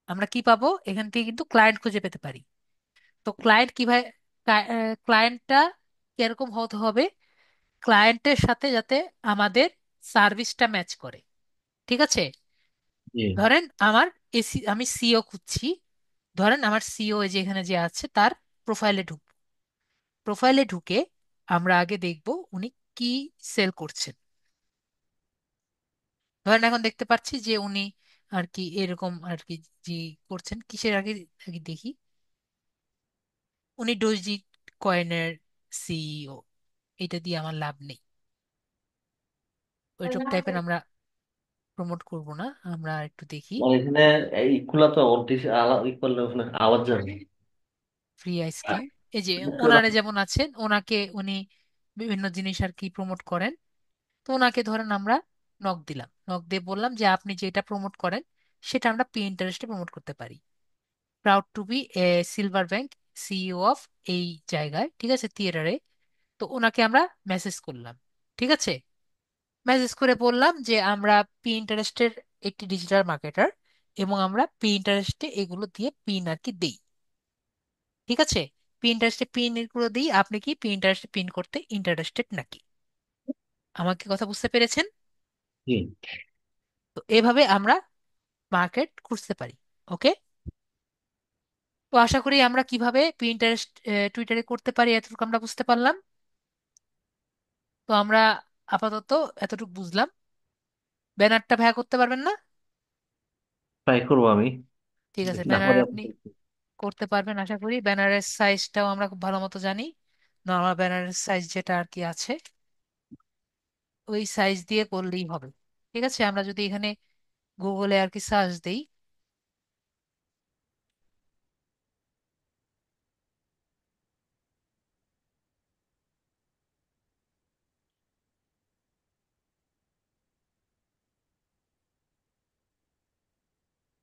আমরা কি পাবো এখান থেকে, কিন্তু ক্লায়েন্ট খুঁজে পেতে পারি। তো ক্লায়েন্ট কিভাবে, ক্লায়েন্টটা কিরকম হতে হবে, ক্লায়েন্টের সাথে যাতে আমাদের সার্ভিসটা ম্যাচ করে, ঠিক আছে। জি। ধরেন আমার আমি সিও খুঁজছি, ধরেন আমার সিও যে এখানে যে আছে তার প্রোফাইলে ঢুকবো। প্রোফাইলে ঢুকে আমরা আগে দেখব উনি কি সেল করছেন। ধরেন এখন দেখতে পাচ্ছি যে উনি আর কি এরকম আর কি যে করছেন কিসের আগে, আগে দেখি, উনি ডোজি কয়েনের সিইও। এটা দিয়ে আমার লাভ নেই, ওইসব টাইপের আমরা প্রমোট করব না, আমরা একটু দেখি। মানে এখানে ইকুয়াল তো ইকুয়াল ওখানে আওয়াজ যাবে। ফ্রি আহ, আইসক্রিম, এই যে বুঝতে ওনারে পারলাম। যেমন আছেন, ওনাকে উনি বিভিন্ন জিনিস আর কি প্রমোট করেন। তো ওনাকে ধরেন আমরা নক দিলাম, নক দিয়ে বললাম যে আপনি যেটা প্রমোট করেন সেটা আমরা পিন্টারেস্টে প্রমোট করতে পারি। Proud to be a silver bank CEO of এই জায়গায়, ঠিক আছে, থিয়েটারে। তো ওনাকে আমরা মেসেজ করলাম, ঠিক আছে। মেসেজ করে বললাম যে আমরা পিন্টারেস্টের একটি ডিজিটাল মার্কেটার, এবং আমরা পিন্টারেস্টে এগুলো দিয়ে পিন আর কি দিই, ঠিক আছে। পিন্টারেস্টে পিন এগুলো দিই, আপনি কি পিন্টারেস্টে পিন করতে ইন্টারেস্টেড নাকি? আমাকে কথা বুঝতে পেরেছেন? জি তো এভাবে আমরা মার্কেট খুঁজতে পারি। ওকে। তো আশা করি আমরা কিভাবে পিন্টারেস্ট টুইটারে করতে পারি এতটুকু আমরা বুঝতে পারলাম। তো আমরা আপাতত এতটুকু বুঝলাম। ব্যানারটা ভাইয়া করতে পারবেন না? ট্রাই করবো আমি, ঠিক আছে, দেখি না ব্যানার পারে আপনি করতে পারবেন আশা করি। ব্যানারের সাইজটাও আমরা খুব ভালো মতো জানি। নর্মাল ব্যানারের সাইজ যেটা আর কি আছে, ওই সাইজ দিয়ে করলেই হবে। ঠিক আছে, আমরা যদি এখানে গুগলে আর কি সার্চ দিই,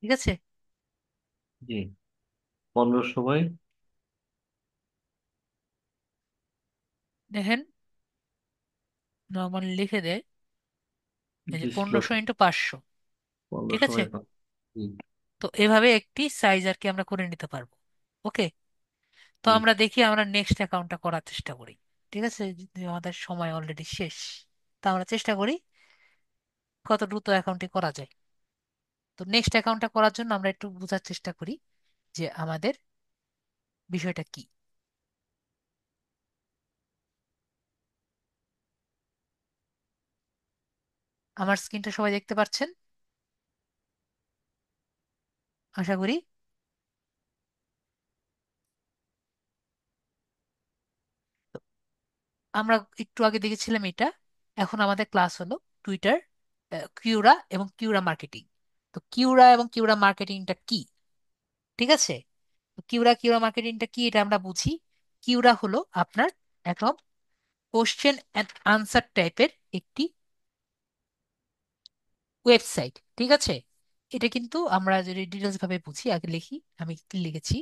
ঠিক আছে, জি 1500 সময় দেখেন নর্মালি লিখে দেয় এই যে ডিসপ্লে 1500 × 500, ঠিক 1500 আছে। সময় জি তো এভাবে একটি সাইজ আর কি আমরা করে নিতে পারবো। ওকে। তো জি। আমরা দেখি আমরা নেক্সট অ্যাকাউন্টটা করার চেষ্টা করি। ঠিক আছে, যদি আমাদের সময় অলরেডি শেষ, তা আমরা চেষ্টা করি কত দ্রুত অ্যাকাউন্টটি করা যায়। তো নেক্সট অ্যাকাউন্টটা করার জন্য আমরা একটু বোঝার চেষ্টা করি যে আমাদের বিষয়টা কি। আমার স্ক্রিনটা সবাই দেখতে পাচ্ছেন আশা করি। তো আমরা একটু আগে দেখেছিলাম এটা। এখন আমাদের ক্লাস হলো টুইটার, কিউরা এবং কিউরা মার্কেটিং। তো কিউরা এবং কিউরা মার্কেটিংটা কি, ঠিক আছে। তো কিউরা কিউরা মার্কেটিংটা কি এটা আমরা বুঝি। কিউরা হলো আপনার একদম কোশ্চেন অ্যান্ড আনসার টাইপের একটি ওয়েবসাইট, ঠিক আছে। এটা কিন্তু আমরা যদি ডিটেলস ভাবে বুঝি, আগে লিখি আমি কি লিখেছি।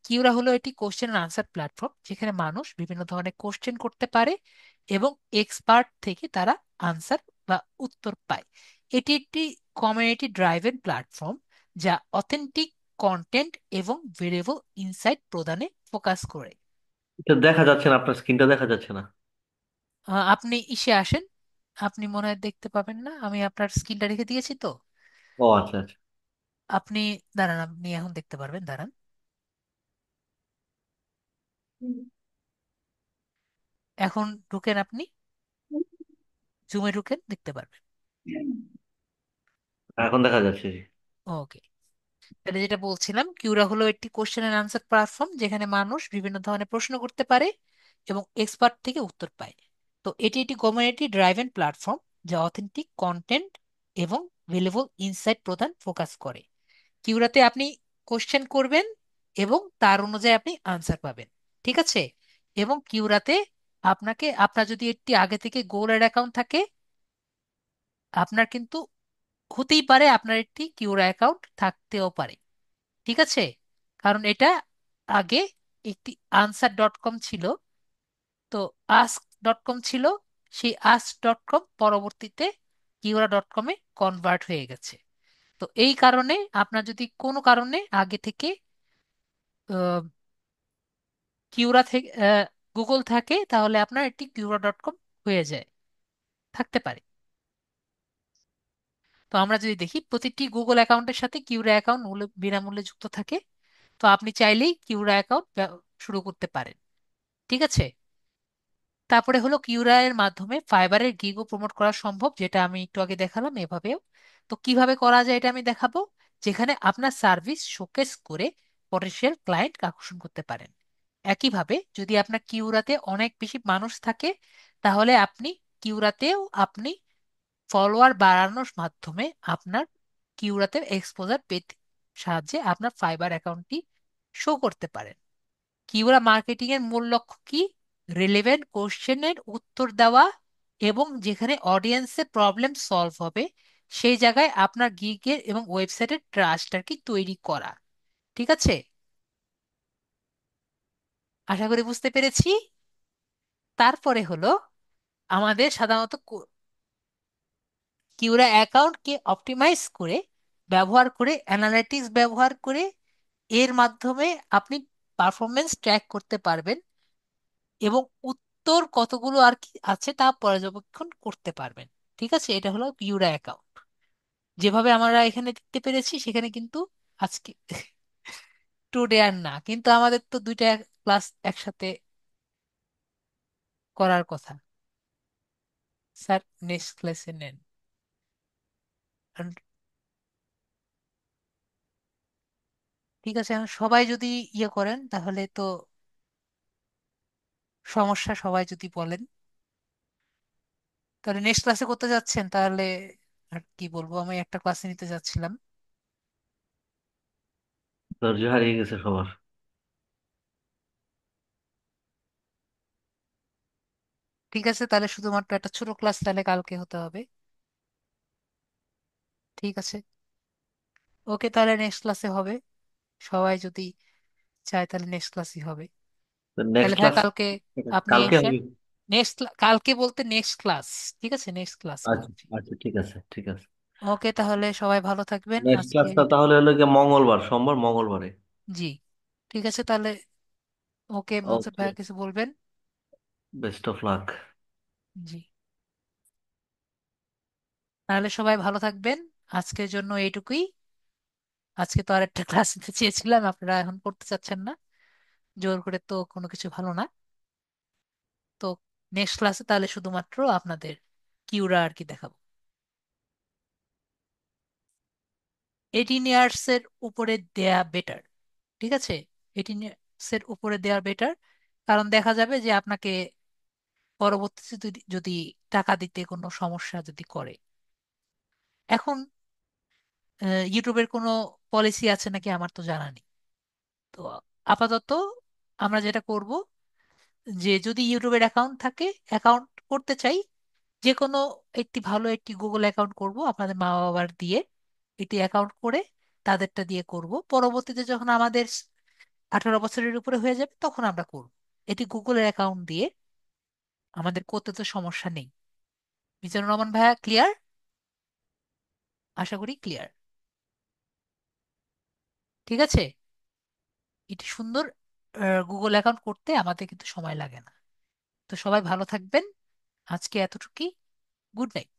কিউরা হলো একটি কোশ্চেন অ্যান্ড আনসার প্ল্যাটফর্ম যেখানে মানুষ বিভিন্ন ধরনের কোশ্চেন করতে পারে এবং এক্সপার্ট থেকে তারা আনসার বা উত্তর পায়। এটি একটি কমিউনিটি ড্রাইভেন প্ল্যাটফর্ম যা অথেন্টিক কন্টেন্ট এবং ভেরিয়েবল ইনসাইট প্রদানে ফোকাস করে। এটা দেখা যাচ্ছে না, আপনার স্ক্রিনটা দেখা যাচ্ছে না। আপনি ইসে আসেন, আপনি মনে হয় দেখতে পাবেন না, আমি আপনার স্ক্রিনটা রেখে দিয়েছি তো। ও আচ্ছা আচ্ছা। আপনি দাঁড়ান, আপনি এখন দেখতে পারবেন, দাঁড়ান। এখন ঢুকেন আপনি, জুমে ঢুকেন, দেখতে পারবেন। এখন দেখা যাচ্ছে জি। ওকে। তাহলে যেটা বলছিলাম, কিউরা হলো একটি কোশ্চেন অ্যান্ড আনসার প্ল্যাটফর্ম যেখানে মানুষ বিভিন্ন ধরনের প্রশ্ন করতে পারে এবং এক্সপার্ট থেকে উত্তর পায়। তো এটি একটি কমিউনিটি ড্রাইভেন প্ল্যাটফর্ম যা অথেন্টিক কন্টেন্ট এবং ভ্যালুয়েবল ইনসাইট প্রদান ফোকাস করে। কিউরাতে আপনি কোশ্চেন করবেন এবং তার অনুযায়ী আপনি আনসার পাবেন, ঠিক আছে। এবং কিউরাতে আপনার যদি একটি আগে থেকে গোল অ্যাকাউন্ট থাকে, আপনার কিন্তু হতেই পারে আপনার একটি কিউরা অ্যাকাউন্ট থাকতেও পারে, ঠিক আছে। কারণ এটা আগে একটি answer.com ছিল, তো ask.com ছিল, সেই ask.com পরবর্তীতে কিউরা.com এ কনভার্ট হয়ে গেছে। তো এই কারণে আপনার যদি কোনো কারণে আগে থেকে কিউরা থেকে গুগল থাকে, তাহলে আপনার একটি কিউরা.com হয়ে যায়, থাকতে পারে। তো আমরা যদি দেখি প্রতিটি গুগল অ্যাকাউন্টের সাথে কিউরা অ্যাকাউন্ট বিনামূল্যে যুক্ত থাকে। তো আপনি চাইলেই কিউরা অ্যাকাউন্ট শুরু করতে পারেন, ঠিক আছে। তারপরে হলো কিউরা এর মাধ্যমে ফাইবারের গিগও প্রমোট করা সম্ভব, যেটা আমি একটু আগে দেখালাম এভাবেও। তো কিভাবে করা যায় এটা আমি দেখাবো, যেখানে আপনার সার্ভিস শোকেস করে পটেনশিয়াল ক্লায়েন্ট আকর্ষণ করতে পারেন। একইভাবে যদি আপনার কিউরাতে অনেক বেশি মানুষ থাকে, তাহলে আপনি কিউরাতেও আপনি ফলোয়ার বাড়ানোর মাধ্যমে আপনার কিউরাতে এক্সপোজার পেতে সাহায্যে আপনার ফাইবার অ্যাকাউন্টটি শো করতে পারেন। কিউরা মার্কেটিং এর মূল লক্ষ্য কি? রিলেভেন্ট কোশ্চেনের উত্তর দেওয়া এবং যেখানে অডিয়েন্সের প্রবলেম সলভ হবে সেই জায়গায় আপনার গিগের এবং ওয়েবসাইটের ট্রাস্ট আর কি তৈরি করা। ঠিক আছে, আশা করি বুঝতে পেরেছি। তারপরে হলো আমাদের সাধারণত কিউরা অ্যাকাউন্টকে অপটিমাইজ করে ব্যবহার করে অ্যানালিটিক্স ব্যবহার করে এর মাধ্যমে আপনি পারফরমেন্স ট্র্যাক করতে পারবেন এবং উত্তর কতগুলো আর কি আছে তা পর্যবেক্ষণ করতে পারবেন। ঠিক আছে, এটা হলো কিউরা অ্যাকাউন্ট। যেভাবে আমরা এখানে দেখতে পেরেছি সেখানে কিন্তু আজকে টুডে আর না, কিন্তু আমাদের তো দুইটা ক্লাস একসাথে করার কথা। স্যার নেক্সট ক্লাসে নেন। আর ঠিক আছে, এখন সবাই যদি ইয়ে করেন তাহলে তো সমস্যা, সবাই যদি বলেন তাহলে নেক্সট ক্লাসে করতে যাচ্ছেন তাহলে আর কি বলবো, আমি একটা ক্লাসে নিতে যাচ্ছিলাম। ধৈর্য হারিয়ে গেছে সবার। ঠিক আছে, তাহলে শুধুমাত্র একটা ছোট ক্লাস তাহলে কালকে হতে হবে। ঠিক আছে, ওকে, তাহলে নেক্সট ক্লাসে হবে। সবাই যদি চায় তাহলে নেক্সট ক্লাসই হবে। তাহলে নেক্সট ভাই ক্লাস কালকে আপনি কালকে এসেন। হবে? নেক্সট কালকে বলতে নেক্সট ক্লাস। ঠিক আছে, নেক্সট ক্লাস আচ্ছা বলছি। আচ্ছা, ঠিক আছে ঠিক আছে। ওকে, তাহলে সবাই ভালো থাকবেন নেক্সট আজকে। ক্লাসটা তাহলে হলো গিয়ে মঙ্গলবার, সোমবার মঙ্গলবারে। জি, ঠিক আছে তাহলে। ওকে, মকসুদ ওকে, ভাই কিছু বলবেন? Best of luck. জি, তাহলে সবাই ভালো থাকবেন। আজকের জন্য এইটুকুই। আজকে তো আর একটা ক্লাস নিতে চেয়েছিলাম, আপনারা এখন করতে চাচ্ছেন না, জোর করে তো কোনো কিছু ভালো না। তো নেক্সট ক্লাসে তাহলে শুধুমাত্র আপনাদের কিউরা আর কি দেখাবো। 18 ইয়ার্স এর উপরে দেয়া বেটার। ঠিক আছে, 18 ইয়ার্স এর উপরে দেয়া বেটার, কারণ দেখা যাবে যে আপনাকে পরবর্তীতে যদি টাকা দিতে কোনো সমস্যা যদি করে। এখন ইউটিউবের কোনো পলিসি আছে নাকি আমার তো জানা নেই। তো আপাতত আমরা যেটা করব, যে যদি ইউটিউবের অ্যাকাউন্ট থাকে, অ্যাকাউন্ট করতে চাই, যে কোনো একটি ভালো একটি গুগল অ্যাকাউন্ট করব আপনাদের মা বাবার দিয়ে, একটি অ্যাকাউন্ট করে তাদেরটা দিয়ে করব। পরবর্তীতে যখন আমাদের 18 বছরের উপরে হয়ে যাবে তখন আমরা করব। এটি গুগলের অ্যাকাউন্ট দিয়ে আমাদের করতে তো সমস্যা নেই। মিজানুর রহমান ভাইয়া ক্লিয়ার? আশা করি ক্লিয়ার। ঠিক আছে, এটি সুন্দর গুগল অ্যাকাউন্ট করতে আমাদের কিন্তু সময় লাগে না। তো সবাই ভালো থাকবেন, আজকে এতটুকুই। Good night.